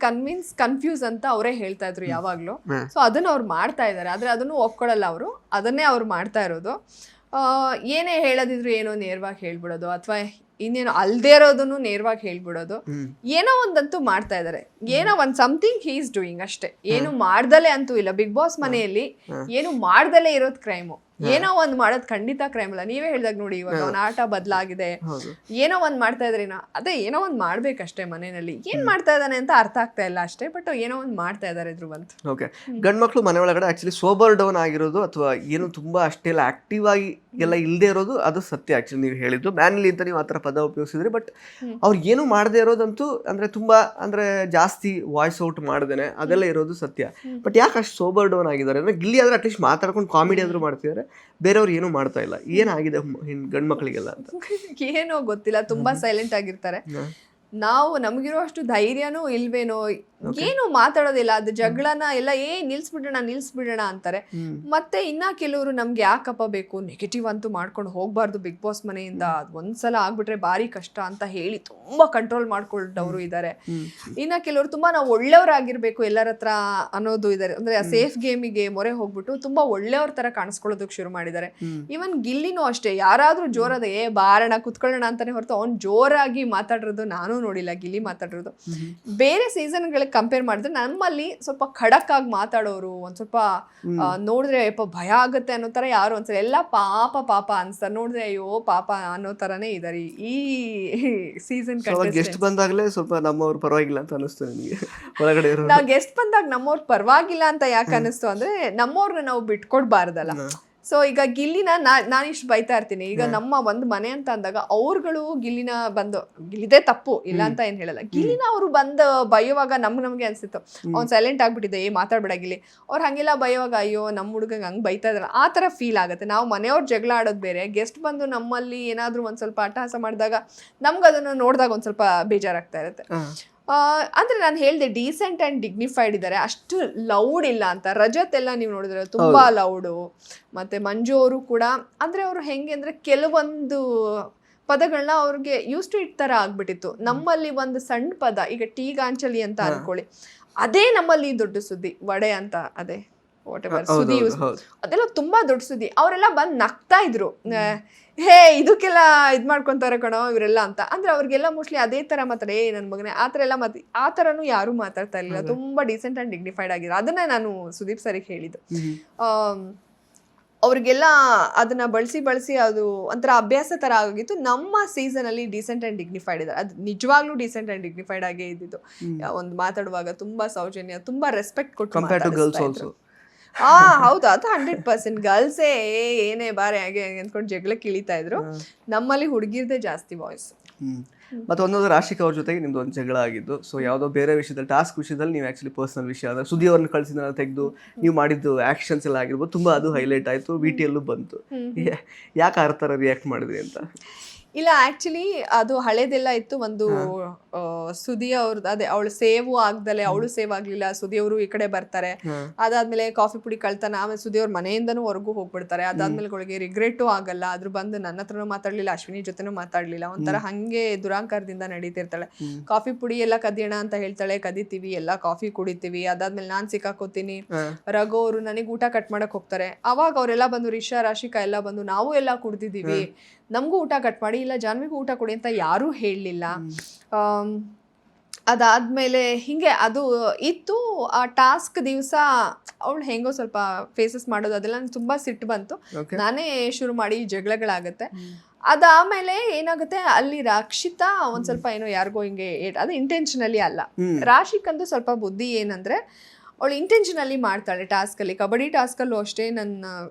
[SPEAKER 2] ಕನ್ಫ್ಯೂಸ್ ಅಂತ ಅವರೇ ಹೇಳ್ತಾ ಇದ್ರು ಯಾವಾಗ್ಲೂ. ಸೊ ಅದನ್ನ ಅವ್ರು ಮಾಡ್ತಾ ಇದಾರೆ, ಆದ್ರೆ ಅದನ್ನು ಒಪ್ಕೊಳ್ಳಲ್ಲ ಅವರು. ಅದನ್ನೇ ಅವ್ರು ಮಾಡ್ತಾ ಇರೋದು. ಏನೇ ಹೇಳೋದಿದ್ರು ಏನೋ ನೇರವಾಗಿ ಹೇಳ್ಬಿಡೋದು, ಅಥವಾ ಇನ್ನೇನೋ ಅಲ್ದೇ ಇರೋದನ್ನು ನೇರವಾಗಿ ಹೇಳ್ಬಿಡೋದು. ಏನೋ ಒಂದಂತೂ ಮಾಡ್ತಾ ಇದಾರೆ, ಏನೋ ಒಂದ್ ಸಮಥಿಂಗ್ ಹಿ ಈಸ್ ಡೂಯಿಂಗ್ ಅಷ್ಟೇ. ಏನು ಮಾಡ್ದಲೇ ಅಂತೂ ಇಲ್ಲ. ಬಿಗ್ ಬಾಸ್ ಮನೆಯಲ್ಲಿ ಏನು ಮಾಡ್ದಲೇ ಇರೋದು ಕ್ರೈಮು. ಏನೋ ಒಂದ್ ಮಾಡೋದು ಖಂಡಿತ ಕ್ರೈಮ್ ಅಲ್ಲ. ನೀವೇ ಹೇಳ್ದಾಗ ನೋಡಿ, ಇವಾಗ ಅವ್ನ ಆಟ ಬದಲಾಗಿದೆ, ಏನೋ ಒಂದ್ ಮಾಡ್ತಾ ಇದ್ರೇನ, ಅದೇ ಏನೋ ಒಂದ್ ಮಾಡ್ಬೇಕಷ್ಟೇ ಮನೆಯಲ್ಲಿ. ಏನ್ ಮಾಡ್ತಾ ಇದ್ದಾನೆ ಅಂತ ಅರ್ಥ ಆಗ್ತಾ ಇಲ್ಲ ಅಷ್ಟೇ, ಬಟ್ ಏನೋ ಒಂದ್ ಮಾಡ್ತಾ ಇದಾರೆ ಧ್ರುವಂತ್.
[SPEAKER 1] ಓಕೆ, ಗಂಡ್ ಮಕ್ಳು ಮನೆ ಒಳಗಡೆ ಆಕ್ಚುಲಿ ಸೋಬರ್ ಡೌನ್ ಆಗಿರೋದು ಅಥವಾ ಏನು ತುಂಬಾ ಅಷ್ಟೆಲ್ಲ ಆಕ್ಟಿವ್ ಆಗಿ ಎಲ್ಲ ಇಲ್ಲದೆ ಇರೋದು ಅದು ಸತ್ಯ. ಆಕ್ಚುಲಿ ನೀವು ಹೇಳಿದ್ದು ಮ್ಯಾನ್ಲಿ ಅಂತ ನೀವು ಆ ಥರ ಪದ ಉಪಯೋಗಿಸಿದ್ರಿ. ಬಟ್ ಅವ್ರು ಏನು ಮಾಡದೇ ಇರೋದಂತೂ ಅಂದ್ರೆ ತುಂಬಾ ಅಂದ್ರೆ ಜಾಸ್ತಿ ವಾಯ್ಸ್ ಔಟ್ ಮಾಡ್ದೇನೆ ಅದೆಲ್ಲ ಇರೋದು ಸತ್ಯ. ಬಟ್ ಯಾಕೆ ಅಷ್ಟು ಸೋಬರ್ ಡೌನ್ ಆಗಿದ್ದಾರೆ ಅಂದ್ರೆ ಗಿಲ್ಲಿ ಆದ್ರೆ ಅಟ್ಲೀಸ್ಟ್ ಮಾತಾಡ್ಕೊಂಡು ಕಾಮಿಡಿ ಆದ್ರೂ ಮಾಡ್ತಿದ್ದಾರೆ, ಬೇರೆಯವ್ರು ಏನೂ ಮಾಡ್ತಾ ಇಲ್ಲ. ಏನಾಗಿದೆ ಗಂಡ್ ಮಕ್ಳಿಗೆಲ್ಲ ಅಂತ
[SPEAKER 2] ಏನೋ ಗೊತ್ತಿಲ್ಲ, ತುಂಬಾ ಸೈಲೆಂಟ್ ಆಗಿರ್ತಾರೆ. ನಾವು ನಮಗಿರೋ ಅಷ್ಟು ಧೈರ್ಯನೂ ಇಲ್ವೇನೋ, ಏನು ಮಾತಾಡೋದಿಲ್ಲ. ಅದು ಜಗಳನ ಎಲ್ಲ ನಿಲ್ಸ್ಬಿಡೋಣ ಅಂತಾರೆ. ಮತ್ತೆ ಇನ್ನ ಕೆಲವರು ನಮ್ಗೆ ಯಾಕಪ್ಪ ಬೇಕು, ನೆಗೆಟಿವ್ ಅಂತೂ ಮಾಡ್ಕೊಂಡು ಹೋಗ್ಬಾರ್ದು ಬಿಗ್ ಬಾಸ್ ಮನೆಯಿಂದ, ಅದು ಒಂದ್ಸಲ ಆಗ್ಬಿಟ್ರೆ ಭಾರಿ ಕಷ್ಟ ಅಂತ ಹೇಳಿ ತುಂಬಾ ಕಂಟ್ರೋಲ್ ಮಾಡ್ಕೊಂಡವ್ರು ಇದ್ದಾರೆ. ಇನ್ನ ಕೆಲವರು ತುಂಬಾ ನಾವು ಒಳ್ಳೆಯವ್ರಾಗಿರ್ಬೇಕು ಎಲ್ಲರ ಹತ್ರ ಅನ್ನೋದು ಇದಾರೆ. ಅಂದ್ರೆ ಆ ಸೇಫ್ ಗೇಮಿಗೆ ಮೊರೆ ಹೋಗ್ಬಿಟ್ಟು ತುಂಬಾ ಒಳ್ಳೆಯವ್ರ ತರ ಕಾಣಿಸ್ಕೊಳ್ಳೋದಕ್ಕೆ ಶುರು ಮಾಡಿದ್ದಾರೆ. ಇವನ್ ಗಿಲ್ಲಿನೂ ಅಷ್ಟೇ, ಯಾರಾದ್ರೂ ಜೋರಾದ ಬಾರಣ ಕುತ್ಕೊಳ್ಳೋಣ ಅಂತಾನೆ ಹೊರತು ಅವ್ನು ಜೋರಾಗಿ ಮಾತಾಡಿರೋದು ನಾನು ನೋಡಿಲ್ಲ. ಗಿಲ್ಲಿ ಮಾತಾಡಿರೋದು ಬೇರೆ ಸೀಸನ್ಗಳಿಗೆ ಕಂಪೇರ್ ಮಾಡಿದ್ರೆ ನಮ್ಮಲ್ಲಿ ಸ್ವಲ್ಪ ಖಡಕ್ ಆಗಿ ಮಾತಾಡೋರು, ಒಂದ್ ಸ್ವಲ್ಪ ನೋಡಿದ್ರೆ ಭಯ ಆಗುತ್ತೆ ಅನ್ನೋ ತರ ಯಾರು ಒಂದ್ಸಲ ಎಲ್ಲ ಪಾಪ ಅನ್ಸ್ತಾರೆ. ನೋಡಿದ್ರೆ ಅಯ್ಯೋ ಪಾಪ ಅನ್ನೋ ತರನೇ ಇದಾರೆ ಈ ಸೀಸನ್.
[SPEAKER 1] ಗೆಸ್ಟ್ ಬಂದಾಗಲೇ ಸ್ವಲ್ಪ ನಮ್ಮವ್ರು ಪರವಾಗಿಲ್ಲ ಅಂತ ಅನಿಸ್ತು ನನಗೆ. ಒಳಗಡೆ
[SPEAKER 2] ನಾವು ಗೆಸ್ಟ್ ಬಂದಾಗ ನಮ್ಮವ್ರು ಪರವಾಗಿಲ್ಲ ಅಂತ ಯಾಕೆ ಅನಿಸ್ತು ಅಂದ್ರೆ ನಮ್ಮವ್ರನ್ನ ನಾವು ಬಿಟ್ಕೊಡ್ಬಾರ್ದಲ್ಲ. ಸೊ ಈಗ ಗಿಲ್ಲಿನ ನಾನಿಷ್ಟು ಬೈತಾ ಇರ್ತೀನಿ. ಈಗ ನಮ್ಮ ಒಂದು ಮನೆ ಅಂತ ಅಂದಾಗ ಅವ್ರುಗಳು ಗಿಲ್ಲಿನ ಬಂದು, ಗಿಲ್ಲಿದೇ ತಪ್ಪು ಇಲ್ಲ ಅಂತ ಏನ್ ಹೇಳಲ್ಲ, ಗಿಲ್ಲಿನ ಅವ್ರು ಬಂದು ಬೈಯುವಾಗ ನಮ್ಗೆ ಅನ್ಸಿತ್ತು ಅವ್ನು ಸೈಲೆಂಟ್ ಆಗ್ಬಿಟ್ಟಿದೆ, ಮಾತಾಡ್ಬೇಡ ಗಿಲ್ಲಿ. ಅವ್ರು ಹಂಗೆಲ್ಲ ಬೈಯುವಾಗ ಅಯ್ಯೋ ನಮ್ಮ ಹುಡುಗಂಗೆ ಹಂಗೆ ಬೈತಾ ಇದಾರೆ ಆ ಥರ ಫೀಲ್ ಆಗುತ್ತೆ. ನಾವು ಮನೆಯವ್ರ ಜಗಳ ಆಡೋದು ಬೇರೆ, ಗೆಸ್ಟ್ ಬಂದು ನಮ್ಮಲ್ಲಿ ಏನಾದ್ರೂ ಒಂದ್ ಸ್ವಲ್ಪ ಅಟ್ಟಹಾಸ ಮಾಡಿದಾಗ ನಮ್ಗೆ ಅದನ್ನು ನೋಡಿದಾಗ ಒಂದ್ ಸ್ವಲ್ಪ ಬೇಜಾರಾಗ್ತಾ ಇರುತ್ತೆ. ಅಂದ್ರೆ ನಾನು ಹೇಳ್ದೆ ಡೀಸೆಂಟ್ ಅಂಡ್ ಡಿಗ್ನಿಫೈಡ್ ಇದ್ದಾರೆ, ಅಷ್ಟು ಲೌಡ್ ಇಲ್ಲ ಅಂತ. ರಜತ್ ಎಲ್ಲ ನೀವು ನೋಡಿದ್ರೆ ತುಂಬಾ ಲೌಡು. ಮತ್ತೆ ಮಂಜು ಅವರು ಕೂಡ ಅಂದ್ರೆ ಅವರು ಹೆಂಗೆ ಅಂದ್ರೆ ಕೆಲವೊಂದು ಪದಗಳನ್ನ ಅವ್ರಿಗೆ ಯೂಸ್ ಟು ಇಟ್ ತರ ಆಗ್ಬಿಟ್ಟಿತ್ತು. ನಮ್ಮಲ್ಲಿ ಒಂದು ಸಣ್ಣ ಪದ, ಈಗ ಟೀಗಾಂಚಲಿ ಅಂತ ಅನ್ಕೊಳ್ಳಿ, ಅದೇ ನಮ್ಮಲ್ಲಿ ದೊಡ್ಡ ಸುದ್ದಿ. ವಡೆ ಅಂತ ಅದೇ ವಾಟ್ ಎವರ್ ಸುದ್ದಿ ಯೂಸ್, ಅದೆಲ್ಲ ತುಂಬಾ ದೊಡ್ಡ ಸುದ್ದಿ. ಅವರೆಲ್ಲ ಬಂದ್ ನಗ್ತಾ ಇದ್ರು, ಇದಕ್ಕೆಲ್ಲ ಇದ್ ಮಾಡ್ಕೊಂತಾರೆ ಕಣೋ ಇವರೆಲ್ಲ ಅಂತ. ಅಂದ್ರೆ ಅವ್ರಿಗೆಲ್ಲ ಮೋಸ್ಟ್ಲಿ ಅದೇ ತರ ಮಾತಾಡ ನನ್ ಮಗನೇ ಆ ತರ ಎಲ್ಲ ಆ ತರನು ಯಾರು ಮಾತಾಡ್ತಾ ಇರ್ಲಿಲ್ಲ. ತುಂಬಾ ಡೀಸೆಂಟ್ ಅಂಡ್ ಡಿಗ್ನಿಫೈಡ್ ಆಗಿರೋ. ಅದನ್ನ ನಾನು ಸುದೀಪ್ ಸರಿಗೆ ಹೇಳಿದ್ದು. ಅವ್ರಿಗೆಲ್ಲ ಅದನ್ನ ಬಳಸಿ ಅದು ಒಂಥರ ಅಭ್ಯಾಸ ತರ ಆಗಿತ್ತು. ನಮ್ಮ ಸೀಸನ್ ಅಲ್ಲಿ ಡೀಸೆಂಟ್ ಅಂಡ್ ಡಿಗ್ನಿಫೈಡ್ ಇದ್ದಾರೆ. ಅದು ನಿಜವಾಗ್ಲೂ ಡೀಸೆಂಟ್ ಅಂಡ್ ಡಿಗ್ನಿಫೈಡ್ ಆಗೇ ಇದ್ದಿದ್ದು. ಒಂದು ಮಾತಾಡುವಾಗ ತುಂಬಾ ಸೌಜನ್ಯ, ತುಂಬಾ ರೆಸ್ಪೆಕ್ಟ್ ಕೊಟ್ಟು. ಹೌದು, ಅದು 100%. ಗರ್ಲ್ಸೇ ಏನೇ ಬಾರೆ ಹಾಗೆ ಅಂದ್ಕೊಂಡು ಜಗಳಕ್ಕೆ ಇಳಿತಾ ಇದ್ರು. ನಮ್ಮಲ್ಲಿ ಹುಡುಗಿರ್ದೇ ಜಾಸ್ತಿ ವಾಯ್ಸ್.
[SPEAKER 1] ಮತ್ತೆ ಒಂದೊಂದು ರಾಶಿಕ್ ಅವ್ರ ಜೊತೆಗೆ ನಿಮ್ದು ಒಂದು ಜಗಳ ಆಗಿದ್ದು. ಸೊ ಯಾವುದೋ ಬೇರೆ ವಿಷಯದಲ್ಲಿ ಟಾಸ್ಕ್ ವಿಷಯದಲ್ಲಿ ನೀವು ಆಕ್ಚುಲಿ ಪರ್ಸನಲ್ ವಿಷಯ ಅಂದ್ರೆ ಸುದ್ದಿ ಅವ್ರನ್ನ ಕಳಿಸಿದ ತೆಗೆದು ನೀವು ಮಾಡಿದ್ದು ಆಕ್ಷನ್ಸ್ ಎಲ್ಲ ಆಗಿರ್ಬೋದು, ತುಂಬಾ ಅದು ಹೈಲೈಟ್ ಆಯ್ತು, ವಿಟಿಯಲ್ಲೂ ಬಂತು. ಯಾಕೆ ಆ ಥರ ರಿಯಾಕ್ಟ್ ಮಾಡಿದ್ರಿ ಅಂತ?
[SPEAKER 2] ಇಲ್ಲ ಆಕ್ಚುಲಿ ಅದು ಹಳೇದೆಲ್ಲ ಇತ್ತು. ಒಂದು ಸುದಿ ಅವ್ರದ್ದು ಅದೇ ಅವಳು ಸೇವ್ ಆಗ್ದಲೆ ಅವಳು ಸೇವ್ ಆಗ್ಲಿಲ್ಲ, ಸುದಿ ಅವರು ಈ ಕಡೆ ಬರ್ತಾರೆ. ಅದಾದ್ಮೇಲೆ ಕಾಫಿ ಪುಡಿ ಕಳ್ತಾನ, ಆಮೇಲೆ ಸುದಿ ಅವ್ರ ಮನೆಯಿಂದನೂ ಹೊರಗೂ ಹೋಗ್ಬಿಡ್ತಾರೆ. ಅದಾದ್ಮೇಲೆ ಅವಳಿಗೆ ರಿಗ್ರೆಟು ಆಗಲ್ಲ, ಅದ್ರ ಬಂದು ನನ್ನ ಹತ್ರನೂ ಮಾತಾಡ್ಲಿಲ್ಲ, ಅಶ್ವಿನಿ ಜೊತೆನೂ ಮಾತಾಡ್ಲಿಲ್ಲ, ಒಂಥರ ಹಂಗೆ ದುರಾಂಕಾರದಿಂದ ನಡೀತಿರ್ತಾಳೆ. ಕಾಫಿ ಪುಡಿ ಎಲ್ಲ ಕದಿಯೋಣ ಅಂತ ಹೇಳ್ತಾಳೆ, ಕದಿತೀವಿ, ಎಲ್ಲ ಕಾಫಿ ಕುಡಿತೀವಿ. ಅದಾದ್ಮೇಲೆ ನಾನ್ ಸಿಕ್ಕಾಕೋತೀನಿ, ರಘು ಅವರು ನನಗೆ ಊಟ ಕಟ್ ಮಾಡಕ್ ಹೋಗ್ತಾರೆ. ಅವಾಗ ಅವರೆಲ್ಲ ಬಂದು ರಿಷಾ ರಾಶಿಕಾ ಎಲ್ಲ ಬಂದು ನಾವು ಎಲ್ಲ ಕುಡ್ದಿದೀವಿ, ನಮಗೂ ಊಟ ಕಟ್ ಮಾಡಿ, ಇಲ್ಲ ಜಾನ್ವಿಗೂ ಊಟ ಕೊಡಿ ಅಂತ ಯಾರೂ ಹೇಳಲಿಲ್ಲ. ಅದಾದ್ಮೇಲೆ ಹಿಂಗೆ ಅದು ಇತ್ತು. ಆ ಟಾಸ್ಕ್ ದಿವಸ ಅವಳು ಹೆಂಗೋ ಸ್ವಲ್ಪ ಫೇಸಸ್ ಮಾಡೋದು ಅದೆಲ್ಲ ನಂಗೆ ತುಂಬ ಸಿಟ್ಟು ಬಂತು. ನಾನೇ ಶುರು ಮಾಡಿ ಜಗಳಗಳಾಗತ್ತೆ. ಅದಾದ್ಮೇಲೆ ಏನಾಗುತ್ತೆ, ಅಲ್ಲಿ ರಕ್ಷಿತಾ ಒಂದ್ ಸ್ವಲ್ಪ ಏನೋ ಯಾರಿಗೋ ಹಿಂಗೆ ಅದು ಇಂಟೆನ್ಷನಲಿ ಅಲ್ಲ. ರಾಶಿಕಂದು ಸ್ವಲ್ಪ ಬುದ್ಧಿ ಏನಂದ್ರೆ ಅವಳು ಇಂಟೆನ್ಷನಲಿ ಮಾಡ್ತಾಳೆ. ಟಾಸ್ಕಲ್ಲಿ, ಕಬಡ್ಡಿ ಟಾಸ್ಕಲ್ಲೂ ಅಷ್ಟೇ, ನನ್ನ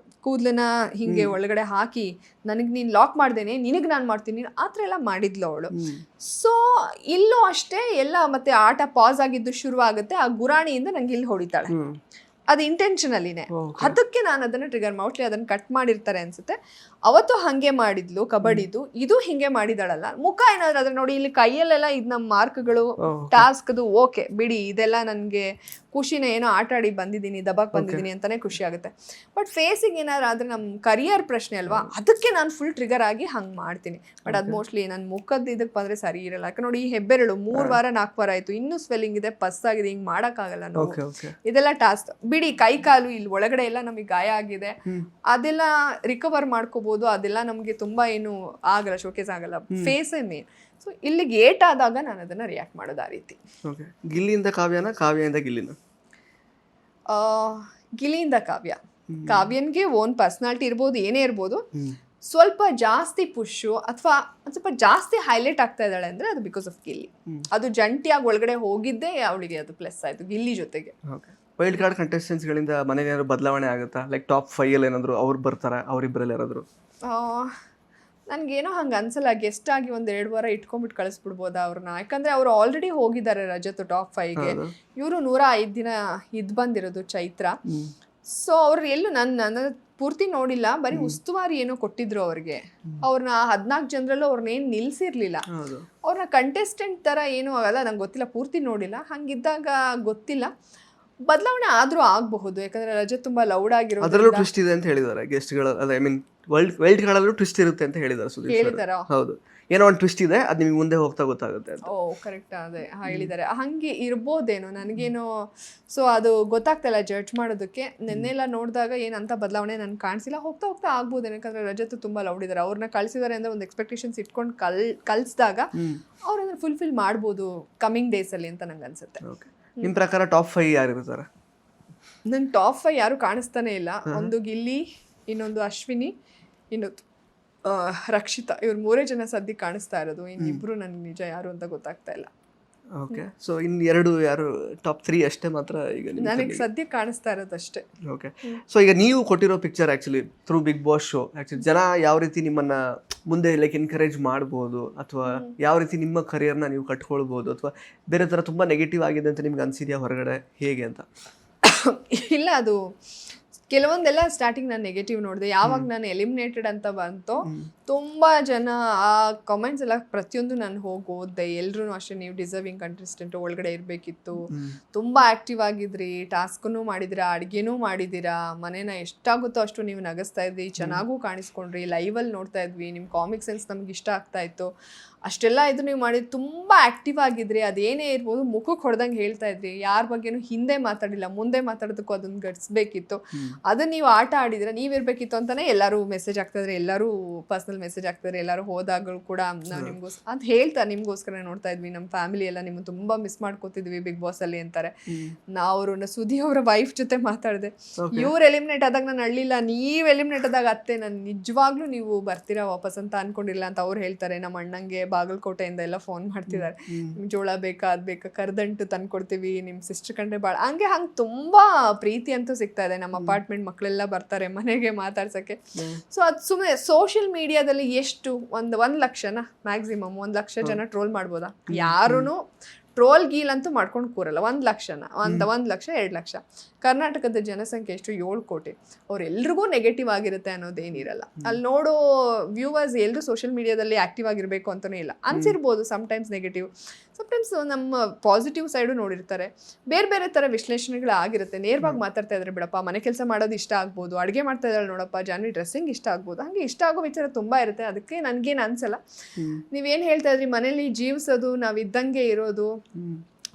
[SPEAKER 2] ಕೂದಲನ್ನ ಹಿಂಗೆ ಒಳಗಡೆ ಹಾಕಿ ನನಗೆ ನೀನು ಲಾಕ್ ಮಾಡ್ದೇನೆ, ನಿನಗೆ ನಾನು ಮಾಡ್ತೀನಿ, ಆ ಥರ ಎಲ್ಲ ಮಾಡಿದ್ಲು ಅವಳು. ಸೊ ಇಲ್ಲೂ ಅಷ್ಟೇ ಎಲ್ಲ ಮತ್ತೆ ಆಟ ಪಾಸ್ ಆಗಿದ್ದು ಶುರು ಆಗುತ್ತೆ. ಆ ಗುರಾಣಿಯಿಂದ ನಂಗೆ ಇಲ್ಲಿ ಹೊಡಿತಾಳೆ, ಅದು ಇಂಟೆನ್ಷನಲಿನೇ. ಅದಕ್ಕೆ ನಾನು ಅದನ್ನ ಟ್ರಿಗರ್ ಮೋಸ್ಟ್ಲಿ ಅದನ್ನ ಕಟ್ ಮಾಡಿರ್ತಾರೆ ಅನ್ಸುತ್ತೆ. ಅವತ್ತು ಹಂಗೆ ಮಾಡಿದ್ಲು ಕಬಡ್ಡಿದು, ಇದು ಹಿಂಗೆ ಮಾಡಿದಾಳಲ್ಲ. ಮುಖ ಏನಾದ್ರು ಅದ್ರ ನೋಡಿ, ಇಲ್ಲಿ ಕೈಯಲ್ಲೆಲ್ಲ ಇದು ನಮ್ಮ ಮಾರ್ಕ್ಗಳು, ಟಾಸ್ಕ್ದು ಓಕೆ ಬಿಡಿ, ಇದೆಲ್ಲ ನನಗೆ ಖುಷಿನ, ಏನೋ ಆಟ ಆಡಿ ಬಂದಿದ್ದೀನಿ, ದಬಾಕ್ ಬಂದಿದ್ದೀನಿ ಅಂತಾನೆ ಖುಷಿ ಆಗುತ್ತೆ. ಬಟ್ ಫೇಸಿಗೆ ಏನಾದ್ರು ಆದ್ರೆ ನಮ್ಮ ಕರಿಯರ್ ಪ್ರಶ್ನೆ ಅಲ್ವಾ, ಅದಕ್ಕೆ ನಾನು ಫುಲ್ ಟ್ರಿಗರ್ ಆಗಿ ಹಂಗೆ ಮಾಡ್ತೀನಿ. ಬಟ್ ಅದು ಮೋಸ್ಟ್ಲಿ ನನ್ನ ಮುಖದ ಇದಕ್ಕೆ ಬಂದ್ರೆ ಸರಿ ಇರಲ್ಲ. ಯಾಕೆ ನೋಡಿ, ಈ ಹೆಬ್ಬೆರಳು 3 ವಾರ 4 ವಾರ ಆಯ್ತು, ಇನ್ನೂ ಸ್ವೆಲ್ಲಿಂಗ್ ಇದೆ, ಪಸ್ ಆಗಿದೆ, ಹಿಂಗೆ ಮಾಡೋಕ್ಕಾಗಲ್ಲ ನಾವು. ಇದೆಲ್ಲ ಟಾಸ್ಕ್ ಬಿಡಿ, ಕೈ ಕಾಲು ಇಲ್ಲಿ ಒಳಗಡೆ ಎಲ್ಲ ನಮಗೆ ಗಾಯ ಆಗಿದೆ, ಅದೆಲ್ಲ ರಿಕವರ್ ಮಾಡ್ಕೋಬಹುದು, ಅದೆಲ್ಲ ನಮಗೆ ತುಂಬಾ ಏನು ಆಗಲ್ಲ, ಶೋಕೇಸ್ ಆಗಲ್ಲ. ಫೇಸೇ ಮೇನ್. ಸೊ ಇಲ್ಲಿಗೆ ಏಟ್ ಆದಾಗ ನಾನು ಅದನ್ನ ರಿಯಾಕ್ಟ್ ಮಾಡೋದು ಆ ರೀತಿ.
[SPEAKER 1] ಗಿಲ್ಲಿಯಿಂದ ಕಾವ್ಯನ, ಕಾವ್ಯದಿಂದ ಗಿಲ್ಲಿನ?
[SPEAKER 2] ಗಿಲ್ಲಿಯಿಂದ ಕಾವ್ಯ. ಕಾವ್ಯನ್ಗೆ ಓನ್ ಪರ್ಸನಾಲಿಟಿ ಇರ್ಬೋದು, ಏನೇ ಇರ್ಬೋದು, ಸ್ವಲ್ಪ ಜಾಸ್ತಿ ಪುಷು ಅಥವಾ ಸ್ವಲ್ಪ ಜಾಸ್ತಿ ಹೈಲೈಟ್ ಆಗ್ತಾ ಇದ್ದಾಳೆ ಅಂದ್ರೆ ಅದು ಬಿಕಾಸ್ ಆಫ್ ಗಿಲ್ಲಿ. ಅದು ಜಂಟಿಯಾಗಿ ಒಳಗಡೆ ಹೋಗಿದ್ದೆ ಅವಳಿಗೆ ಅದು ಪ್ಲಸ್ ಆಯ್ತು ಗಿಲ್ಲಿ ಜೊತೆಗೆ.
[SPEAKER 1] ವೈಲ್ಡ್ ಕಾರ್ಡ್ ಕಂಟೆಸ್ಟೆಂಟ್ಸ್ ಗಳಿಂದ ಮನೆಗೆ ಏನಾದ್ರು ಬದಲಾವಣೆ ಆಗುತ್ತಾ? ಲೈಕ್ ಟಾಪ್ 5 ಅಲ್ಲಿ ಏನಾದ್ರು ಅವ್ರು ಬರ್ತಾರ, ಅವರಿಬ್ಬರಲ್ಲಿ ಯಾರಾದ್ರು?
[SPEAKER 2] ನನ್ಗೇನೋ ಹಂಗೆ ಅನ್ಸಲ್ಲ. ಗೆಸ್ಟ್ ಆಗಿ 1-2 ವಾರ ಇಟ್ಕೊಂಡ್ಬಿಟ್ಟು ಕಳಿಸ್ಬಿಡ್ಬೋದಾ ಅವ್ರನ್ನ? ಯಾಕಂದ್ರೆ ಅವ್ರು ಆಲ್ರೆಡಿ ಹೋಗಿದ್ದಾರೆ ರಜತ್ ಟಾಪ್ 5ಗೆ. ಇವರು 105 ದಿನ ಇದ್ ಬಂದಿರೋದು ಚೈತ್ರ. ಸೊ ಅವ್ರು ಎಲ್ಲೂ ನನ್ನ ಪೂರ್ತಿ ನೋಡಿಲ್ಲ, ಬರೀ ಉಸ್ತುವಾರಿ ಏನೋ ಕೊಟ್ಟಿದ್ರು ಅವ್ರಿಗೆ. ಅವ್ರನ್ನ 14 ಜನರಲ್ಲೂ ಅವ್ರನ್ನ ಏನ್ ನಿಲ್ಸಿರ್ಲಿಲ್ಲ. ಅವ್ರನ್ನ ಕಂಟೆಸ್ಟೆಂಟ್ ತರ ಏನೂ ಆಗಲ್ಲ, ನಂಗೆ ಗೊತ್ತಿಲ್ಲ, ಪೂರ್ತಿ ನೋಡಿಲ್ಲ. ಹಂಗಿದ್ದಾಗ ಗೊತ್ತಿಲ್ಲ, ಬದಲಾವಣೆ ಆದ್ರೂ ಆಗಬಹುದು. ಯಾಕಂದ್ರೆ ರಜತ್ ತುಂಬಾ ಲೌಡ್ ಆಗಿರೋದು,
[SPEAKER 1] ಅದರಲ್ಲೂ ಟ್ವಿಸ್ಟ್ ಇದೆ ಅಂತ ಹೇಳಿದ್ದಾರೆ ಗೆಸ್ಟ್ಗಳು. ಐ ಮೀನ್ ವೈಲ್ಡ್ ಕಾರ್ಡಲ್ಲೂ ಟ್ವಿಸ್ಟ್ ಇರುತ್ತೆ ಅಂತ ಹೇಳಿದ್ದಾರೆ ಸುದೀಪ್.
[SPEAKER 2] ಹೇಳಿದಾರ?
[SPEAKER 1] ಹೌದು, ಏನೋ ಒಂದು ಟ್ವಿಸ್ಟ್ ಇದೆ, ಅದು ನಿಮಗೆ ಮುಂದೆ ಹೋಗ್ತಾ ಗೊತ್ತಾಗುತ್ತೆ ಅಂತ.
[SPEAKER 2] ಓ ಕರೆಕ್ಟ್, ಅದೇ ಹೇಳಿದ್ದಾರೆ. ಹಂಗೆ ಇರ್ಬೋದೇನೋ, ನನಗೇನೋ. ಸೊ ಅದು ಗೊತ್ತಾಗ್ತಿಲ್ಲ ಜಡ್ಜ್ ಮಾಡೋದಕ್ಕೆ. ನೆನ್ನೆಲ್ಲ ನೋಡಿದಾಗ ಏನಂತ ಬದಲಾವಣೆ ನನ್ಗೆ ಕಾಣಿಸಿಲ್ಲ. ಹೋಗ್ತಾ ಹೋಗ್ತಾ ಆಗ್ಬೋದೇನೋ, ಯಾಕಂದ್ರೆ ರಜತ್ ತುಂಬಾ ಲೌಡ್ ಇದ್ದಾರೆ. ಅವ್ರನ್ನ ಕಳ್ಸಿದ್ದಾರೆ ಅಂದ್ರೆ ಒಂದು ಎಕ್ಸ್ಪೆಕ್ಟೇಷನ್ಸ್ ಇಟ್ಕೊಂಡು ಕಳ್ಸಿದಾಗ ಅವ್ರನ್ನ ಫುಲ್ಫಿಲ್ ಮಾಡ್ಬೋದು ಕಮಿಂಗ್ ಡೇಸ್ ಅಲ್ಲಿ ಅಂತ ನಂಗೆ ಅನ್ಸುತ್ತೆ.
[SPEAKER 1] ನಿಮ್ಮ ಪ್ರಕಾರ ಟಾಪ್ 5 ಯಾರು ಇರ್ತಾರೆ?
[SPEAKER 2] ನಂಗೆ ಟಾಪ್ 5 ಯಾರು ಕಾಣಿಸ್ತಾನೆ ಇಲ್ಲ. ಒಂದು ಗಿಲ್ಲಿ, ಇನ್ನೊಂದು ಅಶ್ವಿನಿ, ಇನ್ನೊಂದು ರಕ್ಷಿತಾ. ಇವ್ರು 3 ಜನ ಸದ್ಯಕ್ಕೆ ಕಾಣಿಸ್ತಾ ಇರೋದು. ಇನ್ನಿಬ್ರು ನನ್ಗೆ ನಿಜ ಯಾರು ಅಂತ ಗೊತ್ತಾಗ್ತಾ ಇಲ್ಲ.
[SPEAKER 1] ಓಕೆ, ಸೊ ಇನ್ನು 2 ಯಾರು? ಟಾಪ್ 3 ಅಷ್ಟೇ ಮಾತ್ರ ಈಗ
[SPEAKER 2] ನನಗೆ ಸದ್ಯಕ್ಕೆ ಕಾಣಿಸ್ತಾ ಇರೋದು ಅಷ್ಟೇ.
[SPEAKER 1] ಓಕೆ, ಸೊ ಈಗ ನೀವು ಕೊಟ್ಟಿರೋ picture actually through Bigg Boss show, actually ಜನ ಯಾವ ರೀತಿ ನಿಮ್ಮನ್ನ ಮುಂದೆ ಲೈಕ್ ಎನ್ಕರೇಜ್ ಮಾಡ್ಬೋದು, ಅಥವಾ ಯಾವ ರೀತಿ ನಿಮ್ಮ ಕರಿಯರ್ನ ನೀವು ಕಟ್ಕೊಳ್ಬೋದು, ಅಥವಾ ಬೇರೆ ಥರ ತುಂಬ ನೆಗೆಟಿವ್ ಆಗಿದೆ ಅಂತ ನಿಮ್ಗೆ ಅನಿಸಿದ್ಯಾ ಹೊರಗಡೆ, ಹೇಗೆ ಅಂತ?
[SPEAKER 2] ಇಲ್ಲ, ಅದು ಕೆಲವೊಂದೆಲ್ಲ ಸ್ಟಾರ್ಟಿಂಗ್ ನಾನು ನೆಗೆಟಿವ್ ನೋಡಿದೆ. ಯಾವಾಗ ನಾನು ಎಲಿಮಿನೇಟೆಡ್ ಅಂತ ಬಂತೋ ತುಂಬಾ ಜನ ಆ ಕಮೆಂಟ್ಸ್ ಎಲ್ಲ ಪ್ರತಿಯೊಂದು ನಾನು ಹೋಗಿ ಓದ್ದೆ. ಎಲ್ರೂ ಅಷ್ಟೇ, ನೀವು ಡಿಸರ್ವಿಂಗ್ ಕಂಟೆಸ್ಟೆಂಟ್, ಒಳಗಡೆ ಇರಬೇಕಿತ್ತು, ತುಂಬಾ ಆಕ್ಟಿವ್ ಆಗಿದ್ರಿ, ಟಾಸ್ಕನ್ನು ಮಾಡಿದಿರಾ, ಅಡುಗೆನೂ ಮಾಡಿದ್ದೀರಾ, ಮನೇನ ಎಷ್ಟಾಗುತ್ತೋ ಅಷ್ಟು ನೀವು ನಗಿಸ್ತಾ ಇದ್ರಿ, ಚೆನ್ನಾಗೂ ಕಾಣಿಸ್ಕೊಂಡ್ರಿ, ಲೈವಲ್ಲಿ ನೋಡ್ತಾ ಇದ್ವಿ, ನಿಮ್ಮ ಕಾಮಿಕ್ ಸೆನ್ಸ್ ನಮ್ಗೆ ಇಷ್ಟ ಆಗ್ತಾ ಇತ್ತು, ಅಷ್ಟೆಲ್ಲ ಇದು ನೀವು ಮಾಡಿದ್ದು, ತುಂಬ ಆ್ಯಕ್ಟಿವ್ ಆಗಿದ್ರಿ. ಅದೇನೇ ಇರ್ಬೋದು ಮುಖಕ್ಕೆ ಹೊಡೆದಂಗೆ ಹೇಳ್ತಾ ಇದ್ರಿ, ಯಾರ ಬಗ್ಗೆನೂ ಹಿಂದೆ ಮಾತಾಡಿಲ್ಲ, ಮುಂದೆ ಮಾತಾಡೋದಕ್ಕೂ ಅದನ್ನು ಗಡಿಸ್ಬೇಕಿತ್ತು. ಅದನ್ನು ನೀವು ಆಟ ಆಡಿದ್ರೆ ನೀವಿರಬೇಕಿತ್ತು ಅಂತಲೇ ಎಲ್ಲರೂ ಮೆಸೇಜ್ ಆಗ್ತಾಯಿದ್ರೆ, ಎಲ್ಲರೂ ಪರ್ಸ್ನಲ್ ಮೆಸೇಜ್ ಆಗ್ತಾರೆ. ಎಲ್ಲರೂ ಹೋದಾಗಲೂ ಕೂಡ ನಾವು ಅದು ಹೇಳ್ತಾರೆ, ನಿಮಗೋಸ್ಕರ ನೋಡ್ತಾ ಇದ್ವಿ, ನಮ್ಮ ಫ್ಯಾಮಿಲಿ ಎಲ್ಲ ನಿಮ್ಮನ್ನು ತುಂಬ ಮಿಸ್ ಮಾಡ್ಕೋತಿದ್ವಿ ಬಿಗ್ ಬಾಸಲ್ಲಿ ಅಂತಾರೆ. ನಾವು ಸುದಿ ಅವರ ವೈಫ್ ಜೊತೆ ಮಾತಾಡಿದೆ, ಇವ್ರು ಎಲಿಮಿನೇಟ್ ಆದಾಗ ನಾನು ಅಳ್ಳಿಲ್ಲ, ನೀವು ಎಲಿಮಿನೇಟ್ ಆದಾಗ ಅತ್ತೆ ನಾನು ನಿಜವಾಗ್ಲೂ ನೀವು ಬರ್ತೀರಾ ವಾಪಸ್ ಅಂತ ಅನ್ಕೊಂಡಿಲ್ಲ ಅಂತ ಅವ್ರು ಹೇಳ್ತಾರೆ. ನಮ್ಮ ಅಣ್ಣಂಗೆ ಬಾಗಲಕೋಟೆಯಿಂದ ಎಲ್ಲ ಫೋನ್ ಮಾಡ್ತಿದ್ದಾರೆ, ನಿಮ್ಗೆ ಜೋಳ ಬೇಕಾ, ಅದ್ ಬೇಕಾ, ಕರ್ದಂಟು ತಂದ್ಕೊಡ್ತೀವಿ, ನಿಮ್ಮ ಸಿಸ್ಟರ್ ಕಂಡ್ರೆ ಭಾಳ ಹಂಗೆ ತುಂಬಾ ಪ್ರೀತಿ ಅಂತೂ ಸಿಗ್ತಾ ಇದೆ. ನಮ್ಮ ಅಪಾರ್ಟ್ಮೆಂಟ್ ಮಕ್ಕಳೆಲ್ಲ ಬರ್ತಾರೆ ಮನೆಗೆ ಮಾತಾಡ್ಸಕ್ಕೆ. ಸೊ ಅದು ಸುಮ್ಮನೆ ಸೋಷಿಯಲ್ ಮೀಡಿಯಾದಲ್ಲಿ ಸಮಯದಲ್ಲಿ ಎಷ್ಟು ಒಂದ್ ಲಕ್ಷನ ಮ್ಯಾಕ್ಸಿಮಮ್ 1 ಲಕ್ಷ ಜನ ಟ್ರೋಲ್ ಮಾಡ್ಬೋದಾ? ಯಾರೂ ಟ್ರೋಲ್ ಗೀಲ್ ಅಂತೂ ಮಾಡ್ಕೊಂಡು ಕೂರಲ್ಲ. 1 ಲಕ್ಷನ 1 ಲಕ್ಷ 2 ಲಕ್ಷ. ಕರ್ನಾಟಕದ ಜನಸಂಖ್ಯೆ ಎಷ್ಟು? 7 ಕೋಟಿ. ಅವ್ರೆಲ್ರಿಗೂ ನೆಗೆಟಿವ್ ಆಗಿರುತ್ತೆ ಅನ್ನೋದೇನಿರಲ್ಲ. ಅಲ್ಲಿ ನೋಡೋ ವ್ಯೂವರ್ಸ್ ಎಲ್ಲರೂ ಸೋಷಿಯಲ್ ಮೀಡಿಯಾದಲ್ಲಿ ಆಕ್ಟಿವ್ ಆಗಿರಬೇಕು ಅಂತಲೂ ಇಲ್ಲ. ಅನ್ಸಿರ್ಬೋದು ಸಮಟೈಮ್ಸ್ ನೆಗೆಟಿವ್, ಸಮಟೈಮ್ಸ್ ನಮ್ಮ ಪಾಸಿಟಿವ್ ಸೈಡು ನೋಡಿರ್ತಾರೆ. ಬೇರೆ ಬೇರೆ ಥರ ವಿಶ್ಲೇಷಣೆಗಳು ಆಗಿರುತ್ತೆ. ನೇರವಾಗಿ ಮಾತಾಡ್ತಾ ಇದ್ರೆ ಬಿಡಪ್ಪ, ಮನೆ ಕೆಲಸ ಮಾಡೋದು ಇಷ್ಟ ಆಗ್ಬೋದು, ಅಡುಗೆ ಮಾಡ್ತಾ ಇದ್ದಾಳೆ ನೋಡಪ್ಪ, ಜಾನ್ವಿ ಡ್ರೆಸ್ಸಿಂಗ್ ಇಷ್ಟ ಆಗ್ಬೋದು, ಹಾಗೆ ಇಷ್ಟ ಆಗೋ ವಿಚಾರ ತುಂಬ ಇರುತ್ತೆ. ಅದಕ್ಕೆ ನನಗೇನು ಅನ್ಸಲ್ಲ. ನೀವೇನು ಹೇಳ್ತಾ ಇದ್ರಿ, ಮನೇಲಿ ಜೀವಿಸೋದು, ನಾವು ಇದ್ದಂಗೆ ಇರೋದು,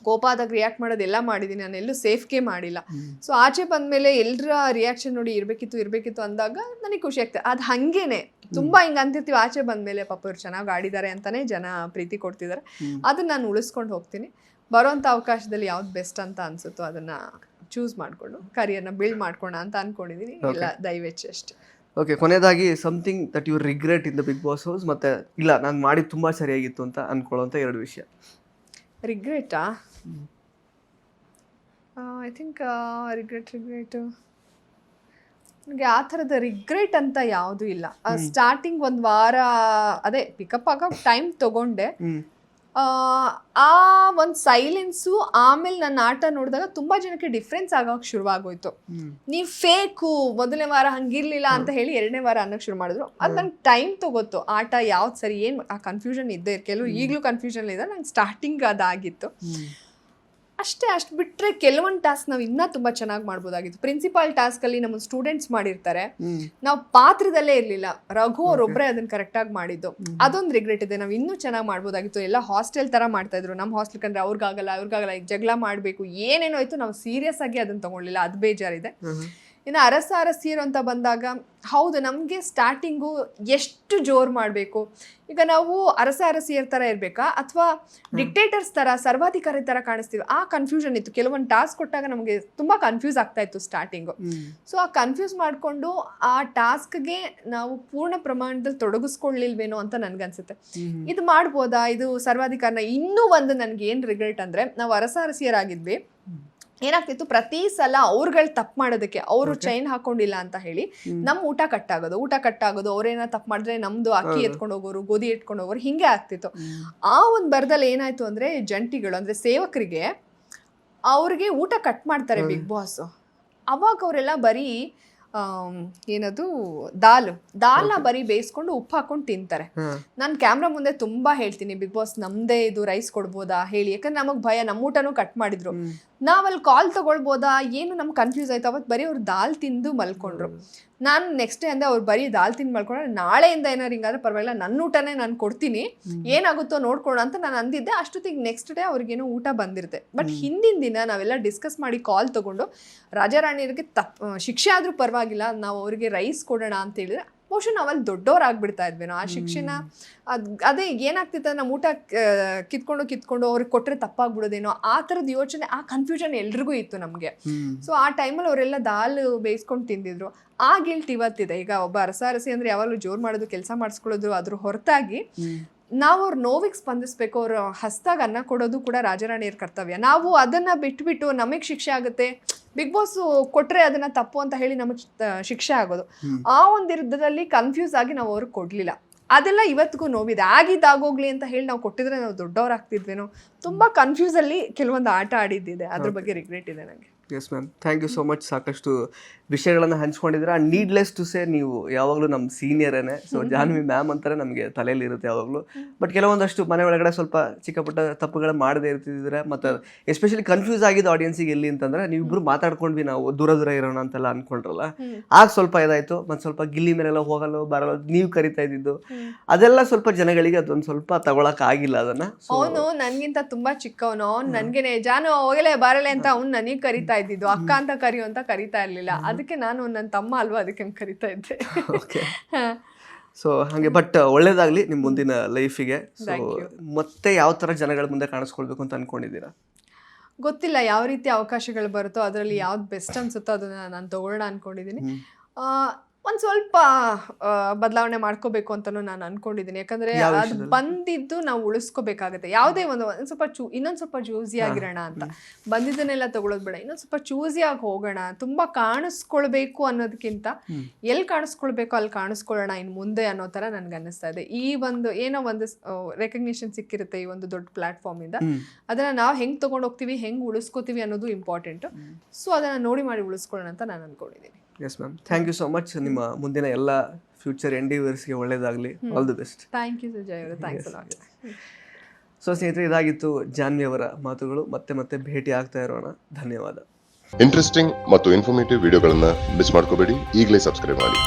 [SPEAKER 2] ಕೋಪ ಆದಾಗ ರಿಯಾಕ್ಟ್ ಮಾಡೋದೆಲ್ಲ ಮಾಡಿದ್ದೀನಿ, ನಾನು ಎಲ್ಲೂ ಸೇಫ್ಗೆ ಮಾಡಿಲ್ಲ. ಸೊ ಆಚೆ ಬಂದಮೇಲೆ ಎಲ್ಲರ ರಿಯಾಕ್ಷನ್ ನೋಡಿ ಇರಬೇಕಿತ್ತು ಅಂದಾಗ ನನಗೆ ಖುಷಿ ಆಗ್ತದೆ. ಅದು ಹಾಗೇನೆ ತುಂಬ ಹಿಂಗೆ ಅಂತಿರ್ತೀವಿ, ಆಚೆ ಬಂದಮೇಲೆ ಪಾಪ ಇವ್ರು ಚೆನ್ನಾಗಿ ಆಡಿದ್ದಾರೆ ಅಂತಲೇ ಜನ ಪ್ರೀತಿ ಕೊಡ್ತಿದ್ದಾರೆ. ಅದನ್ನು ನಾನು ಉಳಿಸ್ಕೊಂಡು ಹೋಗ್ತೀನಿ. ಬರೋಂಥ ಅವಕಾಶದಲ್ಲಿ ಯಾವ್ದು ಬೆಸ್ಟ್ ಅಂತ ಅನಿಸುತ್ತೋ ಅದನ್ನು ಚೂಸ್ ಮಾಡಿಕೊಂಡು ಕರಿಯರ್ನ ಬಿಲ್ಡ್ ಮಾಡ್ಕೋಣ ಅಂತ ಅಂದ್ಕೊಂಡಿದ್ದೀನಿ. ಇಲ್ಲ ದಯವೆಚ್ಚ ಅಷ್ಟೇ.
[SPEAKER 1] ಓಕೆ, ಕೊನೆಯದಾಗಿ something that you regret in the Bigg Boss house, ಮತ್ತು ಇಲ್ಲ ನಾನು ಮಾಡಿದ್ದು ತುಂಬ ಸರಿಯಾಗಿತ್ತು ಅಂತ ಅಂದ್ಕೊಳ್ಳೋಂಥ 2 ವಿಷಯ.
[SPEAKER 2] ರಿಗ್ರೆಟಾ? ಐ ಥಿಂಕ್ ರಿಗ್ರೆಟ್ ನನಗೆ ಆ ಥರದ ರಿಗ್ರೆಟ್ ಅಂತ ಯಾವುದೂ ಇಲ್ಲ. ಸ್ಟಾರ್ಟಿಂಗ್ 1 ವಾರ ಅದೇ ಪಿಕಪ್ ಆಗೋ ಟೈಮ್ ತೊಗೊಂಡೆ. ಆ ಒಂದು ಸೈಲೆನ್ಸು, ಆಮೇಲೆ ನನ್ನ ಆಟ ನೋಡಿದಾಗ ತುಂಬ ಜನಕ್ಕೆ ಡಿಫ್ರೆನ್ಸ್ ಆಗೋಕೆ ಶುರುವಾಗೋಯ್ತು. ನೀವು ಫೇಕು, ಮೊದಲನೇ ವಾರ ಹಂಗಿರ್ಲಿಲ್ಲ ಅಂತ ಹೇಳಿ 2ನೇ ವಾರ ಅನ್ನೋಕೆ ಶುರು ಮಾಡಿದ್ರು. ಅದು ನಂಗೆ ಟೈಮ್ ತೊಗೊತ್ತು. ಆಟ ಯಾವ್ದು ಸರಿ, ಏನು ಆ ಕನ್ಫ್ಯೂಷನ್ ಇದ್ದೇ ಕೆಲವು ಈಗಲೂ ಕನ್ಫ್ಯೂಷನ್ ಇದೆ. ನಂಗೆ ಸ್ಟಾರ್ಟಿಂಗ್ ಅದಾಗಿತ್ತು ಅಷ್ಟೇ. ಅಷ್ಟು ಬಿಟ್ಟರೆ ಕೆಲವೊಂದು ಟಾಸ್ಕ್ ನಾವು ಇನ್ನೂ ತುಂಬ ಚೆನ್ನಾಗಿ ಮಾಡ್ಬೋದಾಗಿತ್ತು. ಪ್ರಿನ್ಸಿಪಾಲ್ ಟಾಸ್ಕಲ್ಲಿ ನಮ್ಮ ಸ್ಟೂಡೆಂಟ್ಸ್ ಮಾಡಿರ್ತಾರೆ, ನಾವು ಪಾತ್ರದಲ್ಲೇ ಇರಲಿಲ್ಲ. ರಘು ಅವರೊಬ್ಬರೇ ಅದನ್ನು ಕರೆಕ್ಟಾಗಿ ಮಾಡಿದ್ದು, ಅದೊಂದು ರಿಗ್ರೆಟ್ ಇದೆ. ನಾವು ಇನ್ನೂ ಚೆನ್ನಾಗಿ ಮಾಡ್ಬೋದಾಗಿತ್ತು. ಎಲ್ಲ ಹಾಸ್ಟೆಲ್ ಥರ ಮಾಡ್ತಾಯಿದ್ರು. ನಮ್ಮ ಹಾಸ್ಟೆಲ್ ಕಂಡ್ರೆ ಅವ್ರಿಗಾಗಲ್ಲ ಈಗ ಜಗಳ ಮಾಡಬೇಕು, ಏನೇನೋ ಆಯಿತು, ನಾವು ಸೀರಿಯಸ್ ಆಗಿ ಅದನ್ನು ತೊಗೊಳ್ಳಿಲ್ಲ. ಅದು ಬೇಜಾರಿದೆ. ಇನ್ನು ಅರಸಿಯರು ಅಂತ ಬಂದಾಗ, ಹೌದು, ನಮಗೆ ಸ್ಟಾರ್ಟಿಂಗು ಎಷ್ಟು ಜೋರು ಮಾಡಬೇಕು. ಈಗ ನಾವು ಅರಸಿಯರ್ ಥರ ಇರಬೇಕಾ ಅಥವಾ ಡಿಕ್ಟೇಟರ್ಸ್ ಥರ, ಸರ್ವಾಧಿಕಾರಿ ಥರ ಕಾಣಿಸ್ತೀವಿ? ಆ ಕನ್ಫ್ಯೂಷನ್ ಇತ್ತು. ಕೆಲವೊಂದು ಟಾಸ್ಕ್ ಕೊಟ್ಟಾಗ ನಮಗೆ ತುಂಬ ಕನ್ಫ್ಯೂಸ್ ಆಗ್ತಾ ಇತ್ತು ಸ್ಟಾರ್ಟಿಂಗು. ಸೊ ಆ ಕನ್ಫ್ಯೂಸ್ ಮಾಡಿಕೊಂಡು ಆ ಟಾಸ್ಕ್ಗೆ ನಾವು ಪೂರ್ಣ ಪ್ರಮಾಣದಲ್ಲಿ ತೊಡಗಿಸ್ಕೊಳ್ಳಿಲ್ವೇನೋ ಅಂತ ನನಗನ್ಸುತ್ತೆ. ಇದು ಮಾಡ್ಬೋದಾ, ಇದು ಸರ್ವಾಧಿಕಾರನ? ಇನ್ನೂ ಒಂದು ನನಗೆ ಏನು ರಿಗ್ರೆಟ್ ಅಂದರೆ, ನಾವು ಅರಸಿಯರಾಗಿದ್ವಿ, ಏನಾಗ್ತಿತ್ತು, ಪ್ರತಿ ಸಲ ಅವ್ರುಗಳು ತಪ್ಪು ಮಾಡೋದಕ್ಕೆ, ಅವರು ಚೈನ್ ಹಾಕೊಂಡಿಲ್ಲ ಅಂತ ಹೇಳಿ ನಮ್ಮ ಊಟ ಕಟ್ಟಾಗೋದು, ಅವ್ರೇನ ತಪ್ಪು ಮಾಡಿದ್ರೆ ನಮ್ದು ಅಕ್ಕಿ ಎತ್ಕೊಂಡು ಹೋಗೋರು, ಗೋಧಿ ಎತ್ಕೊಂಡು ಹೋಗೋರು, ಹಿಂಗೆ ಆಗ್ತಿತ್ತು. ಆ ಒಂದು ಬರದಲ್ಲಿ ಏನಾಯ್ತು ಅಂದ್ರೆ, ಜಂಟಿಗಳು ಅಂದ್ರೆ ಸೇವಕರಿಗೆ ಅವ್ರಿಗೆ ಊಟ ಕಟ್ ಮಾಡ್ತಾರೆ ಬಿಗ್ ಬಾಸ್. ಅವಾಗ ಅವರೆಲ್ಲ ಬರೀ ಏನದು ದಾಲ್ನ ಬರೀ ಬೇಯಿಸ್ಕೊಂಡು ಉಪ್ಪು ಹಾಕೊಂಡು ತಿಂತಾರೆ. ನಾನು ಕ್ಯಾಮ್ರಾ ಮುಂದೆ ತುಂಬಾ ಹೇಳ್ತೀನಿ, ಬಿಗ್ ಬಾಸ್ ನಮ್ದೇ ಇದು ರೈಸ್ ಕೊಡ್ಬೋದಾ ಹೇಳಿ, ಯಾಕಂದ್ರೆ ನಮಗ್ ಭಯ, ನಮ್ಮ ಊಟನೂ ಕಟ್ ಮಾಡಿದ್ರು, ನಾವಲ್ಲಿ ಕಾಲ್ ತಗೊಳ್ಬೋದಾ, ಏನು ನಮ್ಗೆ ಕನ್ಫ್ಯೂಸ್ ಆಯ್ತು. ಅವತ್ತು ಬರೀ ಅವ್ರು ದಾಲ್ ತಿಂದು ಮಲ್ಕೊಂಡ್ರು. ನಾನು ನೆಕ್ಸ್ಟ್ ಡೇ ಅಂದೆ, ಅವ್ರು ಬರೀ ದಾಲ್ ತಿಂದು ಮಲ್ಕೊಂಡ್ರೆ ನಾಳೆಯಿಂದ ಏನಾರು ಹಿಂಗಾದ್ರೆ ಪರವಾಗಿಲ್ಲ, ನನ್ನ ಊಟನೇ ನಾನು ಕೊಡ್ತೀನಿ, ಏನಾಗುತ್ತೋ ನೋಡ್ಕೊಳ್ಳೋ ಅಂತ ನಾನು ಅಂದಿದ್ದೆ. ಅಷ್ಟೊತ್ತಿಗೆ ನೆಕ್ಸ್ಟ್ ಡೇ ಅವ್ರಿಗೇನೋ ಊಟ ಬಂದಿರುತ್ತೆ. ಬಟ್ ಹಿಂದಿನ ದಿನ ನಾವೆಲ್ಲ ಡಿಸ್ಕಸ್ ಮಾಡಿ ಕಾಲ್ ತಗೊಂಡು, ರಾಜಾರಾಣಿಯರಿಗೆ ಶಿಕ್ಷೆ ಆದ್ರೂ ಪರವಾಗಿಲ್ಲ, ನಾವು ಅವ್ರಿಗೆ ರೈಸ್ ಕೊಡೋಣ ಅಂತ ಹೇಳಿದ್ರೆ, ಬಹುಶಃ ನಾವಲ್ಲಿ ದೊಡ್ಡವರಾಗ್ಬಿಡ್ತಾ ಇದ್ವೇನೋ. ಆ ಶಿಕ್ಷೆನ ಅದೇ ಏನಾಗ್ತಿತ್ತು, ನಮ್ಮ ಊಟ ಕಿತ್ಕೊಂಡು ಅವ್ರಿಗೆ ಕೊಟ್ಟರೆ ತಪ್ಪಾಗ್ಬಿಡೋದೇನೋ, ಆ ಥರದ ಯೋಚನೆ, ಆ ಕನ್ಫ್ಯೂಷನ್ ಎಲ್ರಿಗೂ ಇತ್ತು ನಮಗೆ. ಸೊ ಆ ಟೈಮಲ್ಲಿ ಅವರೆಲ್ಲ ದಾಲ್ ಬೇಯಿಸ್ಕೊಂಡು ತಿಂದಿದ್ರು. ಆ ಗಿಲ್ಟ್ ಇವತ್ತಿದೆ. ಈಗ ಒಬ್ಬ ಅರಸಿ ಅಂದರೆ ಯಾವಾಗಲೂ ಜೋರು ಮಾಡೋದು, ಕೆಲಸ ಮಾಡಿಸ್ಕೊಳ್ಳೋದು, ಅದ್ರ ಹೊರತಾಗಿ ನಾವು ಅವ್ರ ನೋವಿಗೆ ಸ್ಪಂದಿಸ್ಬೇಕು. ಅವ್ರ ಹಸ್ತಾಗ ಅನ್ನ ಕೊಡೋದು ಕೂಡ ರಾಜರಾಣಿಯರ ಕರ್ತವ್ಯ. ನಾವು ಅದನ್ನ ಬಿಟ್ಬಿಟ್ಟು ನಮಗೆ ಶಿಕ್ಷೆ ಆಗುತ್ತೆ, ಬಿಗ್ ಬಾಸ್ ಕೊಟ್ರೆ ಅದನ್ನ ತಪ್ಪು ಅಂತ ಹೇಳಿ ನಮಗೆ ಶಿಕ್ಷೆ ಆಗೋದು, ಆ ಒಂದು ಇರದಲ್ಲಿ ಕನ್ಫ್ಯೂಸ್ ಆಗಿ ನಾವು ಅವ್ರಿಗೆ ಕೊಡ್ಲಿಲ್ಲ. ಅದೆಲ್ಲ ಇವತ್ತಿಗೂ ನೋವಿದೆ. ಆಗಿದ್ದಾಗೋಗ್ಲಿ ಅಂತ ಹೇಳಿ ನಾವು ಕೊಟ್ಟಿದ್ರೆ ನಾವು ದೊಡ್ಡವರಾಗ್ತಿದ್ವೇನೋ. ತುಂಬಾ ಕನ್ಫ್ಯೂಸ್ ಅಲ್ಲಿ ಕೆಲವೊಂದು ಆಟ ಆಡಿದ್ದಿದೆ, ಅದ್ರ ಬಗ್ಗೆ ರಿಗ್ರೆಟ್ ಇದೆ ನನಗೆ.
[SPEAKER 1] Yes ma'am, thank you so much. ಸಾಕಷ್ಟು ವಿಷಯಗಳನ್ನು ಹಂಚ್ಕೊಂಡಿದ್ರೆ. ಆ್ಯಂಡ್ ನೀಡ್ಲೆಸ್ ಟು ಸೇ, ನೀವು ಯಾವಾಗಲೂ ನಮ್ಮ ಸೀನಿಯರೇನೆ. ಸೊ ಜಾನ್ವಿ ಮ್ಯಾಮ್ ಅಂತಾರೆ ನಮಗೆ ತಲೆಯಲ್ಲಿ ಇರುತ್ತೆ ಯಾವಾಗಲೂ. ಬಟ್ ಕೆಲವೊಂದಷ್ಟು ಮನೆ ಒಳಗಡೆ ಸ್ವಲ್ಪ ಚಿಕ್ಕ ಪುಟ್ಟ ತಪ್ಪುಗಳು ಮಾಡದೇ ಇರ್ತಿದ್ರೆ, ಮತ್ತು ಎಸ್ಪೆಷಲಿ ಕನ್ಫ್ಯೂಸ್ ಆಗಿದ್ದು ಆಡಿಯನ್ಸಿಗೆ ಎಲ್ಲಿ ಅಂತಂದ್ರೆ, ನೀವಿಬ್ರು ಮಾತಾಡ್ಕೊಂಡ್ವಿ, ನಾವು ದೂರ ಇರೋಣ ಅಂತೆಲ್ಲ ಅನ್ಕೊಂಡ್ರಲ್ಲ, ಆಗ ಸ್ವಲ್ಪ ಇದಾಯ್ತು. ಮತ್ತು ಸ್ವಲ್ಪ ಗಿಲ್ಲಿ ಮೇಲೆಲ್ಲ ಹೋಗಲು ಬರಲ್ಲ, ನೀವು ಕರಿತಾ ಇದ್ದಿದ್ದು ಅದೆಲ್ಲ ಸ್ವಲ್ಪ ಜನಗಳಿಗೆ ಅದೊಂದು ಸ್ವಲ್ಪ ತಗೊಳಕ್ ಆಗಿಲ್ಲ ಅದನ್ನ.
[SPEAKER 2] ಅವನು ನನ್ಗಿಂತ ತುಂಬಾ ಚಿಕ್ಕವನು, ಅವ್ನು ನನ್ಗೆನೆ ಜಾನು ಹೋಗಲೇ ಬರಲೆ ಅಂತ ಅವ್ನು ನನಗೆ ಕರಿತಾ ಇದ್ದಿದ್ದು, ಅಕ್ಕ ಅಂತ ಕರಿಯೋ ಅಂತ ಕರಿತಾ ಇರ್ಲಿಲ್ಲ. ಅದಕ್ಕೆ ನಾನು ನನ್ನ ತಮ್ಮ ಅಲ್ವಾ, ಅದಕ್ಕೆ ಕರಿತಾ ಇದ್ದೆ.
[SPEAKER 1] ಸೊ ಹಾಗೆ. ಬಟ್ ಒಳ್ಳೇದಾಗ್ಲಿ ನಿಮ್ಮ ಮುಂದಿನ ಲೈಫಿಗೆ. ಸೊ ಮತ್ತೆ ಯಾವ ತರ ಜನಗಳ ಮುಂದೆ ಕಾಣಿಸ್ಕೊಳ್ಬೇಕು ಅಂತ ಅನ್ಕೊಂಡಿದ್ದೀರಾ?
[SPEAKER 2] ಗೊತ್ತಿಲ್ಲ, ಯಾವ ರೀತಿ ಅವಕಾಶಗಳು ಬರುತ್ತೋ ಅದರಲ್ಲಿ ಯಾವ್ದು ಬೆಸ್ಟ್ ಅನ್ಸುತ್ತೋ ಅದನ್ನ ನಾನು ತಗೊಳ್ಳೋಣ ಅನ್ಕೊಂಡಿದ್ದೀನಿ. ಒಂದ್ ಸ್ವಲ್ಪ ಬದಲಾವಣೆ ಮಾಡ್ಕೋಬೇಕು ಅಂತಾನು ನಾನು ಅನ್ಕೊಂಡಿದ್ದೀನಿ. ಯಾಕಂದ್ರೆ ಅದು ಬಂದಿದ್ದು ನಾವು ಉಳಿಸ್ಕೋಬೇಕಾಗತ್ತೆ. ಯಾವುದೇ ಒಂದು ಸ್ವಲ್ಪ ಇನ್ನೊಂದ್ ಸ್ವಲ್ಪ ಚೂಸಿ ಆಗಿರೋಣ ಅಂತ, ಬಂದಿದ್ದನ್ನೆಲ್ಲ ತಗೊಳೋದ್ ಬೇಡ, ಇನ್ನೊಂದ್ ಸ್ವಲ್ಪ ಚೂಸಿ ಆಗಿ ಹೋಗೋಣ. ತುಂಬಾ ಕಾಣಿಸ್ಕೊಳ್ಬೇಕು ಅನ್ನೋದಕ್ಕಿಂತ ಎಲ್ಲಿ ಕಾಣಿಸ್ಕೊಳ್ಬೇಕು ಅಲ್ಲಿ ಕಾಣಿಸ್ಕೊಳ್ಳೋಣ ಇನ್ ಮುಂದೆ ಅನ್ನೋ ತರ ನನ್ಗೆ ಅನ್ನಿಸ್ತಾ ಇದೆ. ಈ ಒಂದು ಏನೋ ಒಂದು ರೆಕಗ್ನಿಷನ್ ಸಿಕ್ಕಿರುತ್ತೆ ಈ ಒಂದು ದೊಡ್ಡ ಪ್ಲಾಟ್ಫಾರ್ಮ್ ಇಂದ, ಅದನ್ನ ನಾವು ಹೆಂಗ್ ತಗೊಂಡ್ ಹೋಗ್ತೀವಿ, ಹೆಂಗ್ ಉಳಿಸ್ಕೋತೀವಿ ಅನ್ನೋದು ಇಂಪಾರ್ಟೆಂಟ್. ಸೊ ಅದನ್ನ ನೋಡಿ ಮಾಡಿ ಉಳಿಸ್ಕೊಳ್ಳೋಣ ಅಂತ ನಾನು ಅನ್ಕೊಂಡಿದ್ದೀನಿ.
[SPEAKER 1] Yes ma'am, thank you so much. ನಿಮ್ಮ ಮುಂದಿನ ಎಲ್ಲ ಫ್ಯೂಚರ್ ಎಂಡಿವರ್ಸ್ಗೆ ಒಳ್ಳೇದಾಗಲಿ. All the best.
[SPEAKER 2] Thank you Sujay ಅವರು, ಥ್ಯಾಂಕ್ಸ್ ಅ ಲಾಟ್.
[SPEAKER 1] ಸೊ ಸ್ನೇಹಿತರೆ, ಇದಾಗಿತ್ತು ಜಾನ್ವಿ ಅವರ ಮಾತುಗಳು. ಮತ್ತೆ ಭೇಟಿ ಆಗ್ತಾ ಇರೋಣ. ಧನ್ಯವಾದ.
[SPEAKER 3] ಇಂಟ್ರೆಸ್ಟಿಂಗ್ ಮತ್ತು ಇನ್ಫಾರ್ಮೇಟಿವ್ ವಿಡಿಯೋಗಳನ್ನು ಮಿಸ್ ಮಾಡ್ಕೋಬೇಡಿ. ಈಗಲೇ ಸಬ್ಸ್ಕ್ರೈಬ್ ಮಾಡಿ.